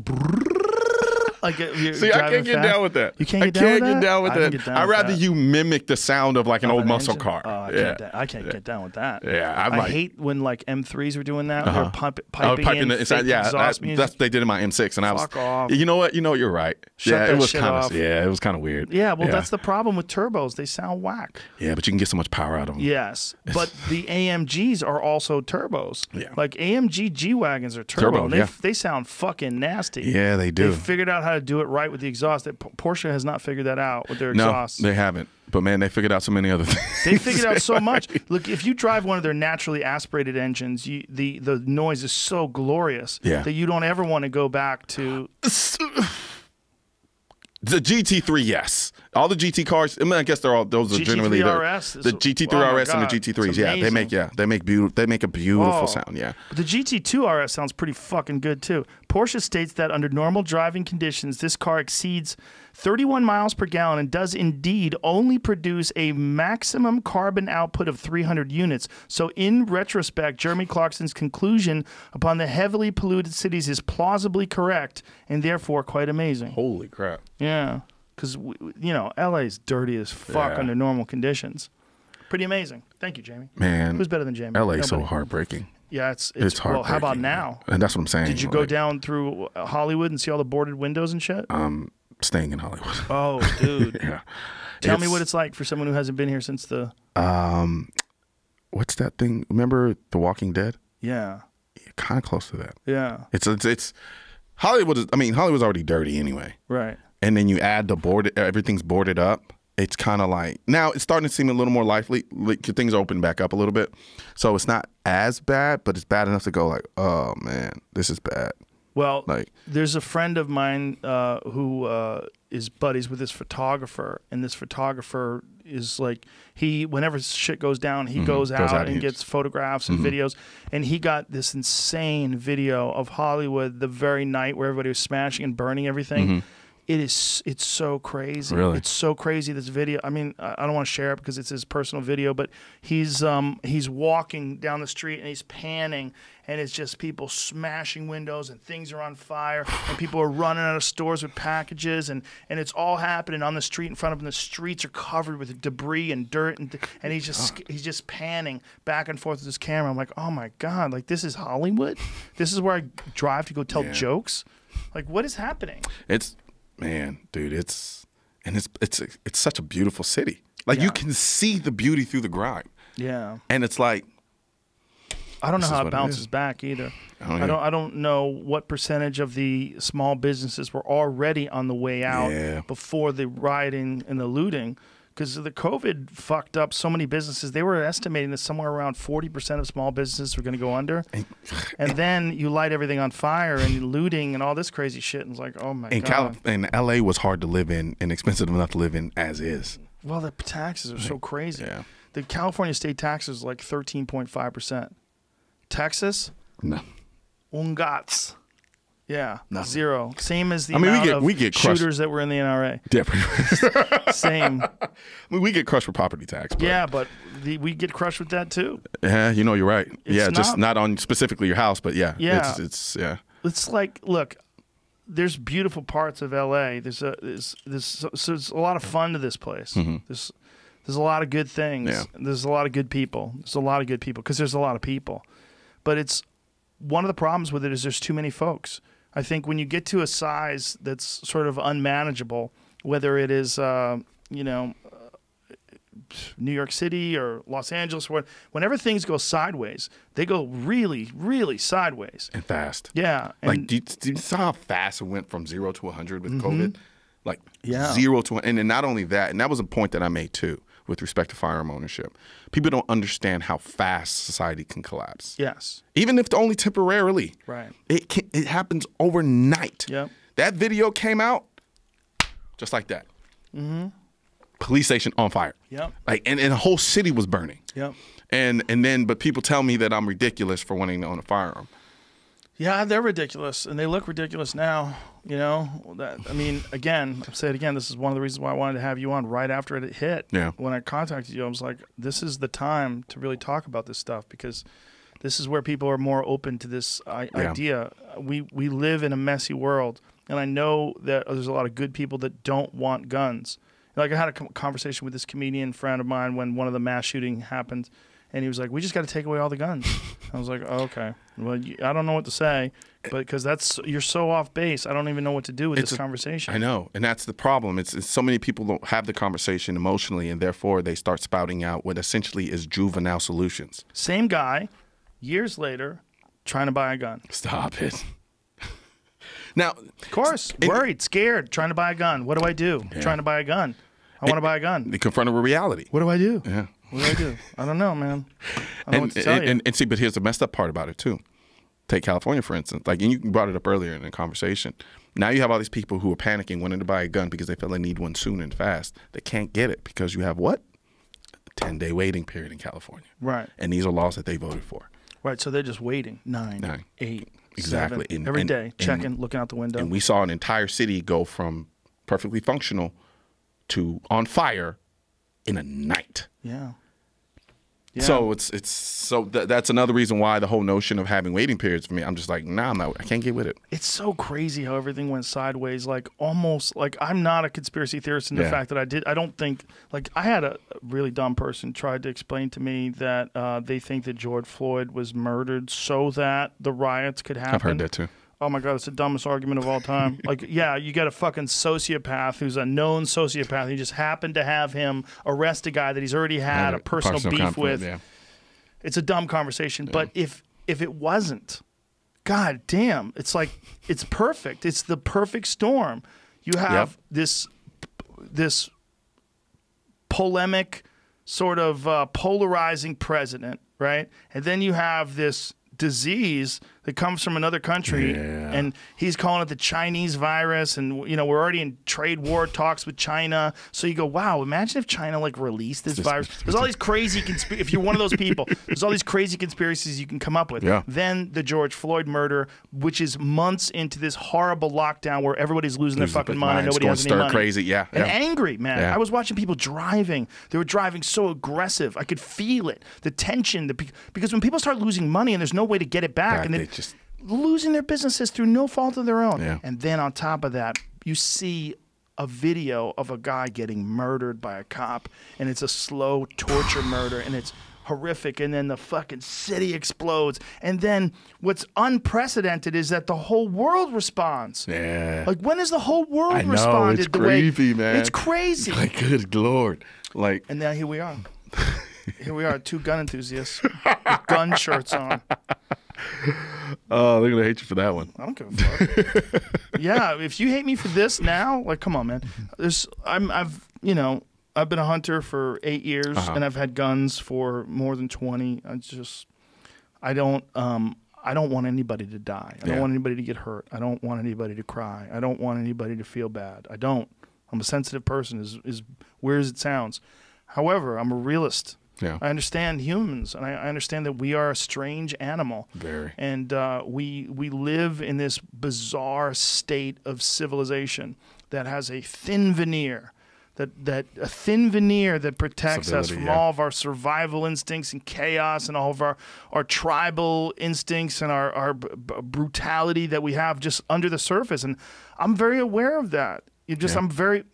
Like see, I can't get down with that. You can't get down with that? I'd rather you mimic the sound of like an old muscle car. Oh, I can't get down with that. Yeah, I hate when like M3s were doing that. They're piping in inside. Yeah, that's they did in my M6, and I was. Fuck off. You know what? You're right. Shut it was kind of. Yeah, it was kind of weird. Yeah, well, that's the problem with turbos. They sound whack. Yeah, but you can get so much power out of them. Yes, but the AMGs are also turbos. Yeah, like AMG G-Wagons are turbo. They sound fucking nasty. Yeah, they do. They figured out how to do it right with the exhaust. Porsche has not figured that out with their exhaust. No, they haven't. But man, they figured out so many other things. They figured out so much. Look, if you drive one of their naturally aspirated engines, the noise is so glorious that you don't ever want to go back to. The GT3, yes. All the GT cars. I mean, I guess those are generally the GT3 RS and the GT3s. Yeah, they make a beautiful sound. Yeah. But the GT2 RS sounds pretty fucking good too. Porsche states that under normal driving conditions, this car exceeds 31 miles per gallon and does indeed only produce a maximum carbon output of 300 units. So in retrospect, Jeremy Clarkson's conclusion upon the heavily polluted cities is plausibly correct and therefore quite amazing. Holy crap. Yeah. Because, LA is dirty as fuck under normal conditions. Pretty amazing. Thank you, Jamie. Man. Who's better than Jamie? LA is so heartbreaking. Yeah, it's heartbreaking. Well, how about now? And that's what I'm saying. Did you go down through Hollywood and see all the boarded windows and shit? Staying in Hollywood. Oh, dude. Yeah. Tell me what it's like for someone who hasn't been here since the... What's that thing? Remember The Walking Dead? Yeah. Kind of close to that. Yeah. It's Hollywood. Hollywood's already dirty anyway. Right. And then you add everything's boarded up. It's kind of like, now it's starting to seem a little more lively. Like, things open back up a little bit. So it's not as bad, but it's bad enough to go like, oh man, this is bad. Well, there's a friend of mine who is buddies with this photographer, and this photographer is like, whenever shit goes down, he goes out and gets photographs and videos, and he got this insane video of Hollywood the very night where everybody was smashing and burning everything. It's so crazy. Really? It's so crazy, this video. I mean, I don't want to share it because it's his personal video, but he's walking down the street and he's panning, and it's just people smashing windows and things are on fire and people are running out of stores with packages, and it's all happening on the street in front of him. The streets are covered with debris and dirt, and he's just panning back and forth with his camera. I'm like, oh my God, like this is Hollywood? This is where I drive to go tell jokes? Like, what is happening? Man, dude, it's such a beautiful city. Like you can see the beauty through the grime. Yeah. And it's like, I don't know how it bounces back either. I don't know what percentage of the small businesses were already on the way out before the rioting and the looting. Because the COVID fucked up so many businesses. They were estimating that somewhere around 40% of small businesses were going to go under. And then you light everything on fire and looting and all this crazy shit. And it's like, oh my God. And LA was hard to live in and expensive enough to live in as is. Well, the taxes are so crazy. Yeah. The California state taxes is like 13.5%. Texas? No. Ungats. Yeah, Nothing. 0. Same as the amount of shooters that were in the NRA. Different. Same. We get crushed for property tax. But yeah, but we get crushed with that too. Yeah, you're right. Just not on specifically your house, but yeah. It's It's like, look, there's beautiful parts of LA. There's a lot of fun to this place. There's a lot of good things. Yeah. There's a lot of good people. There's a lot of good people because there's a lot of people. But it's one of the problems with it is there's too many folks. I think when you get to a size that's sort of unmanageable, whether it is, New York City or Los Angeles, whenever things go sideways, they go really, really sideways. And fast. Yeah. Like, do you see how fast it went from 0 to 100 with COVID? Like 0 to 100. And then not only that, and that was a point that I made too with respect to firearm ownership. People don't understand how fast society can collapse. Yes. Even if only temporarily. Right. It happens overnight. Yep. That video came out, just like that. Police station on fire. Yep. Like, and the whole city was burning. Yep. But people tell me that I'm ridiculous for wanting to own a firearm. Yeah, they're ridiculous, and they look ridiculous now. You know, I mean, again, I'll say it again. This is one of the reasons why I wanted to have you on right after it hit. Yeah. When I contacted you, I was like, this is the time to really talk about this stuff, because this is where people are more open to this idea. We live in a messy world, and I know that there's a lot of good people that don't want guns. Like, I had a conversation with this comedian friend of mine when one of the mass shooting happened, and he was like, we just got to take away all the guns. I was like, oh, okay. Well, I don't know what to say, but because you're so off base, I don't even know what to do with this conversation. I know, and that's the problem. It's so many people don't have the conversation emotionally, and therefore they start spouting out what essentially is juvenile solutions. Same guy, years later, trying to buy a gun. Stop it. Now, of course, worried, scared, trying to buy a gun. What do I do? Yeah. Trying to buy a gun. I want to buy a gun. They confronted with reality. What do I do? Yeah. What do I do? I don't know, man. I don't know what to tell you. And see, but here's the messed up part about it too. Take California, for instance. Like, and you brought it up earlier in the conversation. Now you have all these people who are panicking, wanting to buy a gun because they feel they need one soon and fast. They can't get it because you have what? A 10-day waiting period in California. Right. And these are laws that they voted for. Right. So they're just waiting. 9, 8, exactly. 7, every day, checking, looking out the window. And we saw an entire city go from perfectly functional to on fire in a night. Yeah. So that's another reason why the whole notion of having waiting periods for me, I'm just like, nah, I can't get with it. It's so crazy how everything went sideways. Like, almost like, I'm not a conspiracy theorist in the fact that I don't think, like, I had a really dumb person tried to explain to me that they think that George Floyd was murdered so that the riots could happen. I've heard that too. Oh my God, it's the dumbest argument of all time. Like, yeah, you got a fucking sociopath who's a known sociopath. You just happened to have him arrest a guy that he's already had a personal beef with. Yeah. It's a dumb conversation. But if it wasn't, God damn, it's like, it's perfect. It's the perfect storm. You have this polemic, sort of polarizing president, right? And then you have this disease that comes from another country, and he's calling it the Chinese virus, and you know, we're already in trade war talks with China. So you go, wow, imagine if China like released this virus. There's all these crazy if you're one of those people, there's all these crazy conspiracies you can come up with. Then the George Floyd murder, which is months into this horrible lockdown where everybody's losing their fucking mind and nobody has any money. Crazy, and angry, man. I was watching people driving. They were driving so aggressive. I could feel it, the tension, because when people start losing money and there's no way to get it back, and then just losing their businesses through no fault of their own. And then on top of that, you see a video of a guy getting murdered by a cop, and it's a slow torture murder, and it's horrific, and then the fucking city explodes. And then what's unprecedented is that the whole world responds. Like, when has the whole world responded? It's creepy, man. It's crazy. Like, good Lord. Like, and now here we are. Here we are, two gun enthusiasts with gun shirts on. Oh, they're gonna hate you for that one. I don't give a fuck. Yeah, if you hate me for this now, like, come on, man. I've been a hunter for 8 years, and I've had guns for more than 20. I don't want anybody to die. I don't want anybody to get hurt. I don't want anybody to cry. I don't want anybody to feel bad. I don't. I'm a sensitive person, as weird as it sounds. However, I'm a realist. I understand humans, and I understand that we are a strange animal. Very. And we live in this bizarre state of civilization that has a thin veneer, that protects us from all of our survival instincts and chaos, and all of our tribal instincts and our brutality that we have just under the surface. And I'm very aware of that. I'm very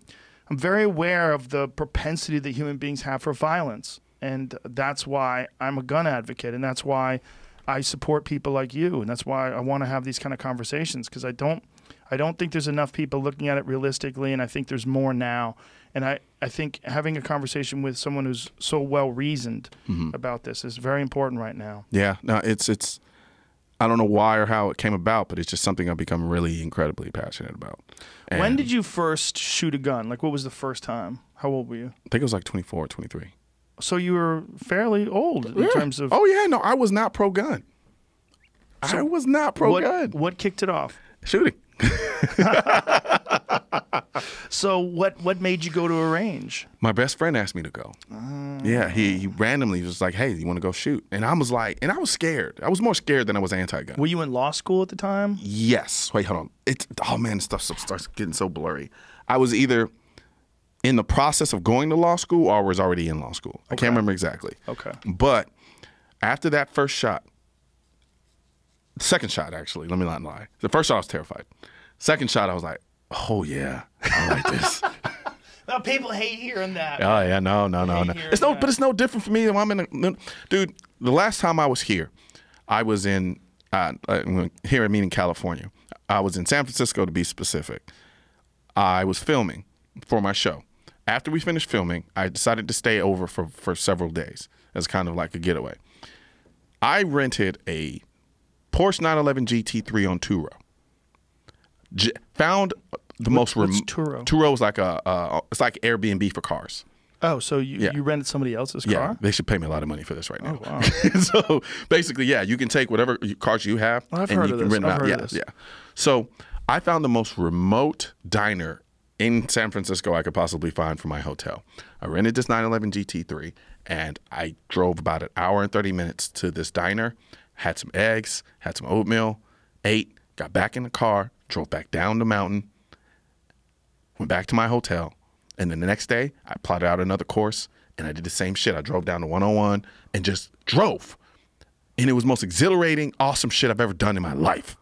aware of the propensity that human beings have for violence. And that's why I'm a gun advocate, and that's why I support people like you, and that's why I want to have these kind of conversations, because I don't think there's enough people looking at it realistically, and I think there's more now. And I think having a conversation with someone who's so well-reasoned about this is very important right now. Yeah, no, it's I don't know why or how it came about, but it's just something I've become really incredibly passionate about. And when did you first shoot a gun? Like, what was the first time? How old were you? I think it was like 24, 23. So you were fairly old in terms of... Oh, yeah. No, I was not pro-gun. I was not pro-gun. What kicked it off? Shooting. So what made you go to a range? My best friend asked me to go. Yeah, he randomly was like, "Hey, you want to go shoot?" And I was like, and I was scared. I was more scared than I was anti-gun. Were you in law school at the time? Yes. Wait, hold on. Oh man, stuff starts getting so blurry. I was either in the process of going to law school or was already in law school. I can't remember exactly. Okay. But after that first shot, the second shot actually, let me not lie. The first shot I was terrified. Second shot I was like, oh yeah, I like this. Well, people hate hearing that. Oh yeah, no. But it's no different for me. I'm dude. The last time I was here, I was in here. I mean in California. I was in San Francisco to be specific. I was filming for my show. After we finished filming, I decided to stay over for several days as kind of like a getaway. I rented a Porsche 911 GT3 on Turo. Found the most remote. Turo? Turo is like it's like Airbnb for cars. Oh, so you rented somebody else's car? Yeah, they should pay me a lot of money for this right now. Oh, wow. So basically, yeah, you can take whatever cars you have I've and heard you of can this. rent them I've out. heard of this. Yeah. So I found the most remote diner in San Francisco I could possibly find for my hotel. I rented this 911 GT3 and I drove about an hour and 30 minutes to this diner, had some eggs, had some oatmeal, ate, got back in the car, drove back down the mountain, went back to my hotel, and then the next day I plotted out another course and I did the same shit. I drove down to 101 and just drove. And it was the most exhilarating, awesome shit I've ever done in my life.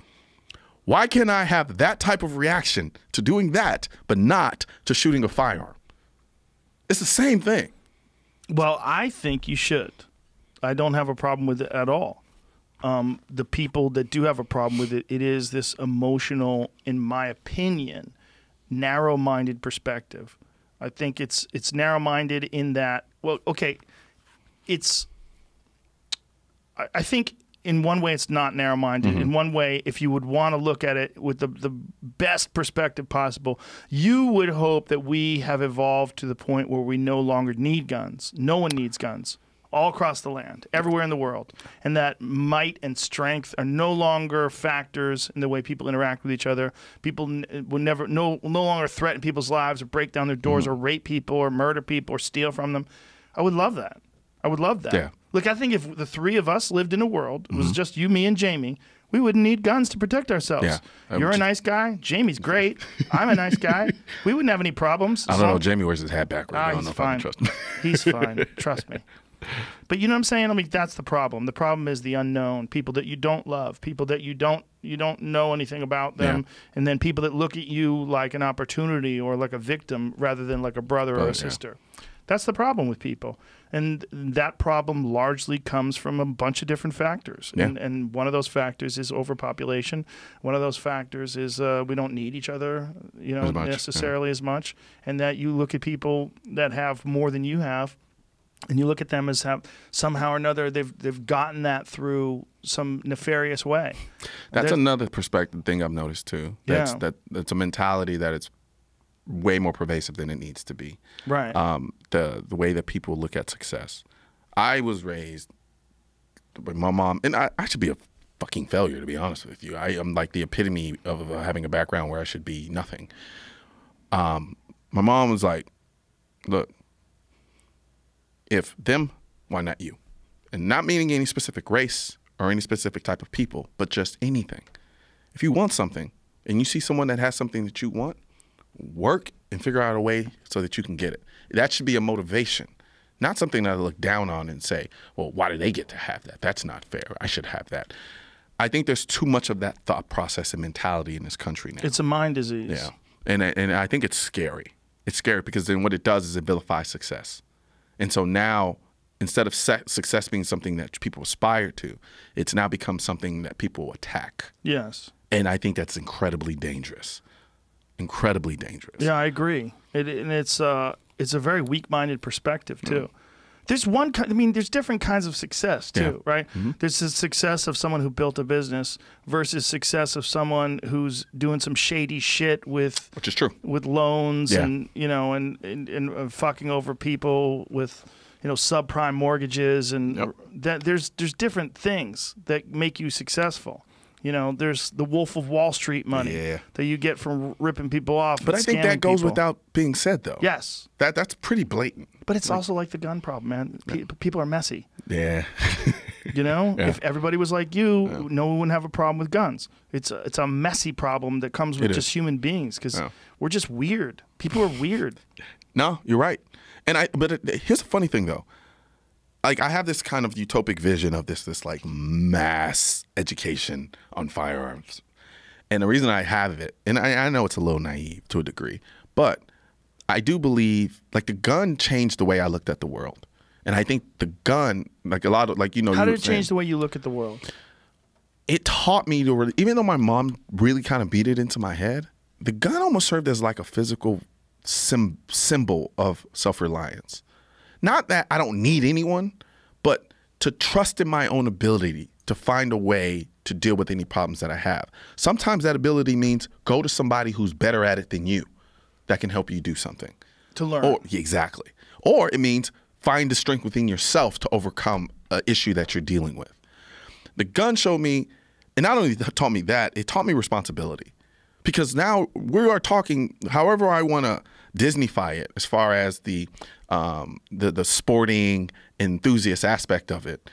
Why can't I have that type of reaction to doing that, but not to shooting a firearm? It's the same thing. Well, I think you should. I don't have a problem with it at all. The people that do have a problem with it, it is this emotional, in my opinion, narrow-minded perspective. I think it's narrow-minded in that, well, okay, I think in one way it's not narrow-minded. In one way, if you would want to look at it with the best perspective possible, you would hope that we have evolved to the point where we no longer need guns. No one needs guns. All across the land, everywhere in the world. And that might and strength are no longer factors in the way people interact with each other. People will no longer threaten people's lives or break down their doors or rape people or murder people or steal from them. I would love that. I would love that. Yeah. Look, I think if the three of us lived in a world, it was just you, me, and Jamie, we wouldn't need guns to protect ourselves. Yeah. You're a nice guy. Jamie's great. I'm a nice guy. We wouldn't have any problems. I don't know. Jamie wears his hat backwards. I don't know if I can trust him. He's fine. Trust me. But you know what I'm saying? I mean, that's the problem. The problem is the unknown. People that you don't love. People that you don't know anything about them. Yeah. And then people that look at you like an opportunity or like a victim rather than like a brother or a sister. That's the problem with people. And that problem largely comes from a bunch of different factors. Yeah. And one of those factors is overpopulation. One of those factors is we don't need each other, necessarily as much. And that you look at people that have more than you have, and you look at them as have somehow or another they've gotten that through some nefarious way. That's another perspective thing I've noticed too. That's a mentality that it's way more pervasive than it needs to be. Right. The way that people look at success. I was raised by my mom, and I should be a fucking failure to be honest with you. I'm like the epitome of having a background where I should be nothing. My mom was like, look, if them, why not you? And not meaning any specific race or any specific type of people, but just anything. If you want something and you see someone that has something that you want, work and figure out a way so that you can get it. That should be a motivation, not something that I look down on and say, well, why do they get to have that? That's not fair. I should have that. I think there's too much of that thought process and mentality in this country now. It's a mind disease. Yeah. And I think it's scary. It's scary because then what it does is it vilifies success. And so now, instead of success being something that people aspire to, it's now become something that people attack. Yes. And I think that's incredibly dangerous. Incredibly dangerous. Yeah, I agree. It's a very weak-minded perspective too. There's there's different kinds of success too, right? There's the success of someone who built a business versus success of someone who's doing some shady shit with, which is true, with loans and and fucking over people with subprime mortgages and that there's different things that make you successful. You know, there's the Wolf of Wall Street money that you get from ripping people off. But I think that goes without being said, though. Yes. That's pretty blatant. But it's also like the gun problem, man. People are messy. Yeah. You know, if everybody was like you, no one would have a problem with guns. It's a messy problem that comes with just human beings because we're just weird. People are weird. No, you're right. But here's the funny thing, though. Like, I have this kind of utopic vision of this like mass education on firearms. And the reason I have it, and I know it's a little naive to a degree, but I do believe like the gun changed the way I looked at the world. And I think the gun, like a lot of, like, you know. How did it change the way you look at the world? It taught me to, even though my mom really kind of beat it into my head, the gun almost served as like a physical symbol of self-reliance. Not that I don't need anyone, but to trust in my own ability to find a way to deal with any problems that I have. Sometimes that ability means go to somebody who's better at it than you that can help you do something. To learn. Exactly. Or it means find the strength within yourself to overcome an issue that you're dealing with. The gun showed me, and not only taught me that, it taught me responsibility. Because now we are talking, however I want to Disneyfy it, as far as the sporting enthusiast aspect of it,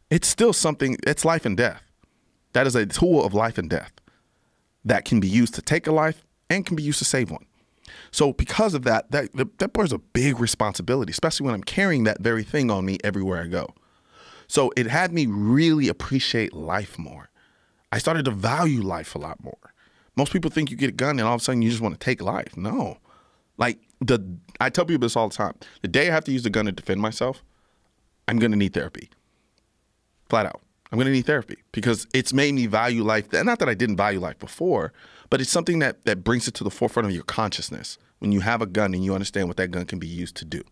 it's still something, it's life and death. That is a tool of life and death that can be used to take a life and can be used to save one. So because of that bears a big responsibility, especially when I'm carrying that very thing on me everywhere I go. So it had me really appreciate life more. I started to value life a lot more. Most people think you get a gun and all of a sudden you just want to take life. No. Like, I tell people this all the time. The day I have to use the gun to defend myself, I'm going to need therapy. Flat out. I'm going to need therapy because it's made me value life. Not that I didn't value life before, but it's something that brings it to the forefront of your consciousness when you have a gun and you understand what that gun can be used to do.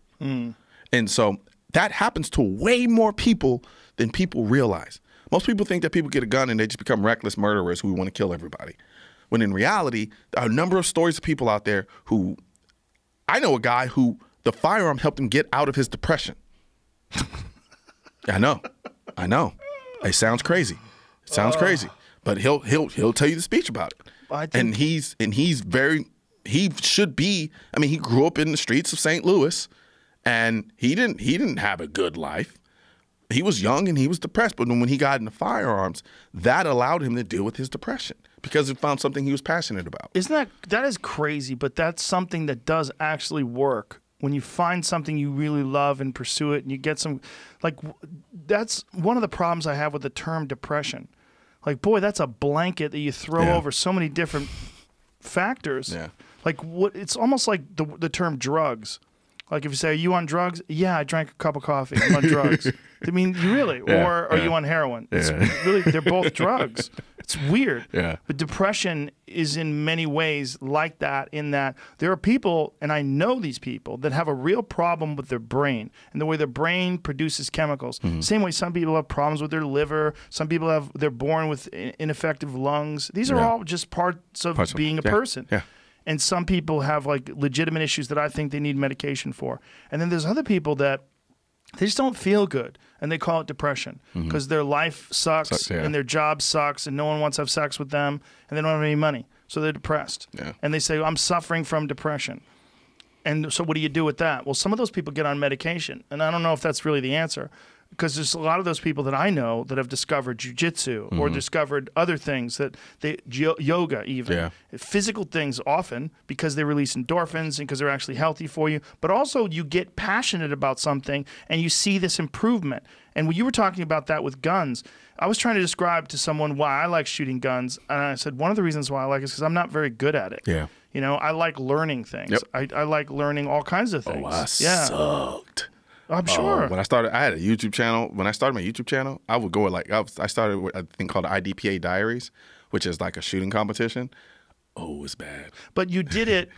And so that happens to way more people than people realize. Most people think that people get a gun and they just become reckless murderers who want to kill everybody. When in reality, there are a number of stories of people out there who, I know a guy who the firearm helped him get out of his depression. I know. It sounds crazy. It sounds crazy, but he'll tell you the speech about it. And he should be. I mean, he grew up in the streets of St. Louis, and he didn't have a good life. He was young and he was depressed, but when he got into firearms, that allowed him to deal with his depression because it found something he was passionate about. That is crazy, but that's something that does actually work. When you find something you really love and pursue it and you get some, like, that's one of the problems I have with the term depression. Like, boy, that's a blanket that you throw over so many different factors. Yeah. Like, it's almost like the term drugs. Like, if you say, are you on drugs? Yeah, I drank a cup of coffee. I'm on drugs. I mean, you really? Or are you on heroin? It's really, they're both drugs. It's weird. Yeah. But depression is in many ways like that, in that there are people, and I know these people, that have a real problem with their brain and the way their brain produces chemicals. Same way some people have problems with their liver. Some people they're born with ineffective lungs. These are all just parts of being a person. Yeah. And some people have like legitimate issues that I think they need medication for. And then there's other people that they just don't feel good, and they call it depression because their life sucks and their job sucks and no one wants to have sex with them and they don't have any money. So they're depressed. Yeah. And they say, I'm suffering from depression. And so what do you do with that? Well, some of those people get on medication, and I don't know if that's really the answer. Because there's a lot of those people that I know that have discovered jiu-jitsu or discovered other things, that yoga even, physical things often, because they release endorphins and because they're actually healthy for you. But also you get passionate about something and you see this improvement. And when you were talking about that with guns, I was trying to describe to someone why I like shooting guns. And I said, one of the reasons why I like it is because I'm not very good at it. Yeah. You know, I like learning things. Yep. I like learning all kinds of things. Oh, I sucked. I'm sure. When I had a YouTube channel. When I started my YouTube channel, I would go with I started with a thing called IDPA Diaries, which is like a shooting competition. Oh, it's bad. But you did it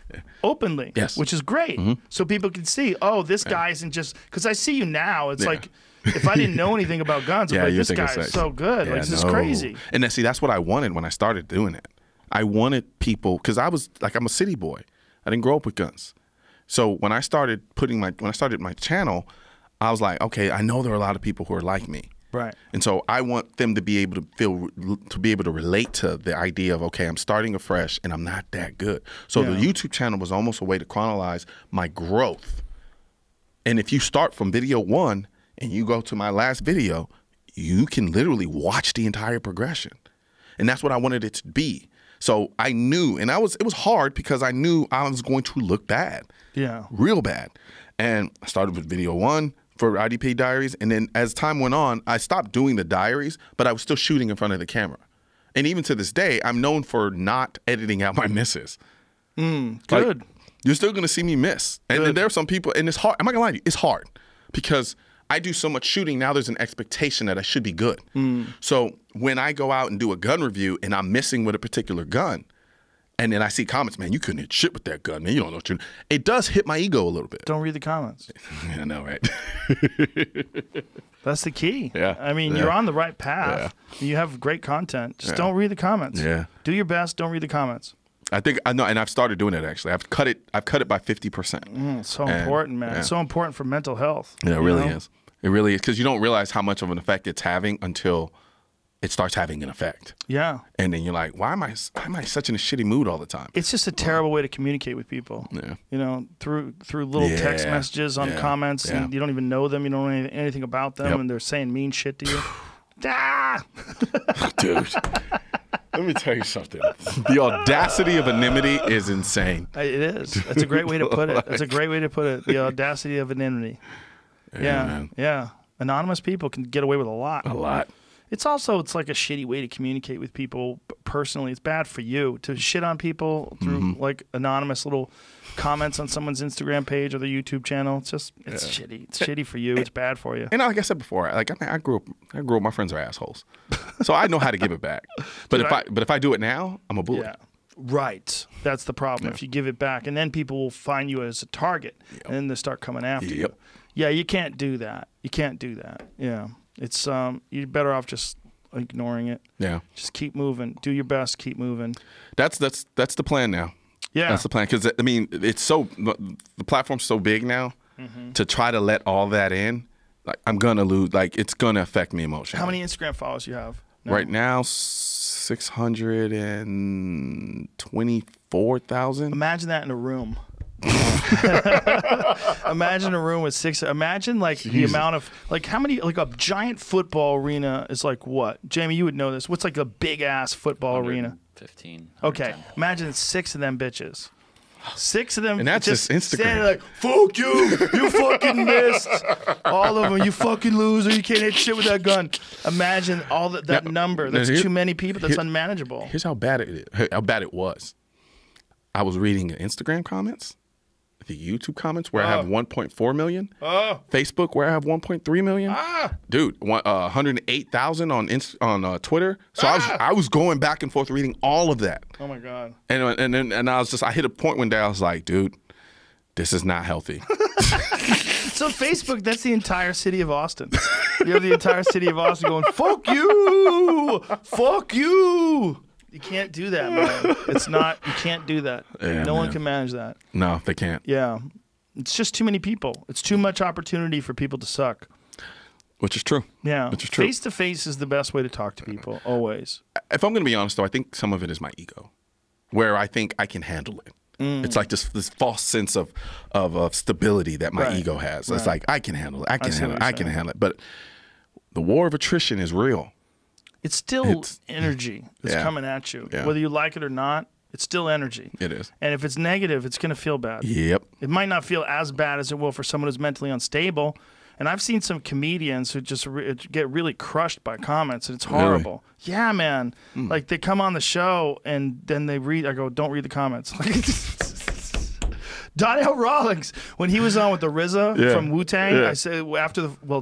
openly, which is great. So people can see, oh, this guy isn't just, because I see you now. It's like, if I didn't know anything about guns, I'd be like, this guy is so good. Like, this is crazy. And then, see, that's what I wanted when I started doing it. I wanted people, because I'm a city boy. I didn't grow up with guns. So when I started my channel, I was like, okay, I know there are a lot of people who are like me. Right. And so I want them to be able to relate to the idea of, okay, I'm starting afresh and I'm not that good. So the YouTube channel was almost a way to chronologize my growth. And if you start from video 1 and you go to my last video, you can literally watch the entire progression. And that's what I wanted it to be. So I knew, and it was hard because I knew I was going to look bad. Yeah. Real bad. And I started with video 1 for IDP Diaries. And then as time went on, I stopped doing the diaries, but I was still shooting in front of the camera. And even to this day, I'm known for not editing out my misses. Good. Like, you're still going to see me miss. And then there are some people, and it's hard. I'm not going to lie to you, it's hard because I do so much shooting. Now there's an expectation that I should be good. So when I go out and do a gun review and I'm missing with a particular gun, and then I see comments, man, you couldn't hit shit with that gun, man. You don't know what you're doing. It does hit my ego a little bit. Don't read the comments. I know, right? That's the key. Yeah. I mean, you're on the right path. You have great content. Just don't read the comments. Yeah. Do your best. Don't read the comments. I think I know, and I've started doing it actually. I've cut it by 50%. It's so important, man. It's so important for mental health. Yeah, it really is. It really is, because you don't realize how much of an effect it's having until it starts having an effect. Yeah. And then you're like, why am I such in a shitty mood all the time? It's just a terrible way to communicate with people. Yeah. You know, through little text messages on comments, and you don't even know them. You don't know anything about them, and they're saying mean shit to you. Dude. Let me tell you something. The audacity of anonymity is insane. It is. That's a great way to put it. That's a great way to put it. The audacity of anonymity. Yeah. Anonymous people can get away with a lot. A lot. It's like a shitty way to communicate with people personally. It's bad for you to shit on people through like anonymous little comments on someone's Instagram page or the YouTube channel. It's shitty. It's shitty for you. It's bad for you. And like I said before, I grew up. My friends are assholes, so I know how to give it back. But if I do it now, I'm a bully. Yeah. Right. That's the problem. If you give it back, and then people will find you as a target, and then they start coming after you. Yeah, you can't do that. You can't do that. Yeah. It's you're better off just ignoring it. Yeah. Just keep moving. Do your best. Keep moving. That's the plan now. Yeah. That's the plan, because I mean, the platform's so big now. To try to let all that in, like I'm gonna lose. Like it's gonna affect me emotionally. How many Instagram followers you have now? Right now? 624,000. Imagine that in a room. Imagine a room with 6. Imagine like the amount of how many, like a giant football arena is like what? Jamie, you would know this. What's like a big ass football arena? 15. Okay, imagine 6 of them bitches. 6 of them, and that's just Instagram. Standing like, fuck you, you fucking missed. All of them, you fucking loser, you can't hit shit with that gun. Imagine all that number. That's too many people. That's unmanageable. Here's how bad it is. How bad it was. I was reading Instagram comments, the YouTube comments where I have 1.4 million, Facebook where I have 1.3 million. Dude, 108,000 on Twitter. So I was going back and forth reading all of that. Oh my god. And I hit a point one day I was like, dude, this is not healthy. So Facebook, that's the entire city of Austin. You have the entire city of Austin going, fuck you, fuck you. You can't do that, man. It's not, you can't do that. Yeah, no one can manage that. No, they can't. Yeah. It's just too many people. It's too much opportunity for people to suck. Which is true. Yeah. Which is true. Face to face is the best way to talk to people, always. If I'm going to be honest, though, I think some of it is my ego, where I think I can handle it. It's like this false sense of stability that my ego has. It's like, I can handle it. I can handle it. But the war of attrition is real. It's still energy that's coming at you. Yeah. Whether you like it or not, it's still energy. It is. And if it's negative, it's going to feel bad. Yep. It might not feel as bad as it will for someone who's mentally unstable. And I've seen some comedians who just get really crushed by comments, and it's horrible. Really? Yeah, man. Like, they come on the show, and then they read. I go, don't read the comments. Donnell Rawlings, when he was on with the RZA from Wu-Tang, I said,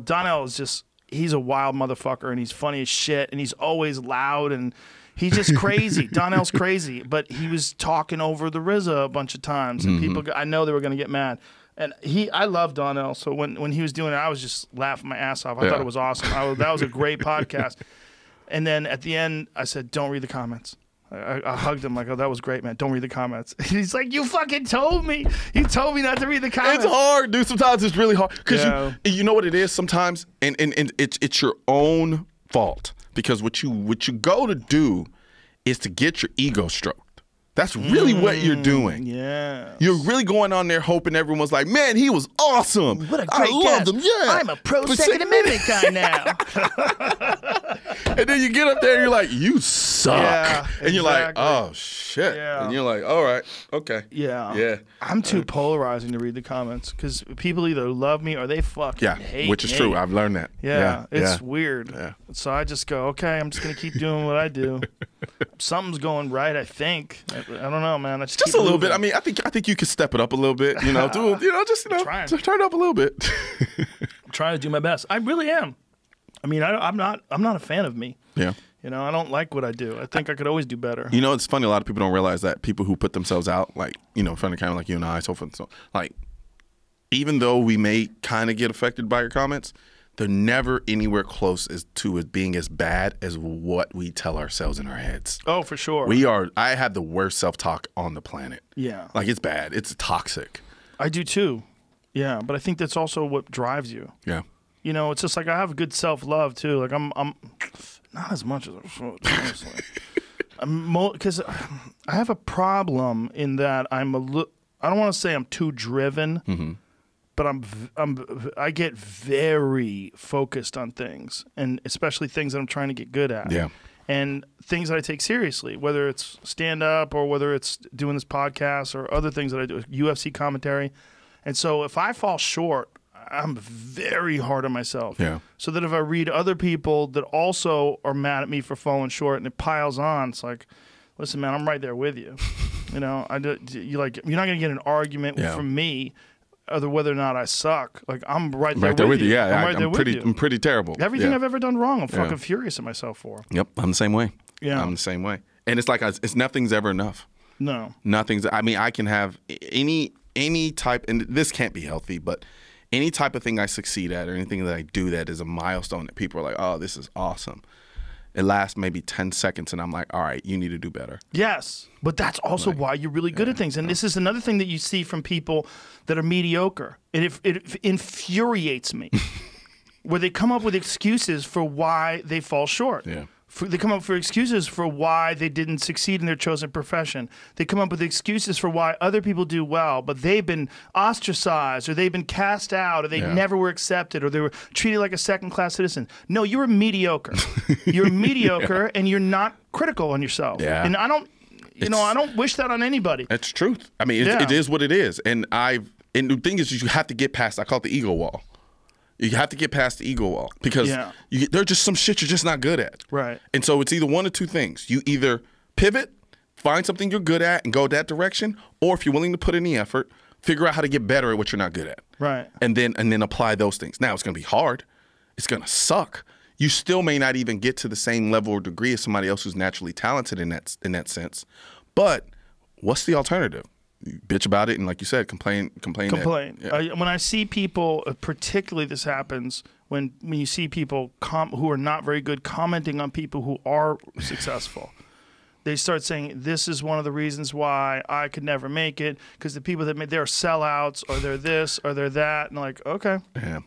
Donnell is just... He's a wild motherfucker, and he's funny as shit, and he's always loud, and he's just crazy. Donnell's crazy, but he was talking over the RZA a bunch of times, and people, I know they were going to get mad. And I love Donnell, so when he was doing it, I was just laughing my ass off. I thought it was awesome. That was a great podcast. And then at the end, I said, don't read the comments. I hugged him like, oh, that was great, man. Don't read the comments. He's like, you fucking told me. You told me not to read the comments. It's hard, dude. Sometimes it's really hard. Because you know what it is sometimes? And it's your own fault. Because what you go to do is to get your ego stroked. That's really what you're doing. Yeah. You're really going on there hoping everyone's like, man, he was awesome. What a great loved him. Yeah. I'm a pro Second Amendment guy now. And then you get up there and you're like, you suck. Yeah, and you're like, oh, shit. Yeah. And you're like, all right, okay. Yeah. Yeah. I'm too polarizing to read the comments because people either love me or they fucking hate me. Which is true. I've learned that. Yeah, it's weird. Yeah. So I just go, okay, I'm just going to keep doing what I do. Something's going right, I think. I don't know, man. I just a little bit. I mean, I think you could step it up a little bit. You know, just turn it up a little bit. I'm trying to do my best. I really am. I mean, I'm not a fan of me. Yeah. You know, I don't like what I do. I think I could always do better. You know, it's funny. A lot of people don't realize that people who put themselves out, like, you know, in front of the camera, like you and I, so forth and so on, like, even though we may kind of get affected by your comments, they're never anywhere close to it being as bad as what we tell ourselves in our heads. Oh, for sure. I have the worst self-talk on the planet. Yeah. Like, it's bad. It's toxic. I do too. Yeah. But I think that's also what drives you. Yeah. You know, it's just like I have good self-love too. Like I'm not as much as I should, honestly. Because I have a problem in that I don't want to say I'm too driven, but I get very focused on things, and especially things that I'm trying to get good at. Yeah. And things that I take seriously, whether it's stand-up or whether it's doing this podcast or other things that I do, UFC commentary. And so if I fall short, I'm very hard on myself. Yeah. So that if I read other people that also are mad at me for falling short and it piles on, it's like, listen, man, I'm right there with you. You know, you're not going to get an argument from me whether or not I suck. Like, I'm right there with you. Yeah, I'm right there with you. I'm pretty terrible. Everything I've ever done wrong, I'm fucking furious at myself for. Yep, I'm the same way. Yeah. I'm the same way. And it's like nothing's ever enough. No. Nothing's. I mean, I can have any type, and this can't be healthy, but any type of thing I succeed at or anything that I do that is a milestone that people are like, oh, this is awesome. It lasts maybe 10 seconds and I'm like, all right, you need to do better. Yes, but that's also why you're really good at things. And this is another thing that you see from people that are mediocre. And it infuriates me where they come up with excuses for why they fall short. Yeah. They come up with excuses for why they didn't succeed in their chosen profession. They come up with excuses for why other people do well, but they've been ostracized or they've been cast out or they never were accepted or they were treated like a second-class citizen. No, you're mediocre. You're mediocre and you're not critical on yourself. Yeah. And I don't wish that on anybody. It's truth. I mean, it is what it is. And the thing is you have to get past, I call it the ego wall. You have to get past the ego wall because there's just some shit you're just not good at. Right. And so it's either one or two things. You either pivot, find something you're good at and go that direction, or if you're willing to put in the effort, figure out how to get better at what you're not good at. Right. And then apply those things. Now, it's going to be hard. It's going to suck. You still may not even get to the same level or degree as somebody else who's naturally talented in that sense. But what's the alternative? You bitch about it and, like you said, complain. When I see people, particularly this happens when you see people who are not very good commenting on people who are successful. They start saying, this is one of the reasons why I could never make it because the people that they're sellouts or they're this or they're that. And like, okay. Yeah.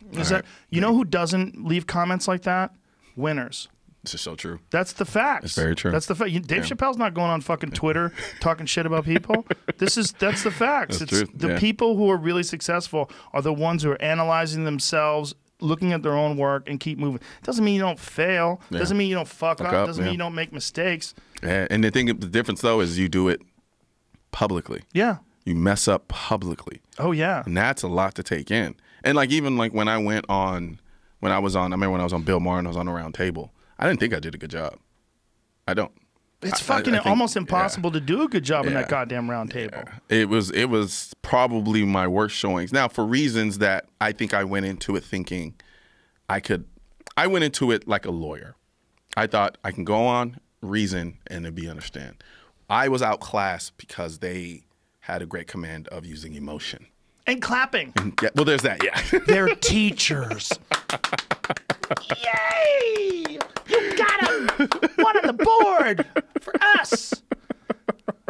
You know who doesn't leave comments like that? Winners. This is so true. That's the facts. It's very true. That's the fact. Dave Chappelle's not going on fucking Twitter talking shit about people. That's the facts. That's true. The people who are really successful are the ones who are analyzing themselves, looking at their own work, and keep moving. Doesn't mean you don't fail. Doesn't mean you don't fuck up. Doesn't mean you don't make mistakes. Yeah. And the difference though is you do it publicly. Yeah. You mess up publicly. Oh yeah. And that's a lot to take in. And like even like when I was on Bill Maher and I was on a round table. I didn't think I did a good job. I don't. It's fucking almost impossible to do a good job in that goddamn round table. It was probably my worst showings. Now, for reasons that I think I went into it thinking I went into it like a lawyer. I thought I can go on, reason, and it'd be understand. I was outclassed because they had a great command of using emotion. And clapping. Yeah, well, there's that, yeah. They're teachers. Yay! You got him! One on the board for us.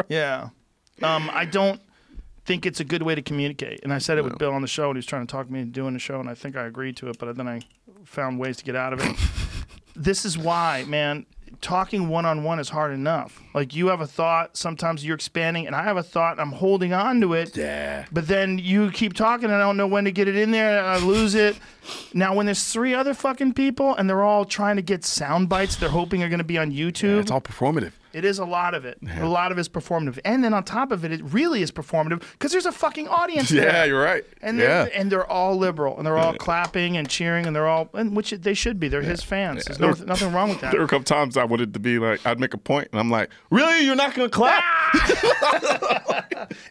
Yeah. I don't think it's a good way to communicate. And I said it with Bill on the show, and he was trying to talk me into doing the show, and I think I agreed to it, but then I found ways to get out of it. This is why, man, talking one-on-one is hard enough. Like, you have a thought, sometimes you're expanding, and I have a thought, and I'm holding on to it. Yeah. But then you keep talking, and I don't know when to get it in there, and I lose it. Now, when there's 3 other fucking people, and they're all trying to get sound bites they're hoping are going to be on YouTube. Yeah, it's all performative. It is a lot of it. Yeah. A lot of it's performative. And then on top of it, it really is performative because there's a fucking audience there. Yeah, you're right. And they're all liberal, and they're all clapping and cheering, and they're all, and which they should be. They're his fans. There's nothing wrong with that. There were a couple times I wanted to be like, I'd make a point, and I'm like, really? You're not going to clap?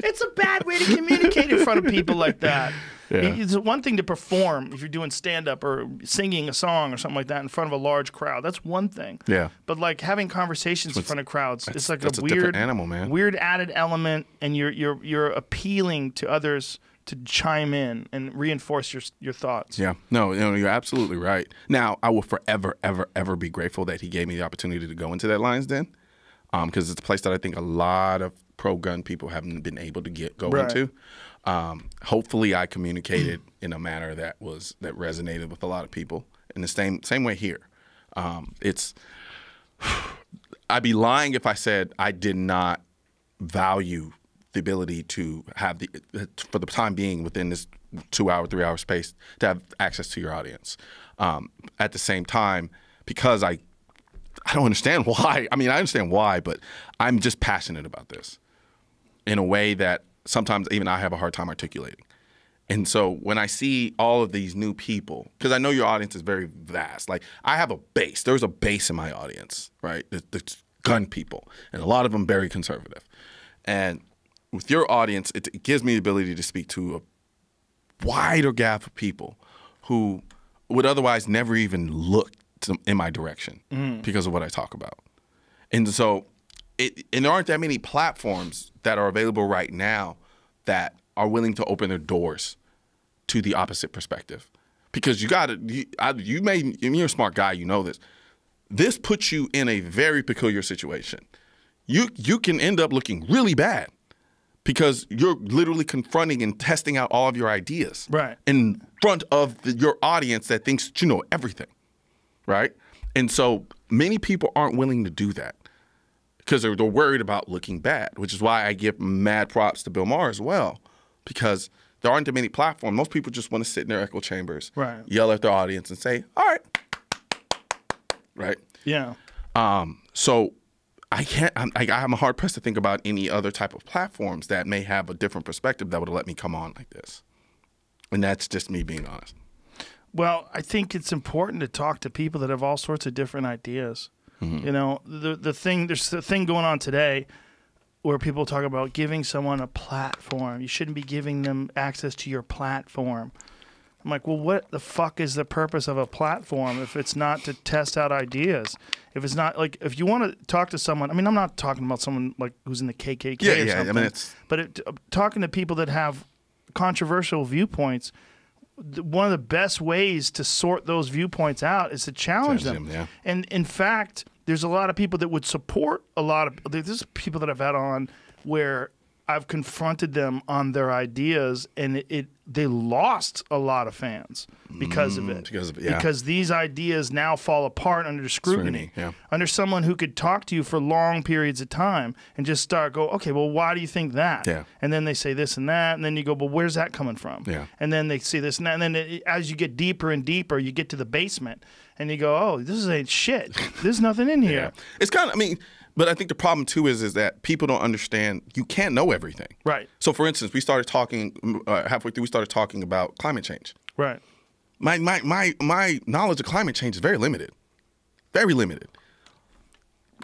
It's a bad way to communicate in front of people like that. Yeah. It's one thing to perform if you're doing stand-up or singing a song or something like that in front of a large crowd. That's one thing. Yeah. But like having conversations in front of crowds, it's like a weird animal, man. Weird added element, and you're appealing to others to chime in and reinforce your thoughts. Yeah. No, you're absolutely right. Now, I will forever, ever, ever be grateful that he gave me the opportunity to go into that Lion's Den, because it's a place that I think a lot of pro-gun people haven't been able to go into. Hopefully I communicated in a manner that resonated with a lot of people. In the same way here. I'd be lying if I said I did not value the ability to have for the time being within this 2-hour, 3-hour space to have access to your audience. At the same time, because I don't understand why. I mean, I understand why, but I'm just passionate about this in a way that sometimes even I have a hard time articulating. And so when I see all of these new people, because I know your audience is very vast. Like, I have a base. There's a base in my audience, right? The gun people, and a lot of them very conservative. And with your audience, it gives me the ability to speak to a wider gap of people who would otherwise never even look in my direction because of what I talk about. And so and there aren't that many platforms that are available right now that are willing to open their doors to the opposite perspective. Because you're a smart guy, you know this. This puts you in a very peculiar situation. You can end up looking really bad because you're literally confronting and testing out all of your ideas in front of your audience that thinks you know everything, right? And so many people aren't willing to do that because they're worried about looking bad, which is why I give mad props to Bill Maher as well, because there aren't that many platforms. Most people just want to sit in their echo chambers, yell at their audience and say, all right. Right? Yeah. So I'm hard pressed to think about any other type of platforms that may have a different perspective that would let me come on like this. And that's just me being honest. Well, I think it's important to talk to people that have all sorts of different ideas. Mm-hmm. You know, there's the thing going on today where people talk about giving someone a platform. You shouldn't be giving them access to your platform. I'm like, well, what the fuck is the purpose of a platform if it's not to test out ideas? If it's not, like, if you want to talk to someone, I mean, I'm not talking about someone like who's in the KKK or something. I mean, but talking to people that have controversial viewpoints, one of the best ways to sort those viewpoints out is to challenge them. Yeah. And in fact, there's a lot of people that would support there's people that I've had on where I've confronted them on their ideas, and they lost a lot of fans because of it. Because these ideas now fall apart under scrutiny. Under someone who could talk to you for long periods of time and just okay, well, why do you think that? Yeah. And then they say this and that, and then you go, well, where's that coming from? Yeah. And then they say this and that, and then as you get deeper and deeper, you get to the basement, and you go, oh, this ain't shit. There's nothing in here. It's kind of, but I think the problem too is that people don't understand you can't know everything. Right. So for instance, we started talking halfway through. We started talking about climate change. Right. My knowledge of climate change is very limited. Very limited.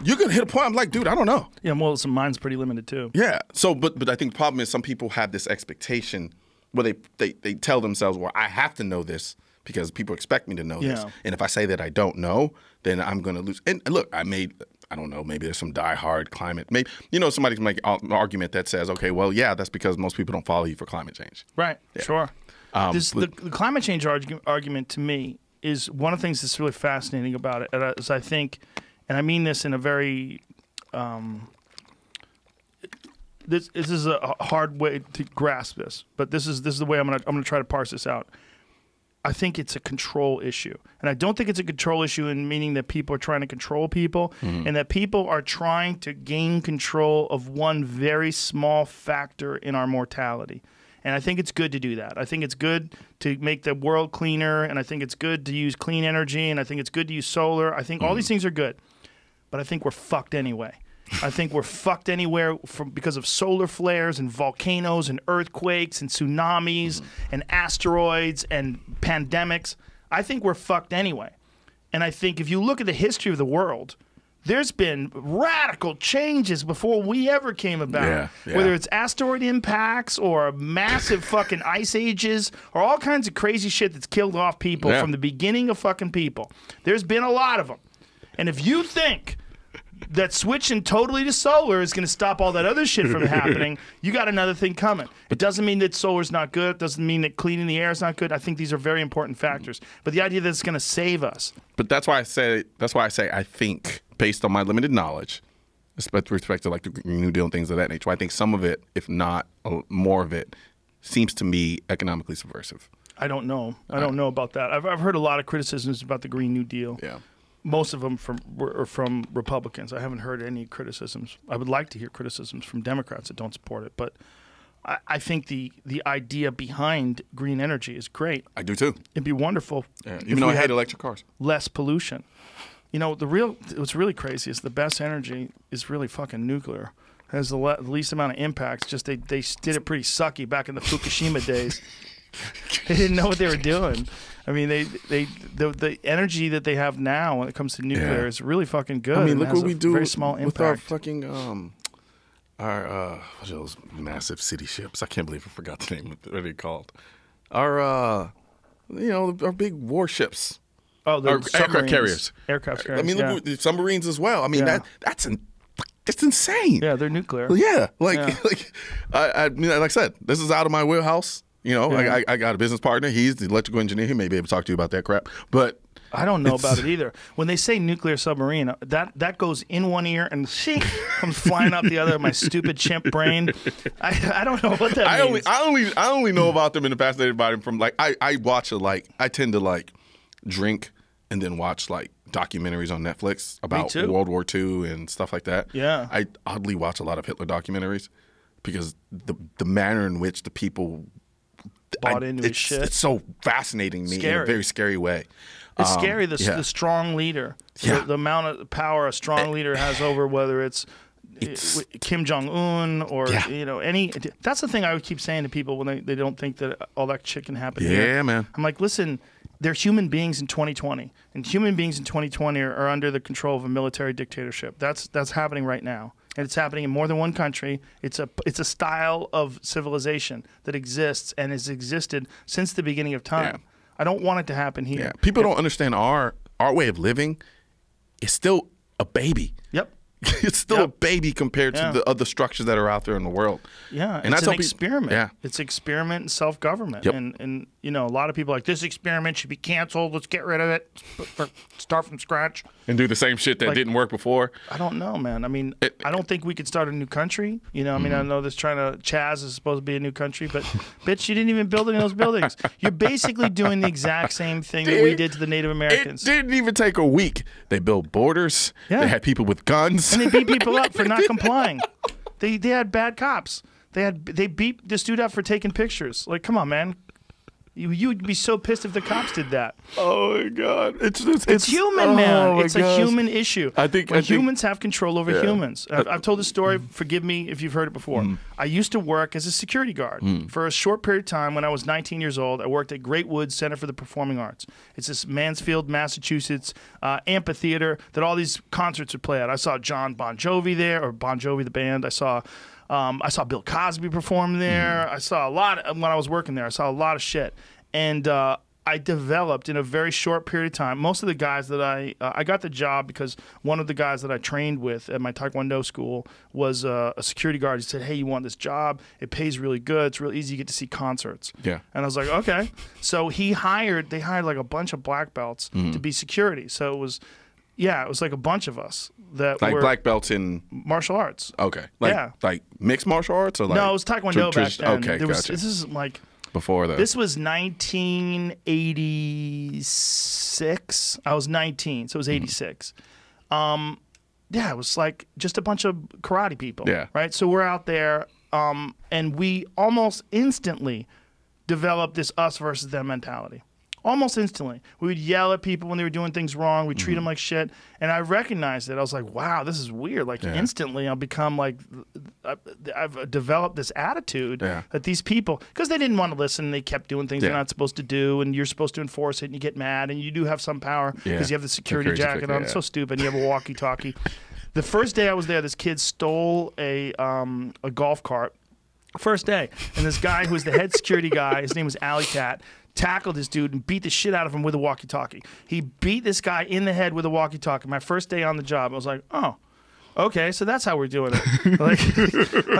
You're gonna hit a point. I'm like, dude, I don't know. Yeah. Well, mine's pretty limited too. Yeah. So, but I think the problem is some people have this expectation where they tell themselves, well, I have to know this because people expect me to know this, and if I say that I don't know, then I'm gonna lose. And look, I don't know, maybe there's some diehard climate. Maybe, somebody's making an argument that says, okay, well, yeah, that's because most people don't follow you for climate change. Right, sure. The climate change argument to me is one of the things that's really fascinating about it, is I think, and I mean this in a very this is a hard way to grasp this, but this is the way I'm gonna try to parse this out. I think it's a control issue, and I don't think it's a control issue in meaning that people are trying to control people, and that people are trying to gain control of one very small factor in our mortality. And I think it's good to do that. I think it's good to make the world cleaner, and I think it's good to use clean energy, and I think it's good to use solar. I think all these things are good, but I think we're fucked anyway. I think we're fucked anywhere because of solar flares and volcanoes and earthquakes and tsunamis and asteroids and pandemics. I think we're fucked anyway. And I think if you look at the history of the world, there's been radical changes before we ever came about. Whether it's asteroid impacts or massive fucking ice ages or all kinds of crazy shit that's killed off people from the beginning of fucking people. There's been a lot of them. And if you think that switching totally to solar is going to stop all that other shit from happening, you got another thing coming. It doesn't mean that solar's not good. It doesn't mean that cleaning the air is not good. I think these are very important factors. But the idea that it's going to save us. But that's why I say I think, based on my limited knowledge, with respect to like the Green New Deal and things of that nature, I think some of it, if not more of it, seems to me economically subversive. I don't know about that. I've heard a lot of criticisms about the Green New Deal. Yeah. Most of them are from Republicans. I haven't heard any criticisms. I would like to hear criticisms from Democrats that don't support it. But I think the idea behind green energy is great. I do too. It'd be wonderful. Yeah. Even though I hate electric cars. Less pollution. You know, what's really crazy is the best energy is really fucking nuclear. It has the least amount of impacts. Just they did it pretty sucky back in the Fukushima days. They didn't know what they were doing. I mean, the energy that they have now when it comes to nuclear is really fucking good. I mean, look what we do very small with our fucking what's those massive city ships? I can't believe I forgot the name. What are they called? Our our big warships. Oh, the aircraft carriers. Aircraft carriers. I mean, look at the submarines as well. I mean, that's insane. Yeah, they're nuclear. Yeah, I mean, like I said, this is out of my wheelhouse. You know, I got a business partner. He's the electrical engineer. He may be able to talk to you about that crap. But I don't know about it either. When they say nuclear submarine, that goes in one ear and comes flying out the other. My stupid chimp brain. I don't know what that means. I only know about them and am fascinated about them from I watch I tend to drink and then watch documentaries on Netflix about World War II and stuff like that. Yeah, I oddly watch a lot of Hitler documentaries because the manner in which the people bought into his shit. It's so fascinating to me in a very scary way. It's scary, the strong leader. The amount of power a strong leader has over whether it's Kim Jong-un or any. That's the thing I would keep saying to people when they don't think that all that shit can happen here. Yeah, man. I'm like, listen, they're human beings in 2020. And human beings in 2020 are under the control of a military dictatorship. That's happening right now. And it's happening in more than one country. It's a style of civilization that exists and has existed since the beginning of time. Yeah. I don't want it to happen here. Yeah. People don't understand our way of living is still a baby. Yep. It's still a baby compared to the other structures that are out there in the world. Yeah, and it's an experiment. Yeah. It's experiment and self-government. Yep. And a lot of people are like, this experiment should be canceled. Let's get rid of it. Start from scratch. And do the same shit that didn't work before. I don't know, man. I mean, I don't think we could start a new country. I mean, I know this Chaz is supposed to be a new country, but bitch, you didn't even build any of those buildings. You're basically doing the exact same thing that we did to the Native Americans. It didn't even take a week. They built borders. Yeah. They had people with guns. And they beat people up for not complying. They had bad cops. They beat this dude up for taking pictures. Like, come on, man. You'd be so pissed if the cops did that. Oh my God! It's human, man. It's a human issue. I think humans have control over humans. I've told this story. Forgive me if you've heard it before. I used to work as a security guard for a short period of time when I was 19 years old. I worked at Great Woods Center for the Performing Arts. It's this Mansfield, Massachusetts amphitheater that all these concerts would play at. I saw John Bon Jovi there, or Bon Jovi the band. I saw Bill Cosby perform there. I saw a lot when I was working there. I saw a lot of shit. And I developed in a very short period of time. Most of the guys that I got the job because one of the guys that I trained with at my Taekwondo school was a security guard. He said, hey, you want this job? It pays really good. It's real easy. You get to see concerts. Yeah. And I was like, okay. So they hired like a bunch of black belts to be security. So it was Yeah, it was like a bunch of us that Like were black belts in martial arts. Okay. Yeah. Like mixed martial arts or like No, it was Taekwondo back then. Okay, gotcha. This is like before that. This was 1986. I was 19, so it was 86. Yeah, it was like just a bunch of karate people. Yeah. Right. So we're out there, and we almost instantly developed this us versus them mentality. Almost instantly. We would yell at people when they were doing things wrong. We'd treat them like shit. And I recognized it. I was like, wow, this is weird. Like, instantly I'll become like, I've developed this attitude that these people, because they didn't want to listen, they kept doing things they're not supposed to do, and you're supposed to enforce it, and you get mad, and you do have some power because you have the security jacket on. It's so stupid. And you have a walkie-talkie. The first day I was there, this kid stole a golf cart. First day. And this guy who was the head security guy, his name was Alley Cat, tackled this dude and beat the shit out of him with a walkie-talkie. He beat this guy in the head with a walkie-talkie. My first day on the job, I was like, oh, okay, so that's how we're doing it. like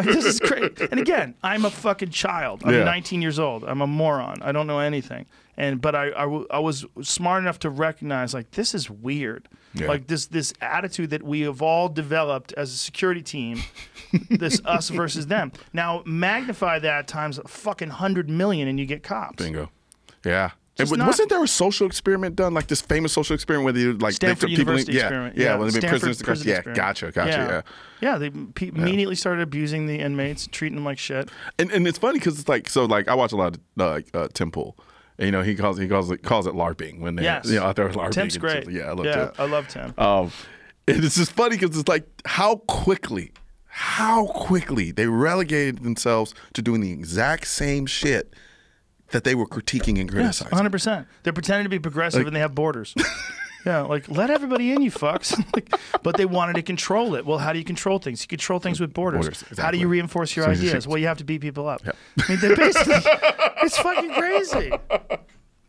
this is great. And again, I'm a fucking child. I'm 19 years old. I'm a moron. I don't know anything. But I was smart enough to recognize, like, this is weird. Yeah. Like this attitude that we have all developed as a security team, this us versus them. Now magnify that times a fucking 100 million, and you get cops. Bingo. Yeah. Wasn't there a social experiment done, like this famous social experiment where they like Stanford University experiment? Yeah, when they made prisoners. Gotcha. Yeah, they immediately started abusing the inmates, treating them like shit. And it's funny because it's like, so like I watch a lot of Tim Pool. And, you know, he calls it LARPing when they out there LARPing. Tim's great. Yeah, I love Tim. I love Tim. And it's just funny because it's like how quickly they relegated themselves to doing the exact same shit that they were critiquing and criticizing. 100%. They're pretending to be progressive and they have borders. Yeah, like, let everybody in, you fucks. But they wanted to control it. Well, how do you control things? You control things with borders. Exactly. How do you reinforce your ideas? Well, you have to beat people up. Yep. I mean, they're basically, it's fucking crazy.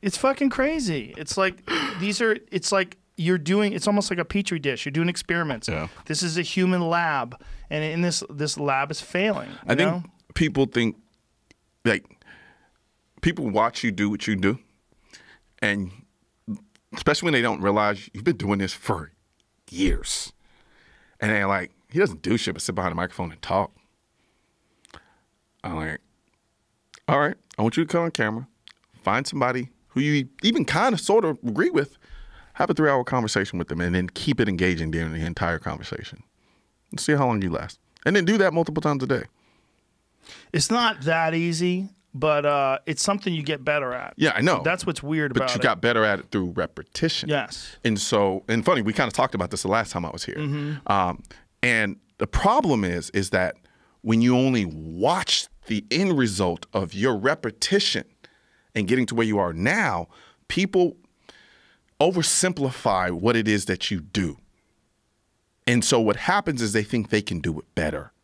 It's fucking crazy. It's like, it's like you're doing, it's almost like a petri dish. You're doing experiments. Yeah. This is a human lab. And in this lab is failing. I think people think, like, people watch you do what you do, and especially when they don't realize you've been doing this for years, and they're like, he doesn't do shit but sit behind a microphone and talk. I'm like, all right, I want you to come on camera, find somebody who you even kind of sort of agree with, have a 3-hour conversation with them, and then keep it engaging during the entire conversation. And see how long you last. And then do that multiple times a day. It's not that easy. But it's something you get better at. Yeah, I know. That's what's weird about it. But you got better at it through repetition. Yes. And funny, we kind of talked about this the last time I was here. Mm-hmm. And the problem is that when you only watch the end result of your repetition and getting to where you are now, people oversimplify what it is that you do. And so what happens is they think they can do it better,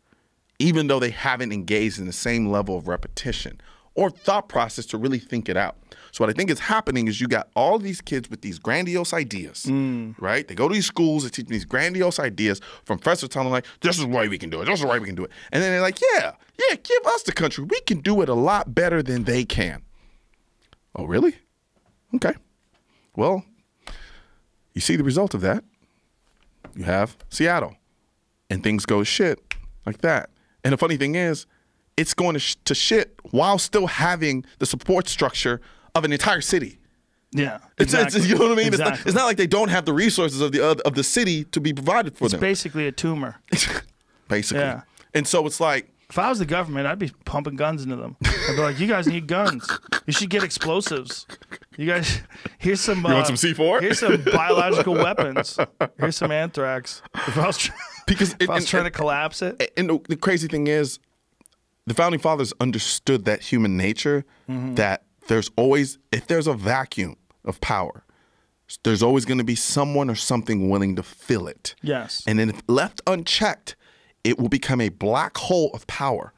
even though they haven't engaged in the same level of repetition or thought process to really think it out. So what I think is happening is you got all these kids with these grandiose ideas, right? They go to these schools and teach these grandiose ideas from professors telling them, like, this is the way we can do it. This is the way we can do it. And then they're like, yeah, give us the country. We can do it a lot better than they can. Oh, really? Okay. Well, you see the result of that. You have Seattle, and things go shit like that. And the funny thing is, it's going to shit while still having the support structure of an entire city. Yeah, exactly. You know what I mean? Exactly. It's not like they don't have the resources of the city to be provided for them. It's basically a tumor. Basically. Yeah. And so it's like, if I was the government, I'd be pumping guns into them. I'd be like, you guys need guns. You should get explosives. You guys, here's some. You want some C4? Here's some biological weapons. Here's some anthrax. If I was, trying to collapse it. And the crazy thing is, the Founding Fathers understood that human nature, that if there's a vacuum of power, there's always going to be someone or something willing to fill it. Yes. And then if left unchecked, it will become a black hole of power,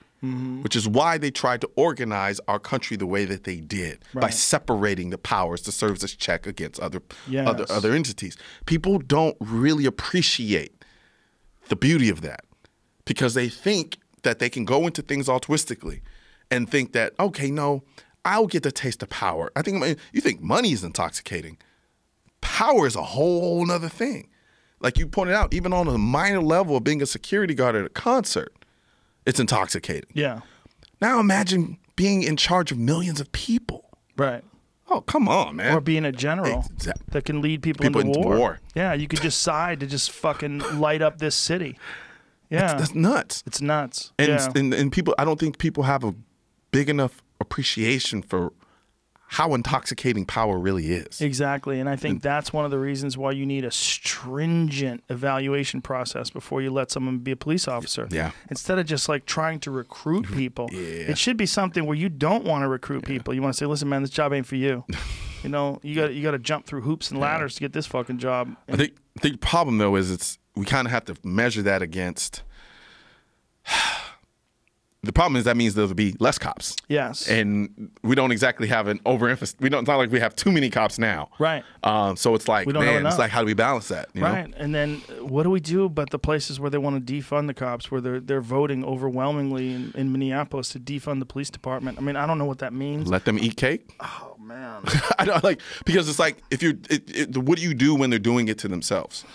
which is why they tried to organize our country the way that they did, by separating the powers to serve as a check against other entities. People don't really appreciate the beauty of that because they think that they can go into things altruistically and think that, okay, no, I'll get the taste of power. You think money is intoxicating. Power is a whole nother thing. like you pointed out, even on a minor level of being a security guard at a concert, it's intoxicating. Yeah. Now imagine being in charge of millions of people. Right. Oh, come on, man. Or being a general that can lead people into war. Yeah, you could decide to just fucking light up this city. Yeah. That's nuts. It's nuts. And people, I don't think people have a big enough appreciation for how intoxicating power really is. Exactly. And I think that's one of the reasons why you need a stringent evaluation process before you let someone be a police officer. Yeah. Instead of just like trying to recruit people, it should be something where you don't want to recruit people. You want to say, listen, man, this job ain't for you. You know, you got to jump through hoops and ladders to get this fucking job. I think the problem, though, is we kind of have to measure that against... The problem is that means there'll be less cops. Yes. And we don't exactly have an overemphasis. It's not like we have too many cops now. Right. So it's like, man, it's like, how do we balance that? You right. know? And then what do we do about the places where they want to defund the cops, where they're voting overwhelmingly in Minneapolis to defund the police department? I mean, I don't know what that means. Let them eat cake? Oh, man. I don't because it's like, if what do you do when they're doing it to themselves?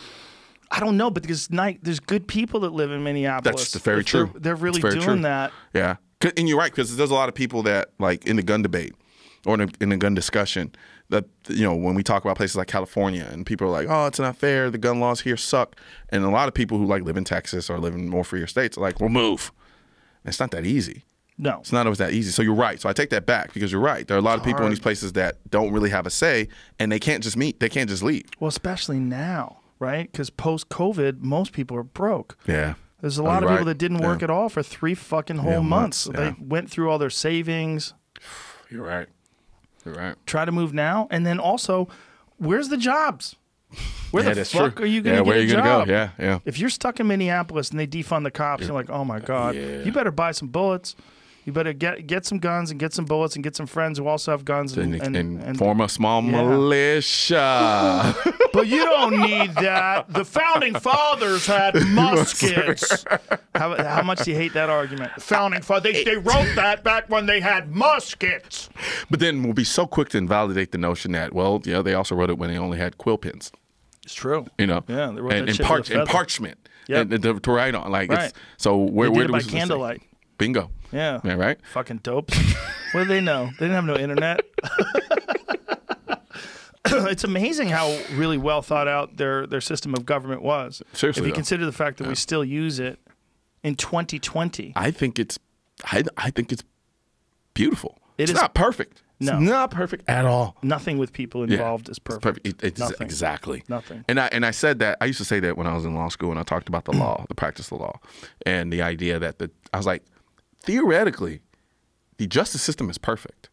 I don't know, but there's good people that live in Minneapolis. That's very true. They're really doing that. Yeah. And you're right, because there's a lot of people that, like, in the gun debate or in the gun discussion, that, you know, when we talk about places like California and people are like, oh, it's not fair, the gun laws here suck. And a lot of people who, like, live in Texas or live in more freer states are like, well, move. And it's not that easy. No. It's not always that easy. So you're right. So I take that back, because you're right. There are a lot of people in these places that don't really have a say, and they can't just meet. They can't just leave. Well, especially now. Right? Because post-COVID, most people are broke. Yeah. There's a lot of people that didn't work at all for 3 fucking whole months. They went through all their savings. You're right. You're right. Try to move now. And then also, where's the jobs? Where the fuck are you going to get a job? Where are you going to go? Yeah, yeah. If you're stuck in Minneapolis and they defund the cops, you're like, oh, my God. You better buy some bullets. You better get some guns and get some bullets and get some friends who also have guns and form a small militia. But you don't need that. The founding fathers had muskets. How much do you hate that argument? The founding fathers, they wrote that back when they had muskets. But then we'll be so quick to invalidate the notion that, well, yeah, they also wrote it when they only had quill pens. It's true. You know, yeah, they wrote that shit and parchment. Yep. And to write on, like, it's, so where do we by candlelight? Bingo. Yeah. Yeah, right? Fucking dopes. What do they know? They didn't have no internet. It's amazing how really well thought out their system of government was. Seriously, if you consider the fact that we still use it in 2020. I think it's beautiful. It's not perfect. No. It's not perfect at all. Nothing with people involved is perfect. It's Nothing. Exactly. Nothing. And I said that, I used to say that when I was in law school, and I talked about the law, the practice of the law, and the idea that I was like, theoretically, the justice system is perfect.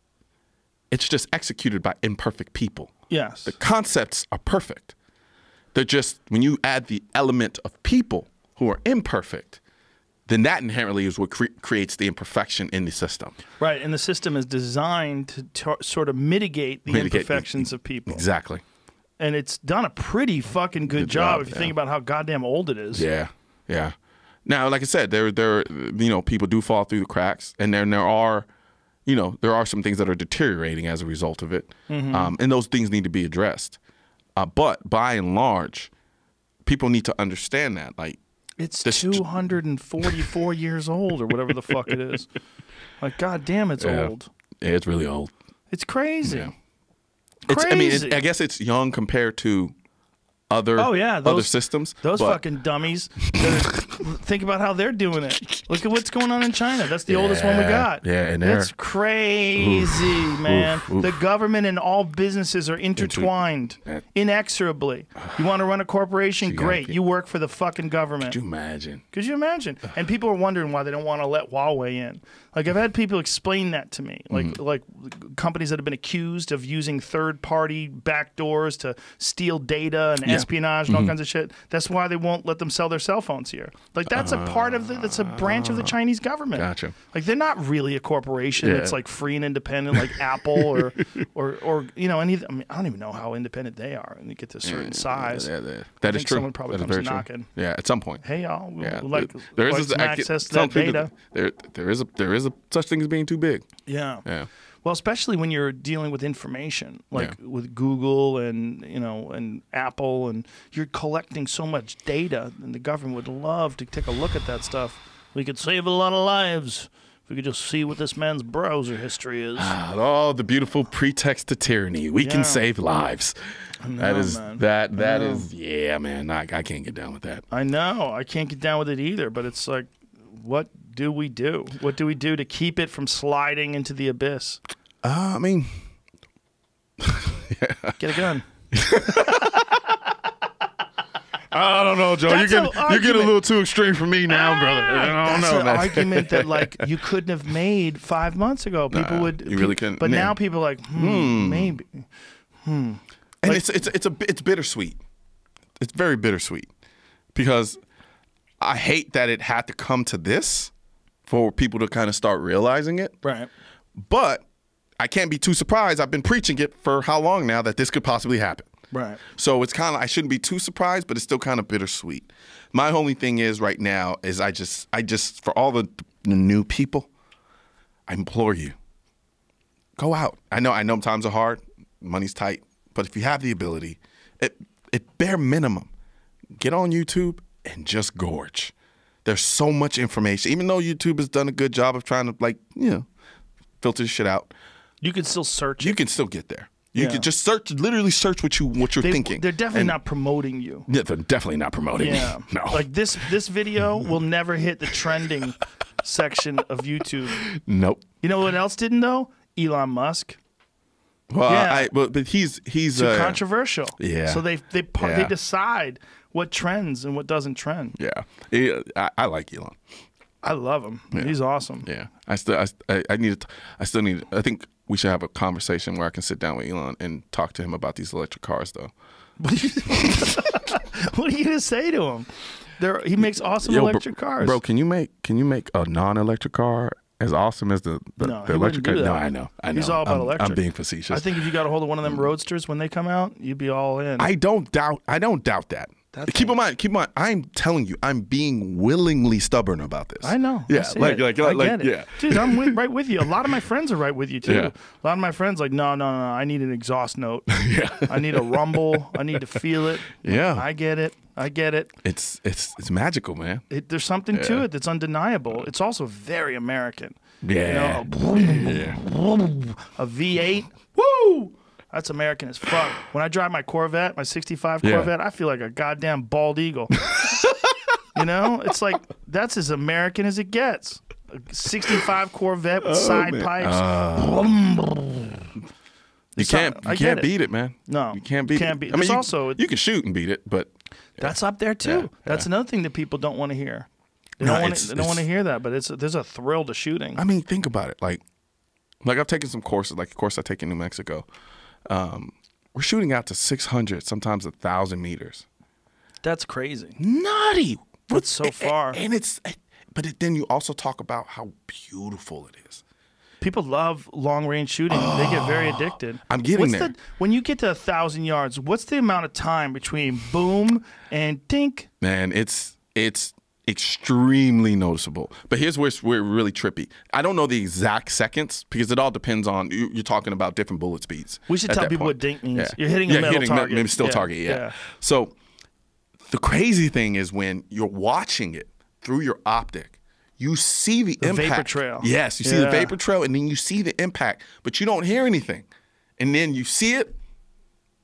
It's just executed by imperfect people. Yes. The concepts are perfect. They're just, when you add the element of people who are imperfect, then that inherently is what creates the imperfection in the system. Right, and the system is designed to sort of mitigate the imperfections of people. Exactly. And it's done a pretty fucking good job if you think about how goddamn old it is. Yeah, yeah. Now, like I said, there you know, people do fall through the cracks, and then there are some things that are deteriorating as a result of it, and those things need to be addressed. But by and large, people need to understand that, like, it's 244 years old or whatever the fuck it is. Like, goddamn, it's old. Yeah, it's really old. It's crazy. Yeah. Crazy. I guess it's young compared to other systems. Those fucking dummies. Think about how they're doing it. Look at what's going on in China. That's the oldest one we got. Yeah, and that's crazy, man. The government and all businesses are intertwined inexorably. You want to run a corporation? Great. You work for the fucking government. Could you imagine? Could you imagine? And people are wondering why they don't want to let Huawei in. Like, I've had people explain that to me. Like companies that have been accused of using third-party backdoors to steal data and espionage and all kinds of shit. That's why they won't let them sell their cell phones here. Like, that's a part of that's a branch of the Chinese government. Gotcha. Like, they're not really a corporation that's like free and independent, like Apple or you know, any. I mean, I don't even know how independent they are when they get to a certain size. That is true. Someone probably comes knocking. Yeah, at some point. Hey, y'all, there is some access to that data. There is a such thing as being too big. Yeah. Yeah. Well, especially when you're dealing with information, like with Google and and Apple, and you're collecting so much data, and the government would love to take a look at that stuff. We could save a lot of lives if we could just see what this man's browser history is. Oh, the beautiful pretext to tyranny. We can save lives. That is yeah, man. I can't get down with that. I know. I can't get down with it either, but it's like, what do we do? What do we do to keep it from sliding into the abyss? I mean, get a gun. I don't know, Joe. You're getting a little too extreme for me now, brother. I don't know. That's an argument that like you couldn't have made 5 months ago. People would. You really couldn't. But now people are like, maybe. And it's bittersweet. It's very bittersweet because I hate that it had to come to this for people to kind of start realizing it. Right. But I can't be too surprised. I've been preaching it for how long now that this could possibly happen. Right. So it's kind of, I shouldn't be too surprised, but it's still kind of bittersweet. My only thing is right now is I just for all the new people, I implore you, go out. I know times are hard, money's tight, but if you have the ability, at bare minimum, get on YouTube and just gorge. There's so much information. Even though YouTube has done a good job of trying to filter this shit out, you can still search. You can still get there. You can just literally search what you're thinking. They're definitely not promoting you. Yeah, they're definitely not promoting me. No. Like this video will never hit the trending section of YouTube. Nope. You know what else didn't though? Elon Musk. Well, but he's too controversial. Yeah. So they decide what trends and what doesn't trend. Yeah. I like Elon. I love him. Yeah. He's awesome. Yeah. I think we should have a conversation where I can sit down with Elon and talk to him about these electric cars, though. What are you gonna say to him? He makes awesome electric cars. Bro, can you make a non-electric car as awesome as the electric car? No, I know. He's all about electric. I'm being facetious. I think if you got a hold of one of them roadsters when they come out, you'd be all in. I don't doubt that. Keep in mind, I'm telling you, I'm being willingly stubborn about this. I know. Yeah, I get it. Yeah. Dude, I'm right with you. A lot of my friends are right with you too. Yeah. A lot of my friends like, no, I need an exhaust note. Yeah. I need a rumble. I need to feel it. Yeah. I get it. It's magical, man. There's something to it that's undeniable. It's also very American. Yeah. A V8. Woo! That's American as fuck. When I drive my Corvette, my 65 Corvette, I feel like a goddamn bald eagle. It's like, that's as American as it gets. A 65 Corvette with side pipes. You can't beat it, man. No. You can't beat it. I mean, you can shoot and beat it, but... That's up there, too. Yeah, that's another thing that people don't want to hear. They don't want to hear that, but there's a thrill to shooting. I mean, think about it. Like I've taken some courses, like a course I take in New Mexico. We're shooting out to 600, sometimes 1,000 meters. That's crazy. Nutty. That's so far. But then you also talk about how beautiful it is. People love long range shooting. They get very addicted. I'm getting there. When you get to 1,000 yards, what's the amount of time between boom and dink? Man, it's extremely noticeable. But here's where we're really trippy. I don't know the exact seconds because it all depends on, you're talking about different bullet speeds. We should tell people what dink means. Yeah. You're hitting a metal target. Target, yeah. So the crazy thing is when you're watching it through your optic, you see the impact. Vapor trail. Yes, you see the vapor trail and then you see the impact, but you don't hear anything. And then you see it,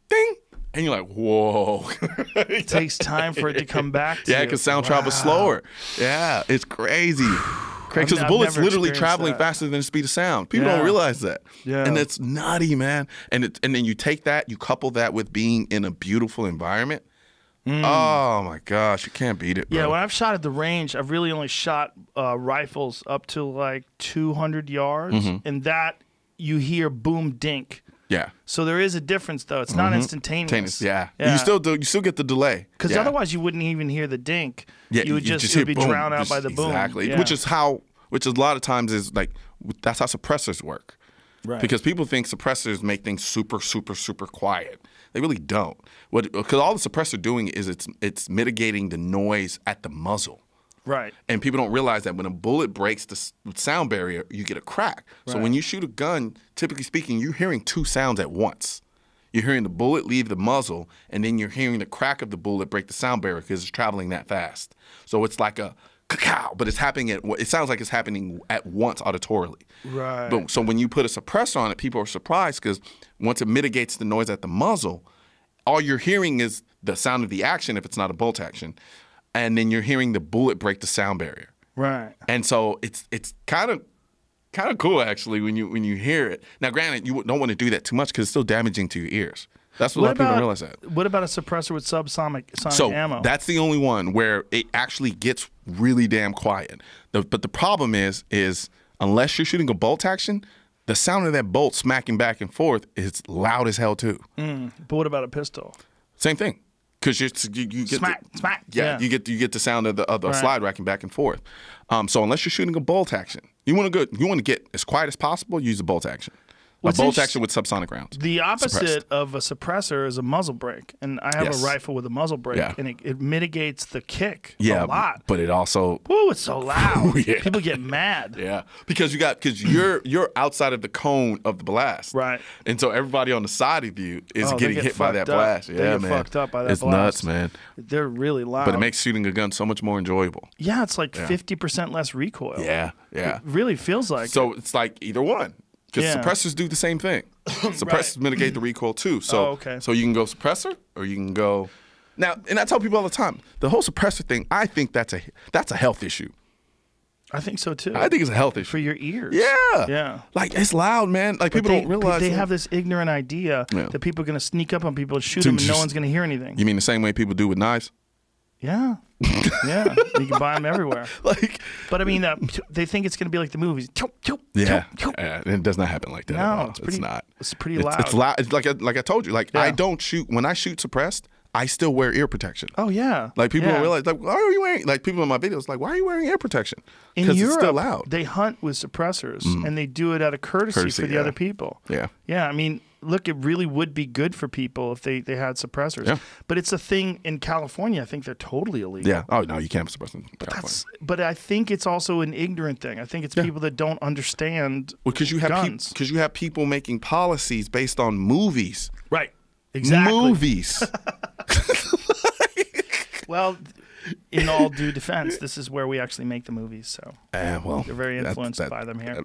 ding, and you're like, whoa. It takes time for it to come back to you. Yeah, because sound travels slower. Yeah, it's crazy. Because the bullet's literally traveling faster than the speed of sound. People don't realize that. Yeah. And it's nutty, man. And then you take that, you couple that with being in a beautiful environment. Oh, my gosh. You can't beat it, bro. Yeah, when I've shot at the range, I've really only shot rifles up to like 200 yards. And that, you hear boom, dink. Yeah. So there is a difference, though. It's not instantaneous. Yeah. You still get the delay. Because otherwise you wouldn't even hear the dink. Yeah, you would just be drowned out by the boom. Exactly. Yeah. Which is a lot of times is like, that's how suppressors work. Right. Because people think suppressors make things super, super, super quiet. They really don't. Because all the suppressor doing is it's mitigating the noise at the muzzle. Right. And people don't realize that when a bullet breaks the sound barrier, you get a crack. So when you shoot a gun, typically speaking, you're hearing two sounds at once. You're hearing the bullet leave the muzzle, and then you're hearing the crack of the bullet break the sound barrier because it's traveling that fast. So it's like a cacao, but it sounds like it's happening at once auditorily. Right. Boom. So when you put a suppressor on it, people are surprised because once it mitigates the noise at the muzzle, all you're hearing is the sound of the action if it's not a bolt action, and then you're hearing the bullet break the sound barrier. Right. And so it's kind of cool actually when you hear it. Now, granted, you don't want to do that too much because it's still damaging to your ears. That's what a lot of people don't realize that. What about a suppressor with subsonic ammo? That's the only one where it actually gets really damn quiet. But the problem is unless you're shooting a bolt action, the sound of that bolt smacking back and forth is loud as hell too. But what about a pistol? Same thing. Because you get smack. Yeah, you get the sound of the slide racking back and forth. So unless you're shooting a bolt action, you want to get as quiet as possible. Use a bolt action. A bolt action with subsonic rounds. The opposite of a suppressor is a muzzle brake, and I have a rifle with a muzzle brake, and it mitigates the kick a lot. But it also it's so loud. People get mad. Yeah, because you're outside of the cone of the blast, right? And so everybody on the side of you is getting hit by that blast. They get fucked up by that blast. It's nuts, man. They're really loud. But it makes shooting a gun so much more enjoyable. Yeah, it's like 50% less recoil. Yeah. It really feels like. So it's like either one. Because suppressors do the same thing. Suppressors mitigate the recoil too. So, so you can go suppressor or you can go. Now, and I tell people all the time, the whole suppressor thing, I think that's a health issue. I think so too. I think it's a health issue. For your ears. Yeah. Yeah. Like, it's loud, man. Like, people don't realize. They have this ignorant idea that people are going to sneak up on people and shoot them and no one's going to hear anything. You mean the same way people do with knives? Yeah. Yeah. You can buy them everywhere. But I mean, they think it's going to be like the movies. It does not happen like that at all. It's not. It's pretty loud. It's loud. It's like I told you. Like, I don't shoot. When I shoot suppressed, I still wear ear protection. Oh, yeah. Like, people don't realize, like, why are you wearing, like, people in my videos, like, why are you wearing ear protection? Because it's still loud. They hunt with suppressors, and they do it out of courtesy for the other people. Yeah. Yeah, I mean, look, it really would be good for people if they had suppressors. Yeah. But it's a thing in California. I think they're totally illegal. Yeah. Oh, no, you can't have suppressors in California. But I think it's also an ignorant thing. I think it's people that don't understand because you have people making policies based on movies. Right. Exactly. Movies. Well, in all due defense, this is where we actually make the movies, so well, they're very influenced by them here.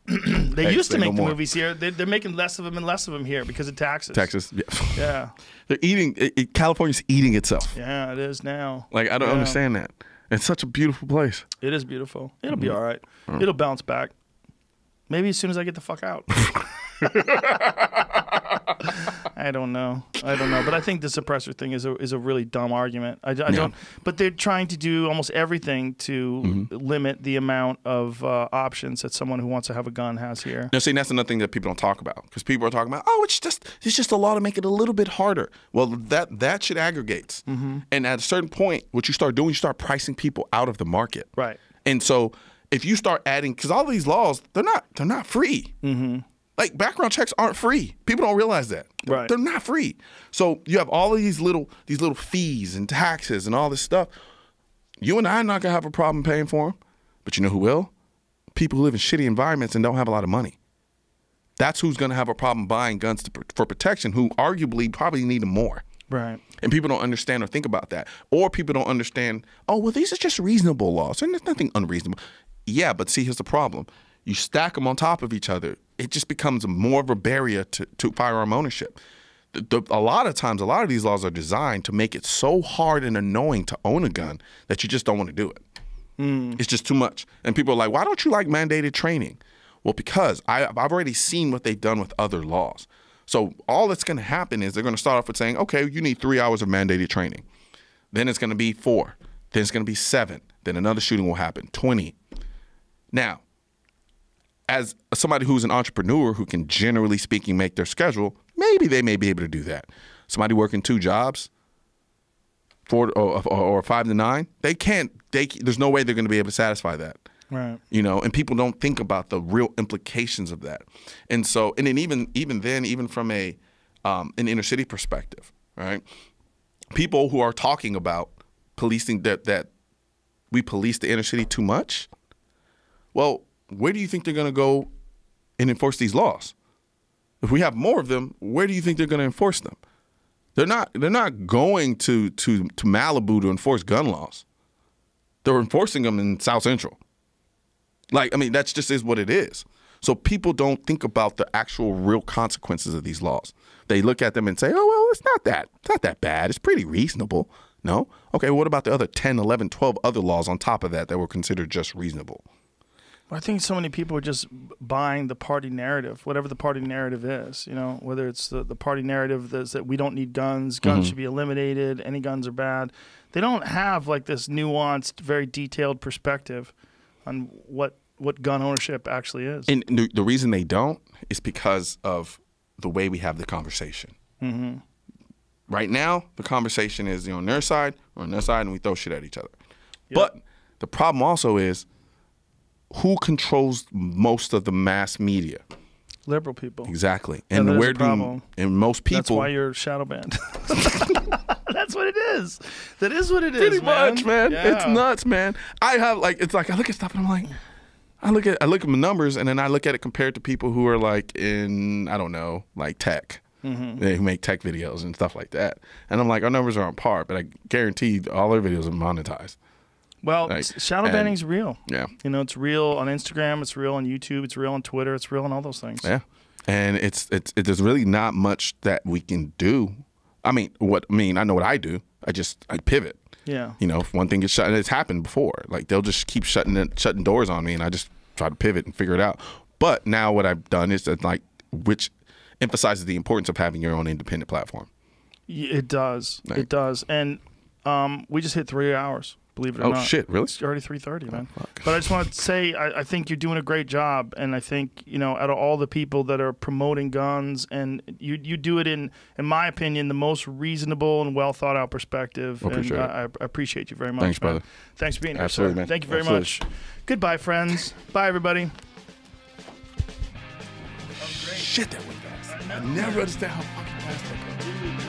They used to make the movies here. They're making less of them and less of them here because of taxes. Texas, yeah. They're eating. California's eating itself. Yeah, it is now. Like, I don't understand that. It's such a beautiful place. It is beautiful. It'll be all right. It'll bounce back. Maybe as soon as I get the fuck out. I don't know. But I think the suppressor thing is a really dumb argument. I don't. But they're trying to do almost everything to limit the amount of options that someone who wants to have a gun has here. Now, see, that's another thing that people don't talk about, because people are talking about, it's just a law to make it a little bit harder. Well, that shit aggregates, and at a certain point, what you start doing, you start pricing people out of the market. Right. And so if you start adding, because all of these laws, they're not free. Like, background checks aren't free. People don't realize that. Right. They're not free. So you have all of these little fees and taxes and all this stuff. You and I are not gonna have a problem paying for them, but you know who will? People who live in shitty environments and don't have a lot of money. That's who's gonna have a problem buying guns for protection, who arguably probably need them more. Right. And people don't understand or think about that. Or people don't understand, these are just reasonable laws. And there's nothing unreasonable. Yeah, but see, here's the problem. You stack them on top of each other, it just becomes more of a barrier to firearm ownership. A lot of times, a lot of these laws are designed to make it so hard and annoying to own a gun that you just don't want to do it. It's just too much. And people are like, why don't you like mandated training? Well, because I've already seen what they've done with other laws. So all that's going to happen is they're going to start off with saying, okay, you need 3 hours of mandated training. Then it's going to be 4. Then it's going to be 7. Then another shooting will happen, 20. Now, as somebody who's an entrepreneur who can, generally speaking, make their schedule, maybe they may be able to do that. Somebody working 2 jobs, 4 or 5 to 9, they can't. There's no way they're going to be able to satisfy that. Right. You know, and people don't think about the real implications of that. And so, and then even from an inner city perspective, right? People who are talking about policing that we police the inner city too much. Well, where do you think they're going to go and enforce these laws? If we have more of them, where do you think they're going to enforce them? They're not going to Malibu to enforce gun laws. They're enforcing them in South Central. Like, I mean, that's just is what it is. So people don't think about the actual real consequences of these laws. They look at them and say, oh, well, it's not that bad. It's pretty reasonable. No? Okay, what about the other 10, 11, 12 other laws on top of that were considered just reasonable? Well, I think so many people are just buying the party narrative, whatever the party narrative is, you know, whether it's the party narrative that's that we don't need guns, guns should be eliminated, any guns are bad. They don't have like this nuanced, very detailed perspective on what gun ownership actually is. And the reason they don't is because of the way we have the conversation. Right now, the conversation is, you know, on their side or on their side, and we throw shit at each other. Yep. But the problem also is, who controls most of the mass media? Liberal people. Exactly. And where do most people? That's why you're shadow banned. That's what it is. That is what it is. Pretty much, man. Yeah. It's nuts, man. I have like I look at stuff and I'm like, I look at the numbers and then I look at it compared to people who are like in, I don't know, like tech. They make tech videos and stuff like that. And I'm like, our numbers are on par, but I guarantee all their videos are monetized. Well, like, shadow banning's real. Yeah. You know, it's real on Instagram, it's real on YouTube, it's real on Twitter, it's real on all those things. Yeah. And there's really not much that we can do. I know what I do. I pivot. Yeah. You know, if one thing gets shut, and it's happened before. Like they'll just keep shutting doors on me and I just try to pivot and figure it out. But now what I've done is that which emphasizes the importance of having your own independent platform. It does. Right. It does. And we just hit 3 hours. Believe it or not. Oh shit! Really? It's already 3:30, man. But I just want to say, I think you're doing a great job, and I think, you know, out of all the people that are promoting guns, and you do it in my opinion, the most reasonable and well thought out perspective. I appreciate you very much. Thanks, brother. Thanks for being here. Absolutely, man. Thank you very much. Goodbye, friends. Bye, everybody. Shit, that went fast. I never understand how fucking fast that goes.